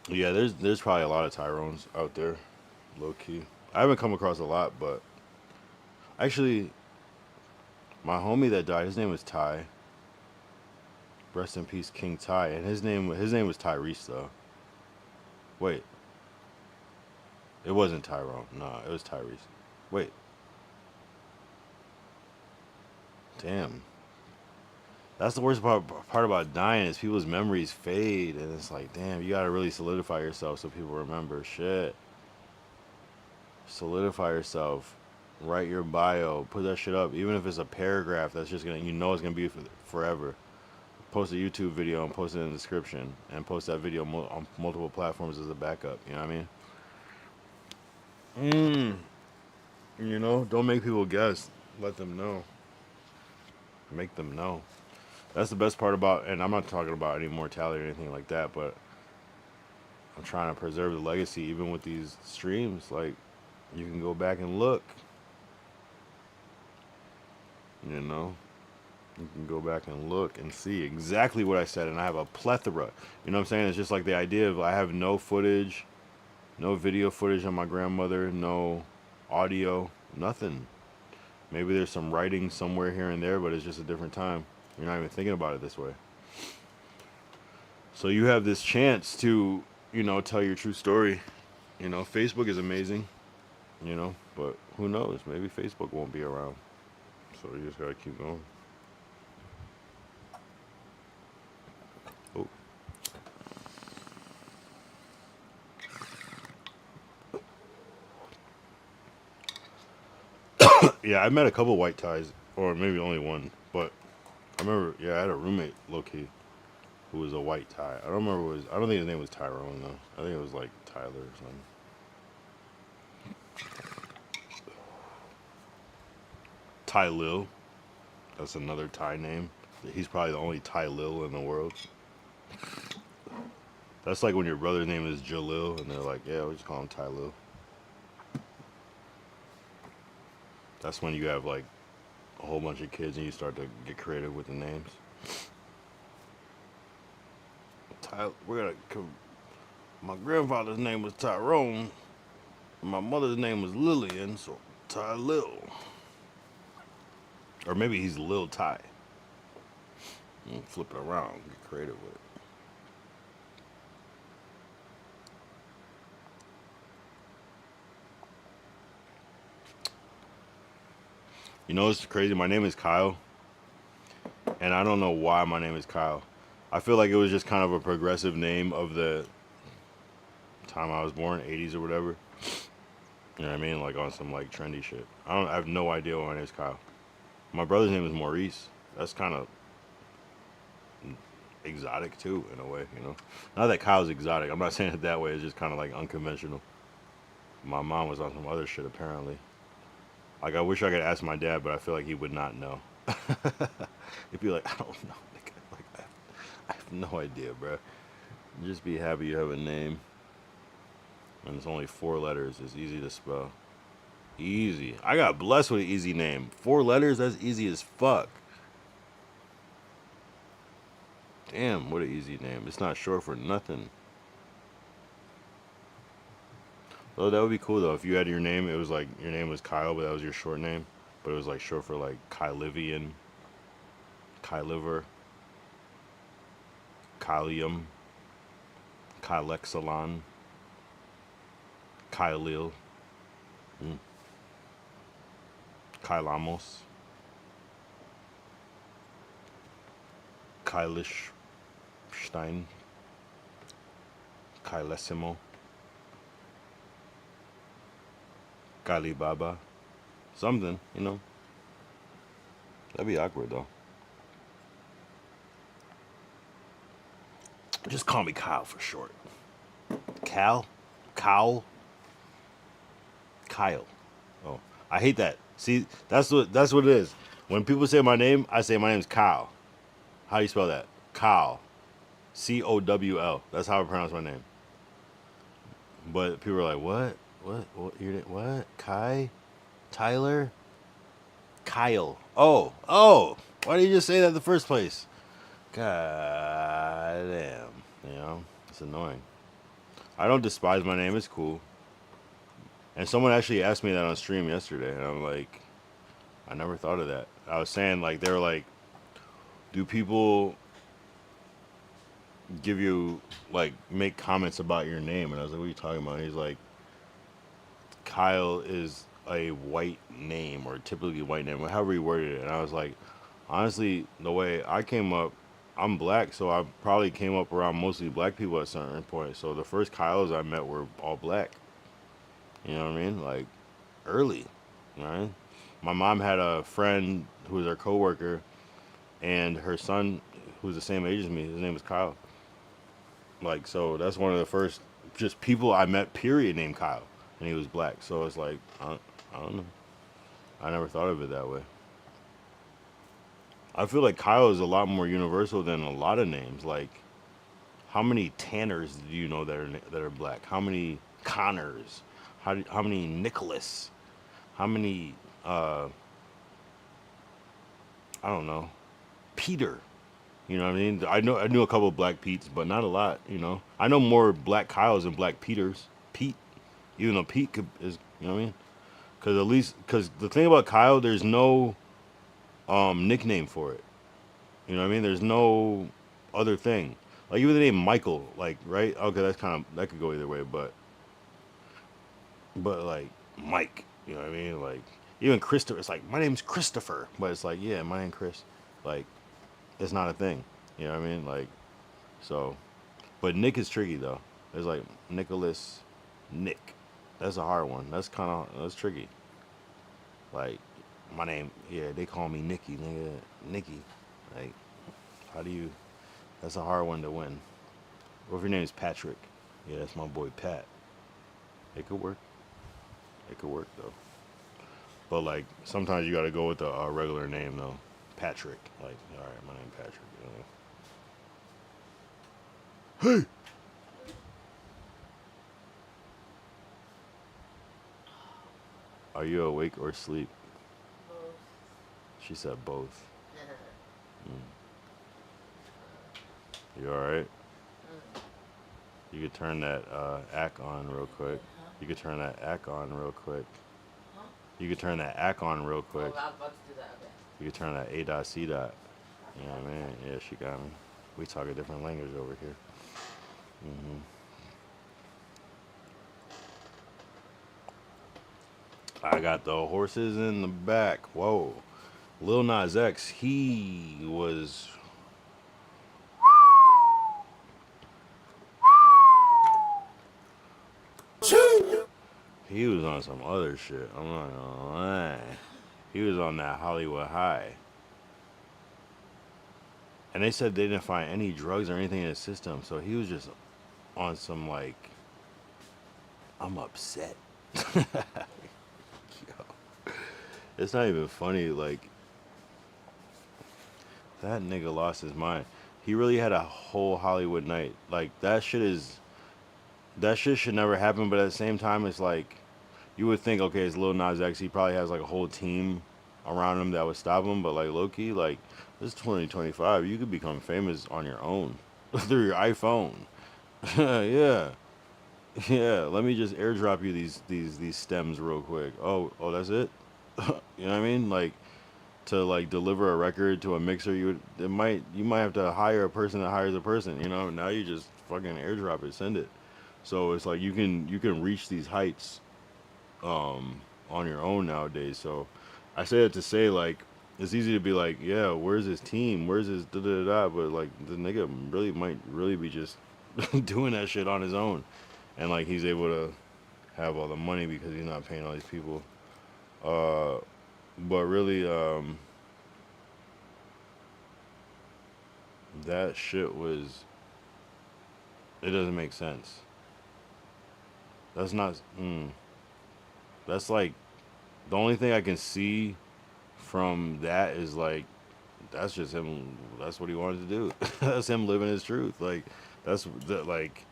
Yeah, there's probably a lot of Tyrones out there, low key. I haven't come across a lot, but actually, my homie that died, his name was Ty. Rest in peace, King Ty, and his name was Tyrese though. Wait, it wasn't Tyrone. No, it was Tyrese. Wait, damn. That's the worst part about dying is people's memories fade, and it's like, damn, you gotta really solidify yourself so people remember. Shit. Solidify yourself. Write your bio. Put that shit up. Even if it's a paragraph, that's just gonna, you know, it's gonna be forever. Post a YouTube video and post it in the description, and post that video on multiple platforms as a backup. You know what I mean? You know, don't make people guess. Let them know. Make them know. That's the best part about, and I'm not talking about any mortality or anything like that, but I'm trying to preserve the legacy even with these streams. Like, you can go back and look. You know? You can go back and look and see exactly what I said, and I have a plethora. You know what I'm saying? It's just like the idea of I have no footage, no video footage on my grandmother, no audio, nothing. Maybe there's some writing somewhere here and there, but it's just a different time. You're not even thinking about it this way. So you have this chance to, you know, tell your true story. You know, Facebook is amazing, you know, but who knows? Maybe Facebook won't be around. So you just gotta keep going. Oh. Yeah, I met a couple white ties, or maybe only one, but I remember, yeah, I had a roommate, low-key, who was a white tie. I don't remember I don't think his name was Tyrone, though. I think it was, like, Tyler or something. Ty Lil. That's another Thai name. He's probably the only Ty Lil in the world. That's like when your brother's name is Jalil, and they're like, yeah, we just call him Ty Lil. That's when you have, like, a whole bunch of kids and you start to get creative with the names. My grandfather's name was Tyrone. My mother's name was Lillian, so Ty Lil. Or maybe he's Lil Ty. Flip it around, get creative with it. You know what's crazy? My name is Kyle, and I don't know why my name is Kyle. I feel like it was just kind of a progressive name of the time I was born, 80s or whatever. You know what I mean? Like on some like trendy shit. I have no idea why my name is Kyle. My brother's name is Maurice. That's kind of exotic too, in a way, you know. Not that Kyle's exotic. I'm not saying it that way. It's just kind of like unconventional. My mom was on some other shit apparently. Like I wish I could ask my dad, but I feel like he would not know. He'd be like, I don't know, nigga. Like I have no idea, bro. Just be happy you have a name, and it's only 4 letters. It's easy to spell. Easy. I got blessed with an easy name. 4 letters. That's easy as fuck. Damn, what an easy name. It's not short for nothing. Oh, that would be cool though. If you had your name, it was like your name was Kyle, but that was your short name. But it was like short for like Kylivian, Kyliver, Kylium, Kylexalon, Kylil, Kylamos, Kylishstein, Kylesimo, Kalibaba. Something, you know. That'd be awkward though. Just call me Kyle for short. Cal? Kyle? Kyle. Oh, I hate that. See, that's what it is. When people say my name, I say my name's Kyle. How do you spell that? Kyle. Cowl. That's how I pronounce my name. But people are like, what? What? Your name? What? Kai? Tyler? Kyle. Oh. Why did you just say that in the first place? God damn. You know, it's annoying. I don't despise my name. It's cool. And someone actually asked me that on stream yesterday, and I'm like, I never thought of that. I was saying, like, they were like, do people give you, like, make comments about your name? And I was like, what are you talking about? And he's like, Kyle is a white name, or typically white name, or however he worded it. And I was like, honestly, the way I came up, I'm black, so I probably came up around mostly black people at a certain point. So the first Kyles I met were all black. You know what I mean? Like, early, right? My mom had a friend who was her coworker, and her son, who was the same age as me, his name was Kyle. Like, so that's one of the first just people I met, period, named Kyle, and he was black. So it's like, I don't know. I never thought of it that way. I feel like Kyle is a lot more universal than a lot of names. Like, how many Tanners do you know that are black? How many Connors? How many Nicholas? How many I don't know, Peter? You know what I mean? I knew a couple of black Petes, but not a lot. You know, I know more black Kyles than black Peters. Pete, even though Pete is, you know what I mean? Because the thing about Kyle, there's no nickname for it. You know what I mean? There's no other thing. Like even the name Michael, like, right? Okay, that could go either way, but like Mike, you know what I mean? Like even Christopher, it's like my name's Christopher, but it's like, yeah, my name Chris. Like it's not a thing. You know what I mean? Like, so, but Nick is tricky though. There's like Nicholas, Nick. That's a hard one. That's tricky. Like my name, yeah, they call me Nicky, nigga, Nicky. Like, how do you? That's a hard one to win. What if your name is Patrick? Yeah, that's my boy Pat. It could work. It could work though. But like sometimes you got to go with a regular name though. Patrick. Like, all right, my name Patrick. You know? Hey. Are you awake or asleep? Both. She said both. You alright? You could turn that ACK on real quick. You could turn that ACK on real quick. You could turn that ACK on real quick. Oh, I was about to do that. Okay. You could turn that A dot C dot. You know what I mean? Yeah, she got me. We talk a different language over here. I got the horses in the back. Whoa. Lil Nas X, he was on some other shit. I'm not gonna lie. He was on that Hollywood high. And they said they didn't find any drugs or anything in his system, so he was just on some like, I'm upset. It's not even funny. Like, that nigga lost his mind. He really had a whole Hollywood night. Like, that shit should never happen. But at the same time, it's like, you would think, okay, it's Lil Nas X. He probably has like a whole team around him that would stop him. But like, low key, like, this is 2025. You could become famous on your own through your iPhone. Yeah. Yeah, let me just airdrop you these stems real quick. Oh, that's it. You know what I mean? Like, to like deliver a record to a mixer, you might have to hire a person that hires a person. You know, now you just fucking airdrop it, send it. So it's like you can reach these heights on your own nowadays. So I say it to say, like, it's easy to be like, yeah, where's his team? Where's his da da da? But like, the nigga really might really be just doing that shit on his own, and like he's able to have all the money because he's not paying all these people. Uh, but really, that shit was. It doesn't make sense. That's not. That's like the only thing I can see from that is like that's just him. That's what he wanted to do. That's him living his truth. Like that's that like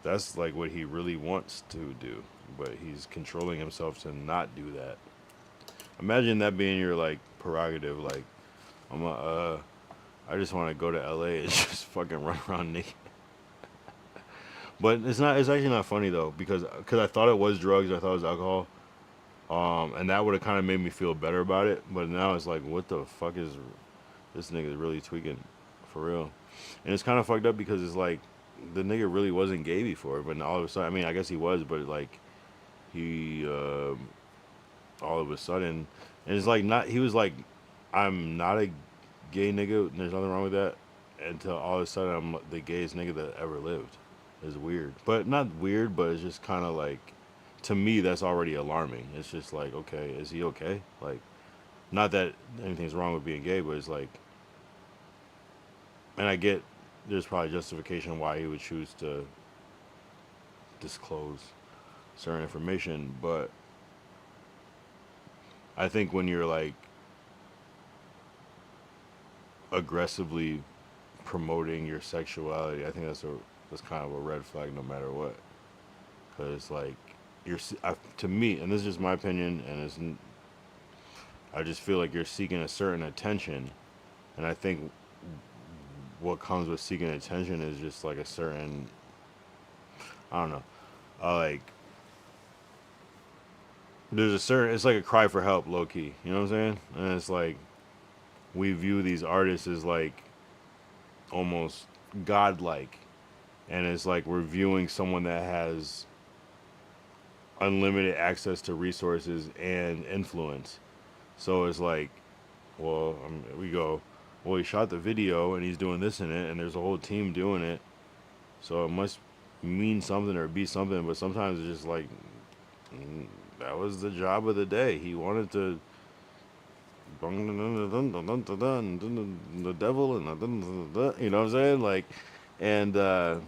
that's like what he really wants to do, but he's controlling himself to not do that. Imagine that being your like prerogative. Like I'm a, I just want to go to LA and just fucking run around naked. But it's not. It's actually not funny though because I thought it was drugs. I thought it was alcohol. And that would have kind of made me feel better about it. But now it's like, what the fuck is this nigga really tweaking for real? And it's kind of fucked up because it's like the nigga really wasn't gay before, but all of a sudden, I mean, I guess he was, but like he all of a sudden, and it's like not. He was like, I'm not a gay nigga. And there's nothing wrong with that. Until all of a sudden, I'm the gayest nigga that ever lived. It's weird, but not weird, but it's just kind of like, to me, that's already alarming. It's just like, okay, is he okay? Like, not that anything's wrong with being gay, but it's like, and I get there's probably justification why he would choose to disclose certain information, but I think when you're like aggressively promoting your sexuality, I think that's kind of a red flag no matter what, because like to me, and this is just my opinion, and I just feel like you're seeking a certain attention, and I think what comes with seeking attention is just like a certain, I don't know, like there's a certain, it's like a cry for help, low key, you know what I'm saying? And it's like we view these artists as like almost godlike, and it's like we're viewing someone that has unlimited access to resources and influence. So it's like, well, we go, well, he shot the video and he's doing this in it, and there's a whole team doing it, so it must mean something or be something. But sometimes it's just like, that was the job of the day. He wanted to the devil and you know what I'm saying, like, and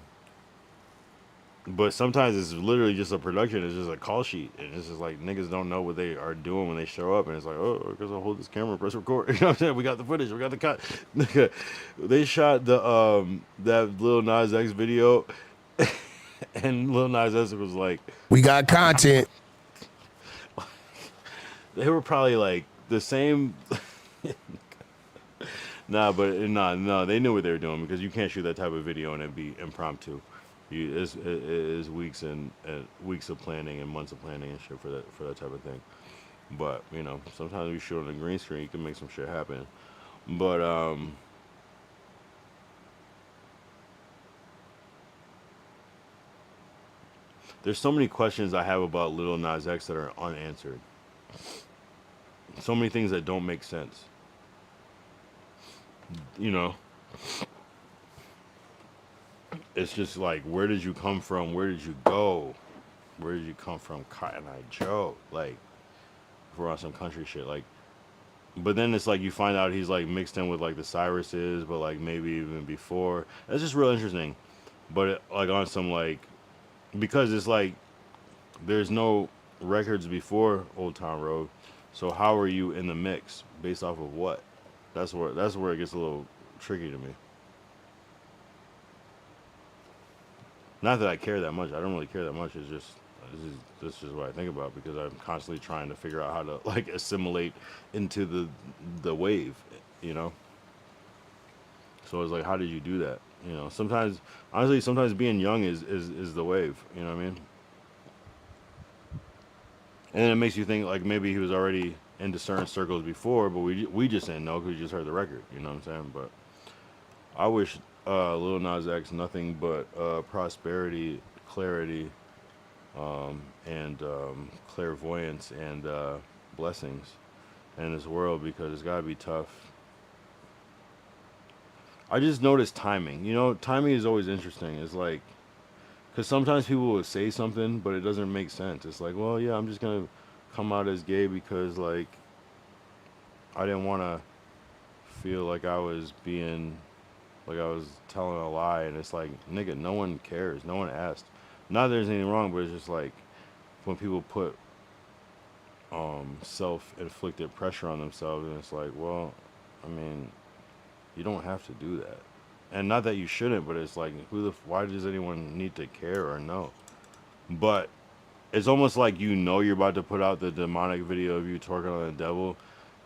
but sometimes it's literally just a production. It's just a call sheet, and it's just like niggas don't know what they are doing when they show up, and it's like, oh, I guess I'll hold this camera, press record. You know what I'm saying? We got the footage, we got the cut. They shot the that Lil Nas X video, and Lil Nas X was like, we got content. They were probably like the same. No, they knew what they were doing, because you can't shoot that type of video and it be impromptu. It's weeks and weeks of planning and months of planning and shit for that type of thing. But you know, sometimes we shoot on a green screen, you can make some shit happen. But there's so many questions I have about Lil Nas X that are unanswered. so many things that don't make sense. You know, it's just like, where did you come from? Where did you go? Where did you come from, Cotton Eye Joe? Like, if we're on some country shit, like, but then it's like you find out he's like mixed in with like the Cyruses, but like maybe even before. It's just real interesting. But like on some like, because it's like there's no records before Old Town Road, so how are you in the mix based off of what? That's where it gets a little tricky to me. Not that I care that much. I don't really care that much. It's just this is just what I think about because I'm constantly trying to figure out how to like assimilate into the wave, you know. So it's like, how did you do that? You know, sometimes honestly, sometimes being young is the wave. You know what I mean? And then it makes you think like maybe he was already into certain circles before, but we just didn't know because we just heard the record. You know what I'm saying? But I wish Lil Nas X nothing but prosperity, clarity, and clairvoyance and blessings in this world because it's gotta be tough. I just noticed timing. You know, timing is always interesting. It's like, because sometimes people will say something, but it doesn't make sense. It's like, well, yeah, I'm just gonna come out as gay because like I didn't want to feel like I was being like I was telling a lie, and it's like, nigga, no one cares, no one asked. Not that there's anything wrong, but it's just like when people put self-inflicted pressure on themselves, and it's like, well, I mean, you don't have to do that, and not that you shouldn't, but it's like, why does anyone need to care or know? But it's almost like you know you're about to put out the demonic video of you twerking on the devil,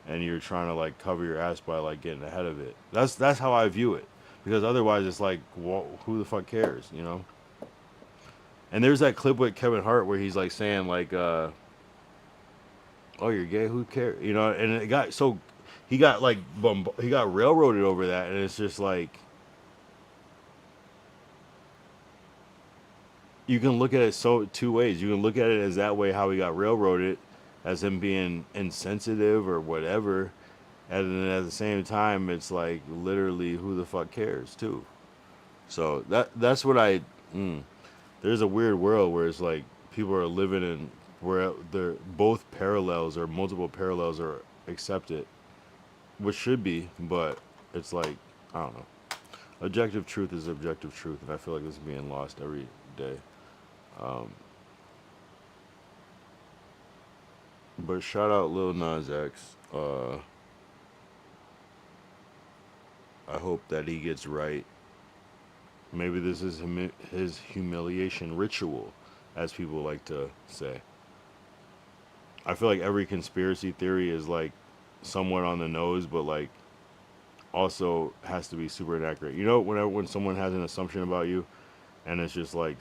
and you're trying to like cover your ass by like getting ahead of it. That's how I view it, because otherwise it's like, who the fuck cares, you know? And there's that clip with Kevin Hart where he's like saying like, "Oh, you're gay? Who cares?" You know? And it got so he got like he got railroaded over that, and it's just like you can look at it so two ways. You can look at it as that way, how he got railroaded, as him being insensitive or whatever, and then at the same time, it's like literally, who the fuck cares too. So that's what I. There's a weird world where it's like people are living in where they're both parallels or multiple parallels are accepted, which should be, but it's like, I don't know. Objective truth is objective truth, and I feel like this is being lost every day. But shout out Lil Nas X. I hope that he gets right. Maybe this is his humiliation ritual, as people like to say. I feel like every conspiracy theory is like somewhat on the nose, but like also has to be super inaccurate. You know, when someone has an assumption about you, and it's just like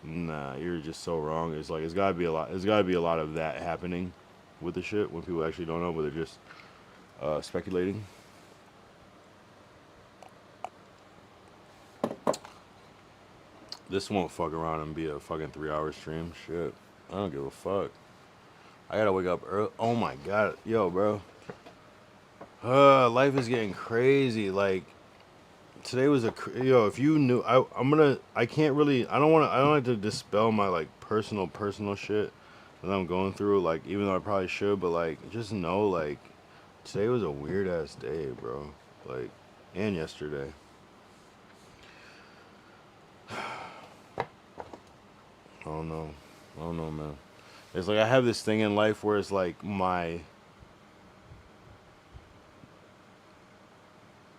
nah, you're just so wrong. It's like it's gotta be a lot. There's gotta be a lot of that happening with the shit when people actually don't know, but they're just speculating. This won't fuck around and be a fucking 3-hour stream. Shit, I don't give a fuck. I gotta wake up early. Oh my god, yo, bro. Life is getting crazy. Like today was yo. If you knew, I can't really. I don't like to dispel my like personal shit that I'm going through. Like even though I probably should, but like just know like today was a weird ass day, bro. Like and yesterday. I don't know, man. It's like I have this thing in life where it's like my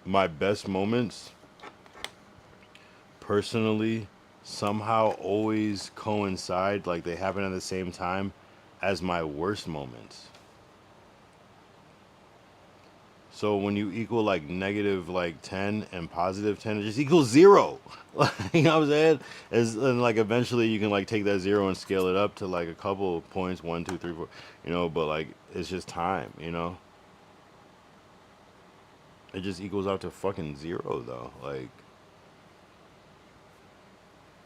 best moments personally somehow always coincide, like they happen at the same time as my worst moments. So when you equal like negative like 10 and positive 10, it just equals 0. Like, you know what I'm saying? And like eventually you can like take that 0 and scale it up to like a couple points, 1, 2, 3, 4, you know, but like it's just time, you know? It just equals out to fucking 0 though. Like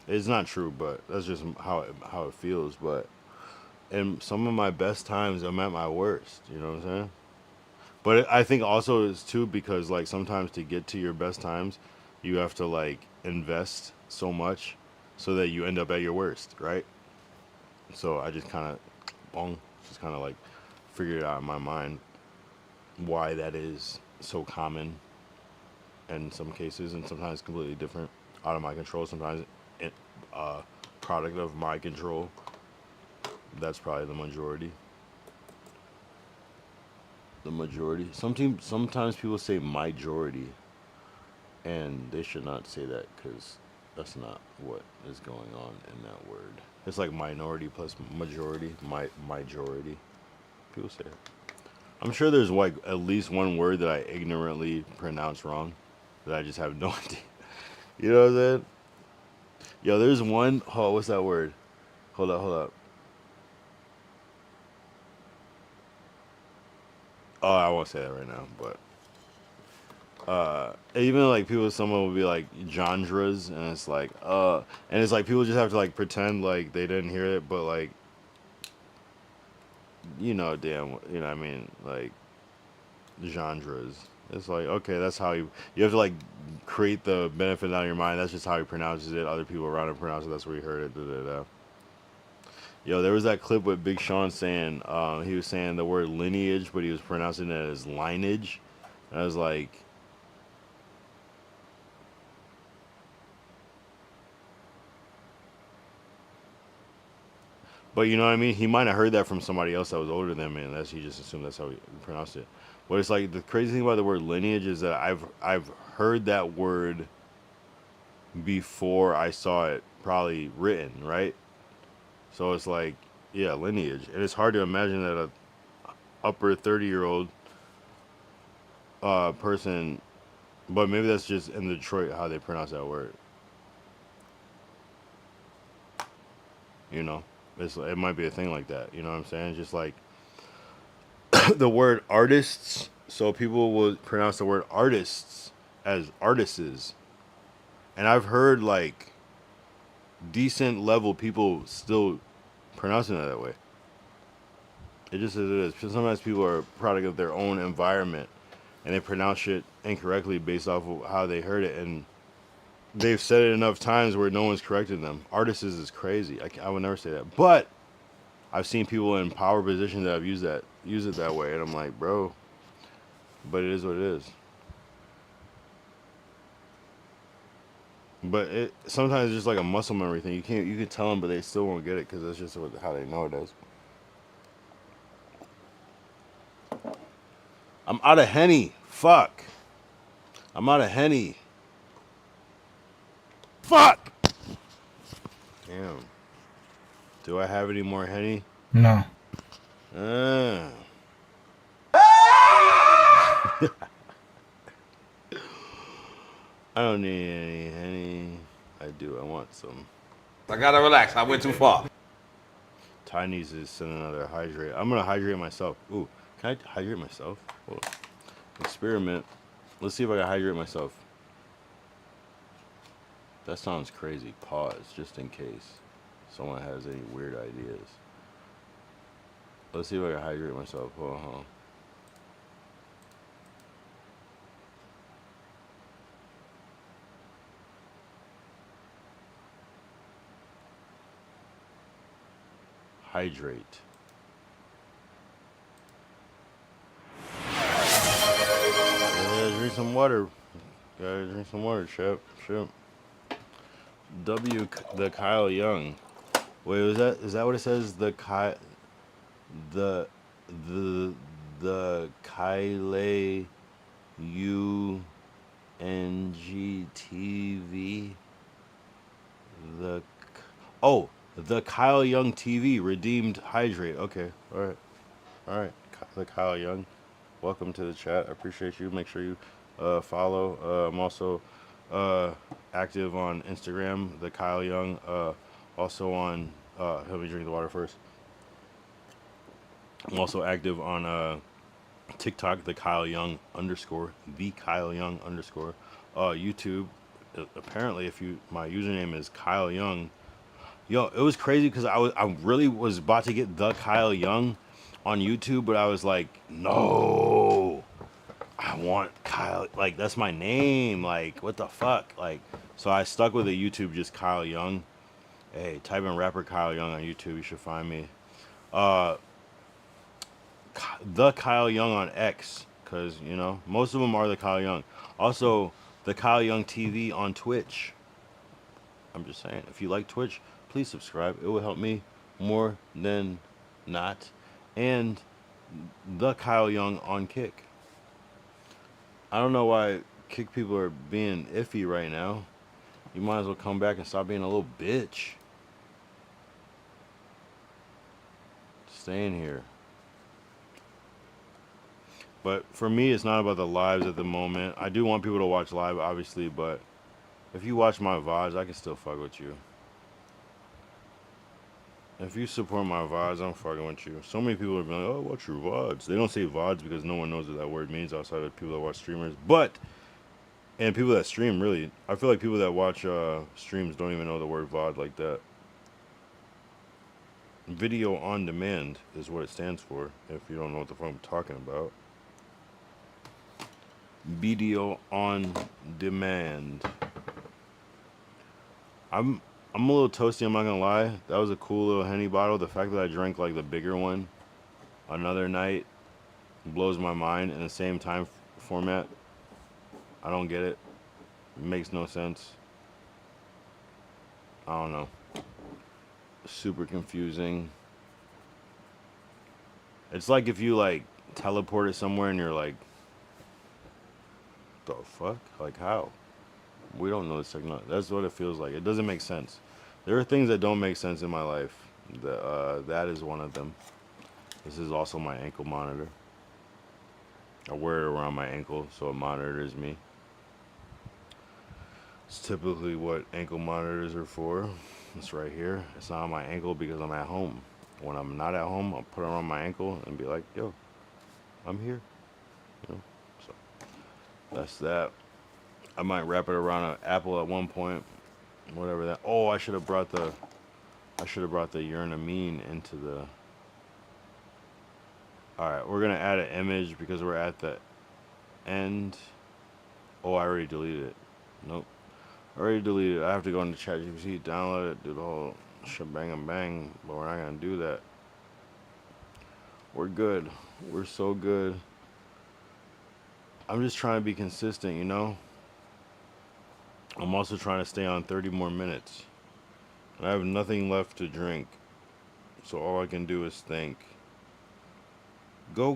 it's not true, but that's just how it feels. But and some of my best times I'm at my worst. You know what I'm saying? But I think also it's too because like sometimes to get to your best times, you have to like invest so much, so that you end up at your worst, right? So I just kind of, bong, just kind of like figured it out in my mind why that is so common in some cases, and sometimes completely different, out of my control. Sometimes it, product of my control. That's probably the majority. The majority. Sometimes people say majority, and they should not say that because that's not what is going on in that word. It's like minority plus majority, majority. People say it. I'm sure there's like at least one word that I ignorantly pronounce wrong, that I just have no idea. You know what I'm saying? Yo, there's one. Oh, what's that word? Hold up, hold up. Oh, I won't say that right now, but even like people, someone will be like genres, and it's like and it's like people just have to like pretend like they didn't hear it, but like you know what I mean, like genres. It's like, okay, that's how you have to like create the benefit out of your mind. That's just how he pronounces it. Other people around him pronounce it. That's where he heard it. Da, da, da. Yo, there was that clip with Big Sean saying he was saying the word lineage, but he was pronouncing it as lineage. And I was like, but you know what I mean? He might have heard that from somebody else that was older than me, and he just assumed that's how he pronounced it. But it's like the crazy thing about the word lineage is that I've heard that word before I saw it probably written, right? So it's like, yeah, lineage. And it's hard to imagine that a upper 30-year-old person, but maybe that's just in Detroit how they pronounce that word. You know, it might be a thing like that. You know what I'm saying? Just like the word artists. So people will pronounce the word artists as artists. And I've heard like decent level people still pronouncing it that way. It just is it is. Sometimes people are a product of their own environment, and they pronounce shit incorrectly based off of how they heard it, and they've said it enough times where no one's corrected them. Artists is crazy. I would never say that, but I've seen people in power positions that have use it that way, and I'm like, bro, but it is what it is. But it sometimes it's just like a muscle memory thing. You can tell them, but they still won't get it because that's just how they know it is. I'm out of Henny. Fuck. I'm out of Henny. Fuck. Damn. Do I have any more Henny? No. Uh. I don't need any Henny. I do. I want some. I gotta relax. I went too far. Ty needs to send another hydrate. I'm gonna hydrate myself. Ooh, can I hydrate myself? Hold on. Experiment. Let's see if I can hydrate myself. That sounds crazy. Pause, just in case someone has any weird ideas. Let's see if I can hydrate myself. Hold on, hold on. Hydrate. Yeah, drink some water. Gotta drink some water, chap. Chip. The Kyle Young. Wait, is that what it says? The Kyle UNG TV. The Kyle Young TV redeemed hydrate. Okay, all right. The Kyle Young, welcome to the chat. I appreciate you. Make sure you follow. I'm also active on Instagram, the Kyle Young. Also on help me drink the water first. I'm also active on TikTok, the Kyle Young _ the Kyle Young _ YouTube. Apparently, if my username is Kyle Young Yo, it was crazy because I really was about to get the Kyle Young on YouTube, but I was like, no, I want Kyle. Like that's my name. Like what the fuck? Like so I stuck with the YouTube just Kyle Young. Hey, type in rapper Kyle Young on YouTube. You should find me. Uh, the Kyle Young on X, because you know most of them are the Kyle Young. Also, the Kyle Young TV on Twitch. I'm just saying, if you like Twitch, please subscribe. It will help me more than not. And the Kyle Young on Kick. I don't know why Kick people are being iffy right now. You might as well come back and stop being a little bitch. Stay in here. But for me, it's not about the lives at the moment. I do want people to watch live, obviously, but if you watch my VODs, I can still fuck with you. If you support my VODs, I'm fucking with you. So many people are like, oh, watch your VODs. They don't say VODs because no one knows what that word means outside of people that watch streamers. And people that stream, really. I feel like people that watch streams don't even know the word VOD like that. Video on demand is what it stands for, if you don't know what the fuck I'm talking about. Video on demand. I'm a little toasty, I'm not gonna lie. That was a cool little Henny bottle. The fact that I drank like the bigger one another night blows my mind in the same time format. I don't get it. It makes no sense. I don't know. Super confusing. It's like if you like teleported somewhere and you're like, the fuck? Like how? We don't know this technology. That's what it feels like. It doesn't make sense. There are things that don't make sense in my life. That is one of them. This is also my ankle monitor. I wear it around my ankle so it monitors me. It's typically what ankle monitors are for. It's right here. It's not on my ankle because I'm at home. When I'm not at home, I'll put it on my ankle and be like, yo, I'm here. You know? So that's that. I might wrap it around an apple at one point. Whatever that. Oh, I should have brought the urinamine into the. All right, we're gonna add an image because we're at the end. Oh, I already deleted it. Nope, I already deleted it. I have to go into ChatGPT, download it, do the whole shebang and bang. But we're not gonna do that. We're good. We're so good. I'm just trying to be consistent, you know. I'm also trying to stay on 30 more minutes. And I have nothing left to drink. So all I can do is think. Go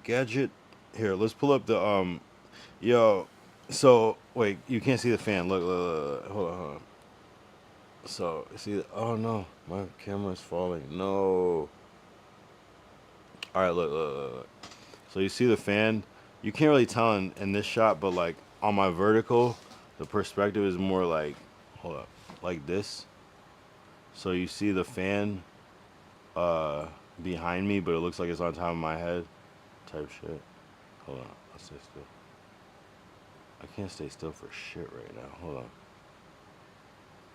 Gadget. Here, let's pull up the yo. So wait, you can't see the fan. Look. Hold on. So see, oh no, my camera's falling. No. All right, look. So you see the fan. You can't really tell in this shot, but like on my vertical, the perspective is more like, hold up, like this. So you see the fan behind me, but it looks like it's on top of my head type shit. Hold on, let's stay still. I can't stay still for shit right now. Hold on.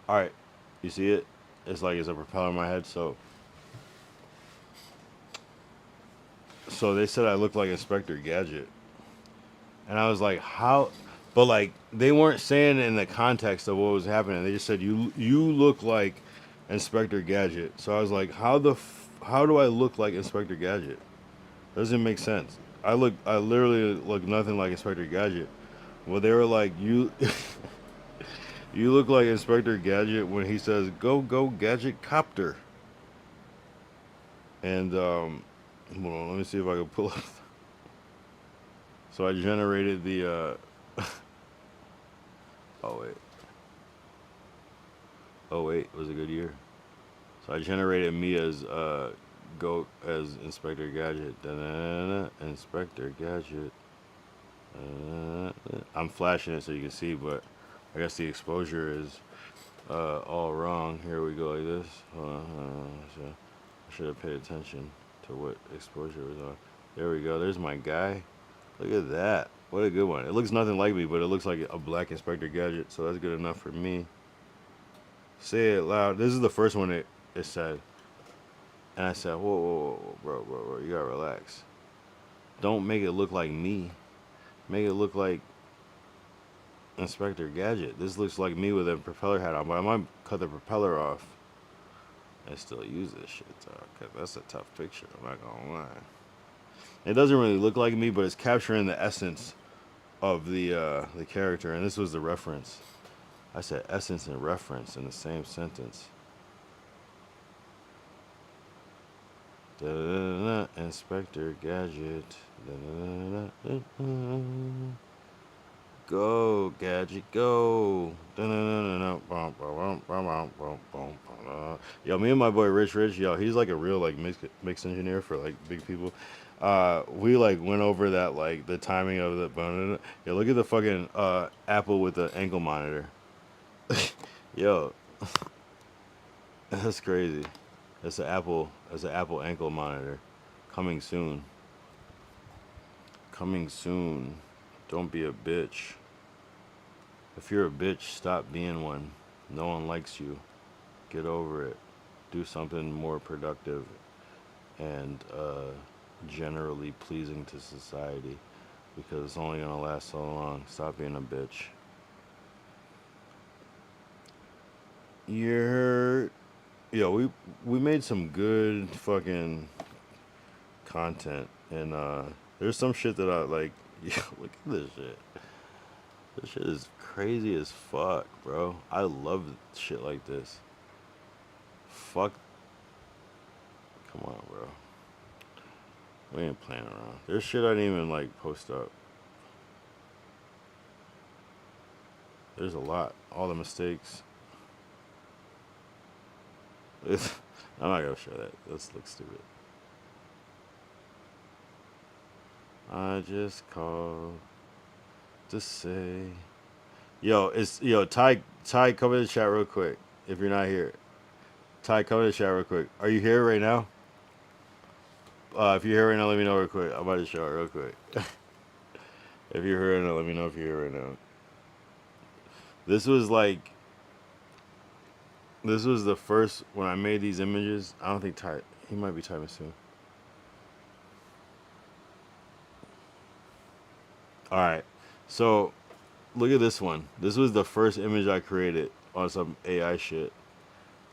Alright, you see it? It's like it's a propeller in my head, so they said I look like Inspector Gadget. And I was like, how? But like, they weren't saying in the context of what was happening. They just said, you look like Inspector Gadget. So I was like, how do I look like Inspector Gadget? Doesn't make sense. I literally look nothing like Inspector Gadget. Well, they were like, you look like Inspector Gadget when he says, go Gadget Copter. And, hold on, let me see if I can pull up. So I generated the, oh wait, it was a good year. So I generated me as, go as Inspector Gadget. Da-da-da-da, Inspector Gadget. I'm flashing it so you can see, but I guess the exposure is all wrong. Here we go, like this. So I should have paid attention to what exposure was on. There we go. There's my guy. Look at that. What a good one. It looks nothing like me, but it looks like a black Inspector Gadget, so that's good enough for me. Say it loud. This is the first one it said. And I said, whoa, bro, you gotta relax. Don't make it look like me. Make it look like Inspector Gadget. This looks like me with a propeller hat on, but I might cut the propeller off and still use this shit, dog. Cause that's a tough picture, I'm not gonna lie. It doesn't really look like me, but it's capturing the essence of the character, and this was the reference. I said essence and reference in the same sentence. Da-da-da-da, Inspector Gadget. Da-da-da-da-da. Go, Gadget, go. Da-da-da-da-da. Yo, me and my boy Rich, yo, he's like a real like mix engineer for like big people. We like went over that like the timing of the. Yo, look at the fucking Apple with the ankle monitor. Yo, that's crazy. That's an Apple ankle monitor. Coming soon. Coming soon. Don't be a bitch. If you're a bitch, stop being one. No one likes you. Get over it. Do something more productive and generally pleasing to society, because it's only gonna last so long. Stop being a bitch. You're Yo, we made some good fucking content, and there's some shit that I like. Yo, look at this shit. This shit is crazy as fuck, bro. I love shit like this. Fuck. Come on, bro. We ain't playing around. There's shit I didn't even like post up. There's a lot. All the mistakes. I'm not gonna show that. This looks stupid. I just called to say, Ty, come in the chat real quick. If you're not here, Ty, come in the chat real quick. Are you here right now? If you're here right now, let me know real quick. I'm about to show it real quick. If you're here right now, let me know if you're here right now. This was the first, when I made these images. I don't think Ty, he might be typing soon. Alright, so look at this one. This was the first image I created on some AI shit.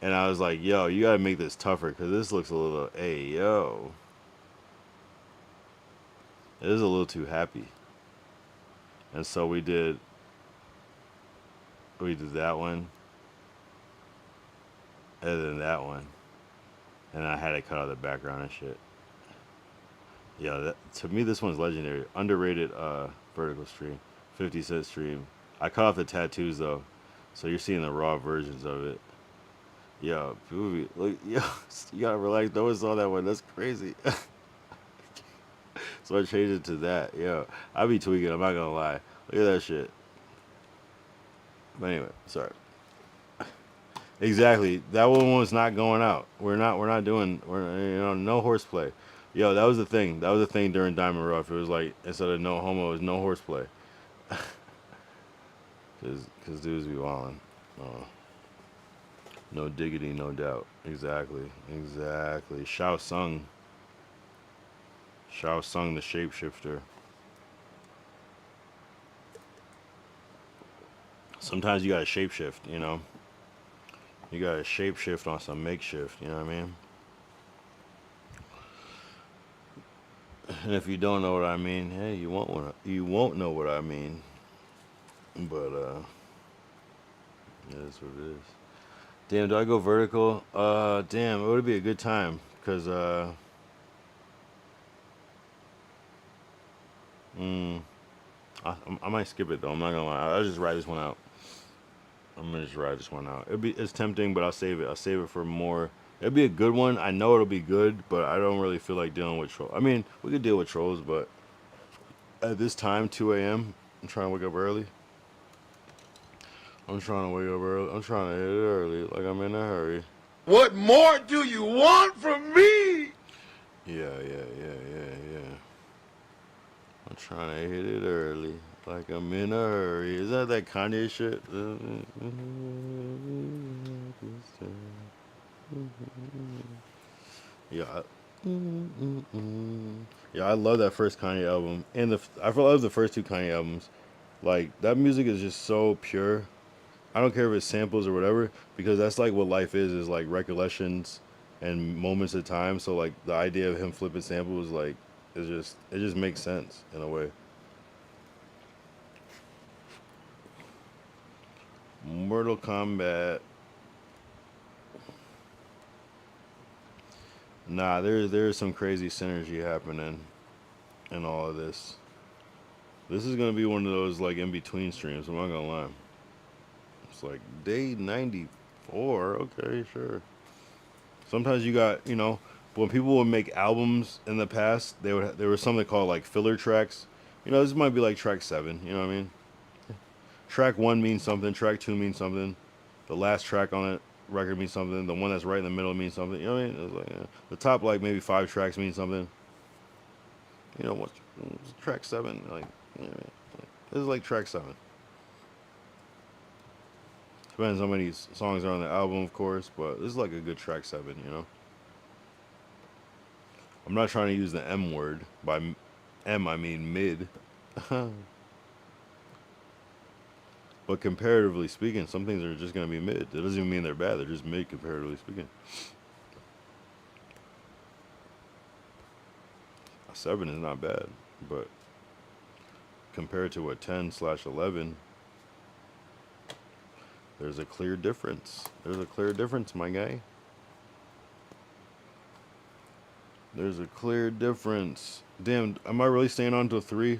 And I was like, yo, you gotta make this tougher, because this looks a little, hey, yo. It is a little too happy. And so we did that one. And then that one. And I had to cut out the background and shit. Yeah, to me this one's legendary. Underrated vertical stream. 50-cent stream. I cut off the tattoos though. So you're seeing the raw versions of it. Yo, people look, yo, you gotta relax. No one saw that one. That's crazy. So I changed it to that. Yo, I be tweaking. I'm not gonna lie. Look at that shit. But anyway, sorry. Exactly. That one was not going out. We're not doing. No horseplay. Yo, that was the thing. That was the thing during Diamond Rough. It was like, instead of no homo, it was no horseplay. Cause dudes be wildin'. No diggity, no doubt. Exactly. Shao Tsung the shapeshifter. Sometimes you gotta shapeshift, you know? You gotta shapeshift on some makeshift, you know what I mean? And if you don't know what I mean, hey, you won't know what I mean. But it is what it is. Damn, do I go vertical? Damn, it would be a good time, cause I might skip it though. I'm not gonna lie. I'll just ride this one out. I'm gonna just ride this one out. It's tempting, but I'll save it. I'll save it for more. It'll be a good one. I know it'll be good, but I don't really feel like dealing with trolls. I mean, we could deal with trolls, but at this time, 2 a.m., I'm trying to wake up early. I'm trying to hit it early, like I'm in a hurry. What more do you want from me? Yeah. I'm trying to hit it early, like I'm in a hurry. Is that Kanye shit? Yeah. Yeah, I love that first Kanye album, and I love the first two Kanye albums. Like that music is just so pure. I don't care if it's samples or whatever, because that's like what life is like recollections and moments of time. So like the idea of him flipping samples, like, it just makes sense in a way. Mortal Kombat. Nah, there's some crazy synergy happening in all of this. This is gonna be one of those like in between streams. I'm not gonna lie. It's like day 94. Okay, sure. Sometimes you got, when people would make albums in the past, there was something called like filler tracks. This might be like track 7. You know what I mean? Track 1 means something. Track 2 means something. The last track on it record means something. The one that's right in the middle means something. You know what I mean? It's like, the top like maybe 5 tracks mean something. What's track 7? Like, you know what I mean? This is like track 7. Depends how many songs are on the album, of course, but this is like a good track 7. I'm not trying to use the M word. By M, I mean mid. But comparatively speaking, some things are just going to be mid. It doesn't even mean they're bad. They're just mid, comparatively speaking. A 7 is not bad, but compared to a 10/11, there's a clear difference. There's a clear difference, my guy. There's a clear difference. Damn, am I really staying on to 3?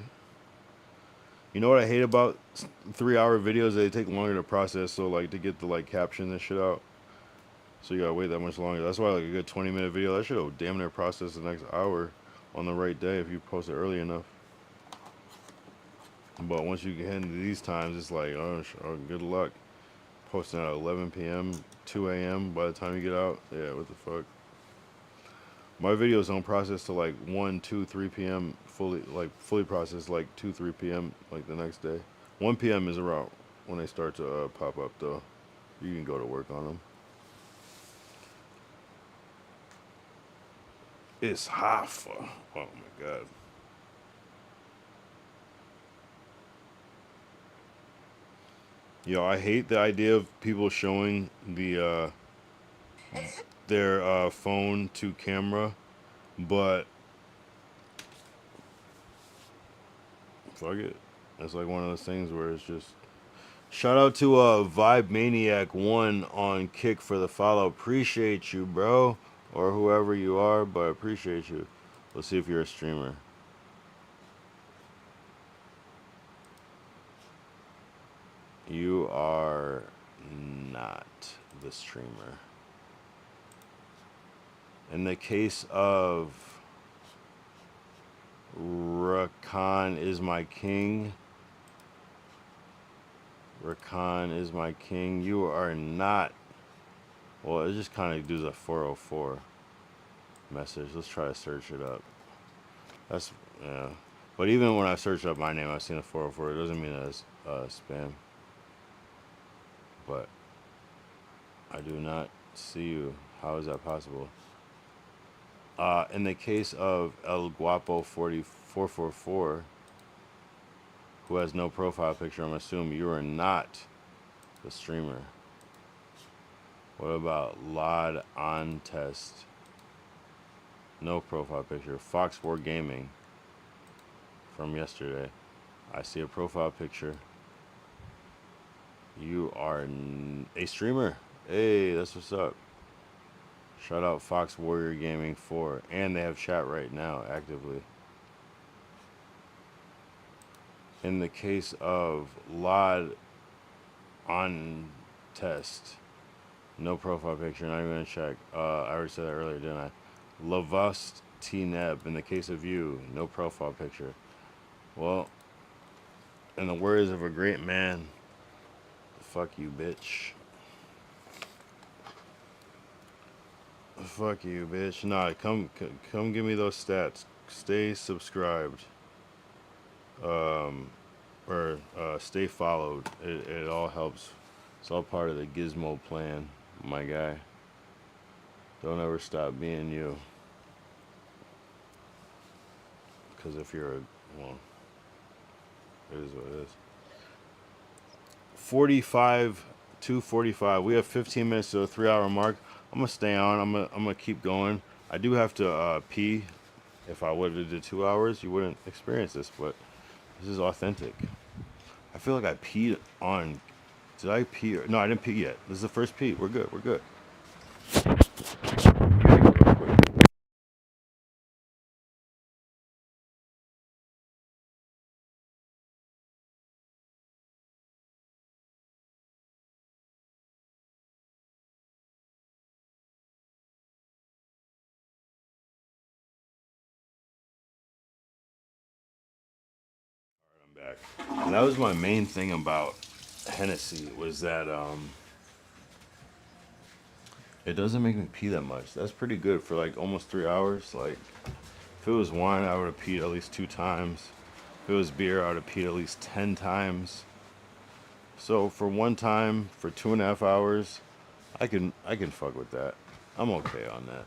You know what I hate about 3-hour videos? They take longer to process, so like to get the like captions and shit out. So you gotta wait that much longer. That's why like a good 20-minute video, that should have damn near processed the next hour on the right day if you post it early enough. But once you get into these times, it's like, oh good luck. Posting at 11 p.m., 2 a.m. by the time you get out. Yeah, what the fuck? My videos don't process till like 1, 2, 3 p.m. fully processed like 2, 3 p.m. like the next day. 1 p.m. is around when they start to pop up though. You can go to work on them. It's Hoffa. Oh my god. Yo, I hate the idea of people showing their phone to camera, but fuck it. It's like one of those things where it's just. Shout out to Vibe Maniac 1 on Kick for the follow. Appreciate you, bro, or whoever you are, but appreciate you. Let's see if you're a streamer. You are not the streamer. In the case of Rakan is my king. Rakan is my king. You are not. Well, it just kind of does a 404 message. Let's try to search it up. That's, yeah. But even when I search up my name, I've seen a 404. It doesn't mean that it's spam. But I do not see you. How is that possible? In the case of El Guapo 4444, who has no profile picture, I'm assuming you are not the streamer. What about Lod on Test? No profile picture. Fox War Gaming from yesterday. I see a profile picture. You are a streamer. Hey, that's what's up. Shout out Fox Warrior Gaming 4. And they have chat right now actively. In the case of Lod on Test, no profile picture, not even gonna check. I already said that earlier, didn't I? Lavast T Neb, in the case of you, no profile picture. Well, in the words of a great man, fuck you, bitch. Fuck you, bitch. Nah, come give me those stats. Stay subscribed. Or stay followed. It all helps. It's all part of the Gizmo plan, my guy. Don't ever stop being you. Because if you're well, it is what it is. 45 to 45. We have 15 minutes to the 3 hour mark. I'm gonna stay on. I'm gonna keep going. I do have to pee. If I would have did 2 hours, you wouldn't experience this, but this is authentic. I feel like I peed on. Did I pee? No, I didn't pee yet. This is the first pee. We're good. We're good. I'm back. And that was my main thing about Hennessy was that it doesn't make me pee that much. That's pretty good for like almost 3 hours. Like if it was wine, I would have peed at least 2 times. If it was beer, I would have peed at least 10 times. So for one time, for 2.5 hours, I can fuck with that. I'm okay on that.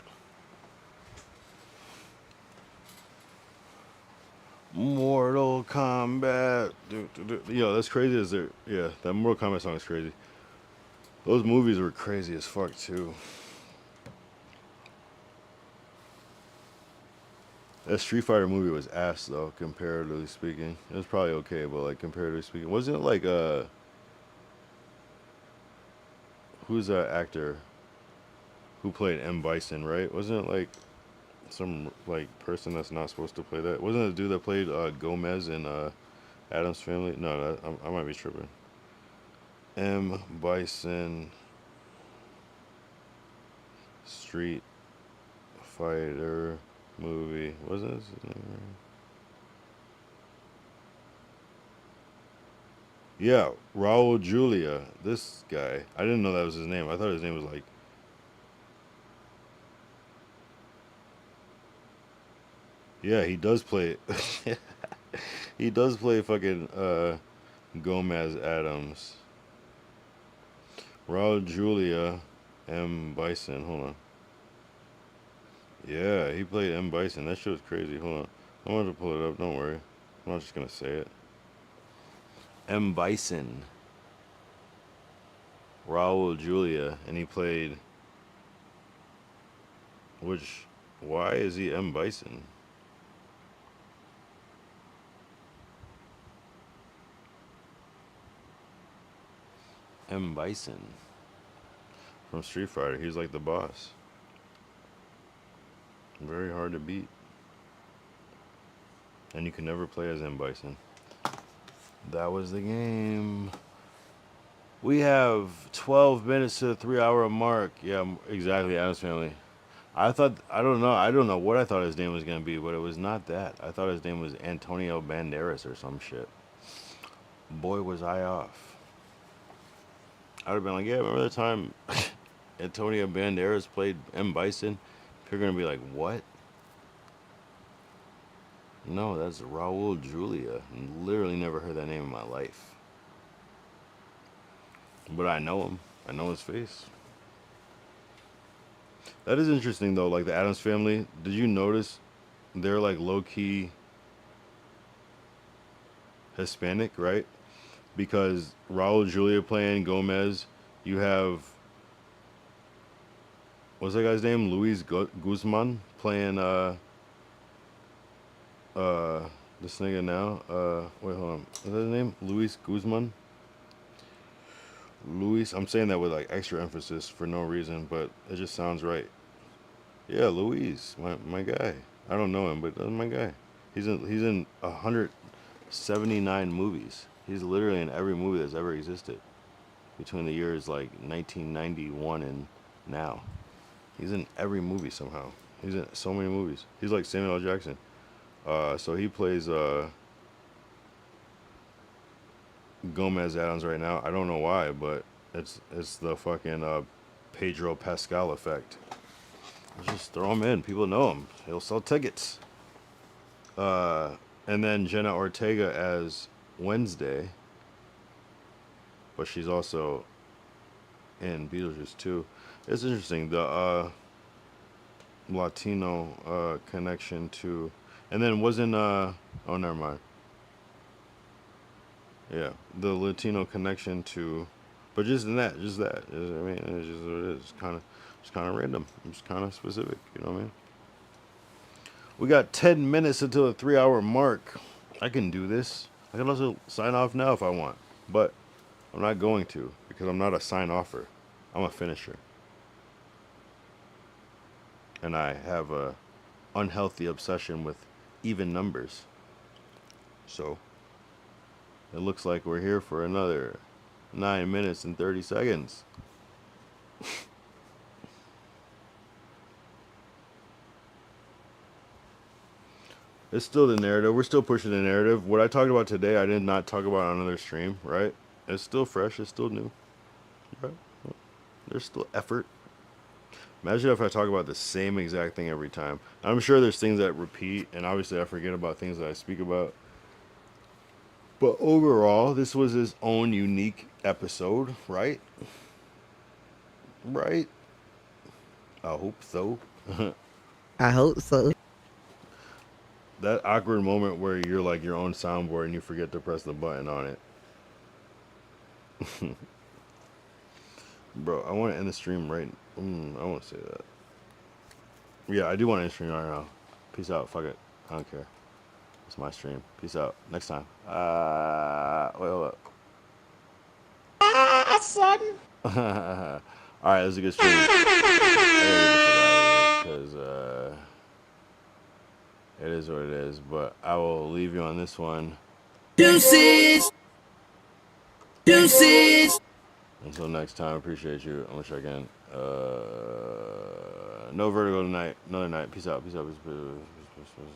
Mortal Kombat. Yo, that's crazy as there. Yeah, that Mortal Kombat song is crazy. Those movies were crazy as fuck too. That Street Fighter movie was ass though, comparatively speaking. It was probably okay, but like comparatively speaking, wasn't it like who's that actor who played M. Bison, right? Wasn't it like some like person that's not supposed to play that? Wasn't it the dude that played Gomez in Adam's Family? No, I might be tripping. M. Bison Street Fighter movie. Wasn't his name right? Yeah, Raul Julia. This guy. I didn't know that was his name. I thought his name was like. Yeah, he does play. He does play fucking Gomez Adams. Raul Julia M. Bison. Hold on. Yeah, he played M. Bison. That shit was crazy. Hold on. I wanted to pull it up. Don't worry. I'm not just gonna say it. M. Bison. Raul Julia. And he played. Which. Why is he M. Bison? M. Bison. From Street Fighter. He's like the boss. Very hard to beat. And you can never play as M. Bison. That was the game. We have 12 minutes to the 3 hour mark. Yeah, exactly. Adam's Family. I don't know what I thought his name was going to be, but it was not that. I thought his name was Antonio Banderas or some shit. Boy, was I off. I would have been like, yeah, remember the time Antonio Banderas played M. Bison? People are going to be like, what? No, that's Raul Julia. Literally never heard that name in my life. But I know him. I know his face. That is interesting though, like the Addams Family. Did you notice they're like low-key Hispanic, right? Because Raul Julia playing Gomez, you have what's that guy's name? Luis Guzman playing this nigga now. Wait, hold on. Is that his name? Luis Guzman? Luis, I'm saying that with like extra emphasis for no reason, but it just sounds right. Yeah, Luis, my guy. I don't know him, but that's my guy. He's in 179 movies. He's literally in every movie that's ever existed between the years like 1991 and now. He's in every movie somehow. He's in so many movies. He's like Samuel L. Jackson. So he plays Gomez Adams right now. I don't know why, but it's the fucking Pedro Pascal effect. Just throw him in. People know him. He'll sell tickets. And then Jenna Ortega as Wednesday, but she's also in Beetlejuice too. It's interesting. Latino connection to, and then wasn't oh, never mind. Yeah, the Latino connection to, but just in that, just that. I mean, it's just what it is. It's kind of random. It's kind of specific. You know what I mean? We got 10 minutes until the 3 hour mark. I can do this. I can also sign off now if I want, but I'm not going to because I'm not a sign offer. I'm a finisher, and I have a unhealthy obsession with even numbers. So it looks like we're here for another 9 minutes and 30 seconds. It's still the narrative. We're still pushing the narrative. What I talked about today, I did not talk about on another stream, right? It's still fresh. It's still new. Right? There's still effort. Imagine if I talk about the same exact thing every time. I'm sure there's things that repeat, and obviously I forget about things that I speak about. But overall, this was his own unique episode, right? Right? I hope so. I hope so. That awkward moment where you're like your own soundboard and you forget to press the button on it. Bro, I want to end the stream right. I won't say that. Yeah, I do want to end the stream right now. Peace out. Fuck it. I don't care. It's my stream. Peace out. Next time. Wait, hold up. Son. All right, this is a good stream. Because it is what it is. But I will leave you on this one. Deuces. Deuces. Until next time, appreciate you. I'm gonna check in. No vertigo tonight. Another night. Peace out. Peace out. Peace out.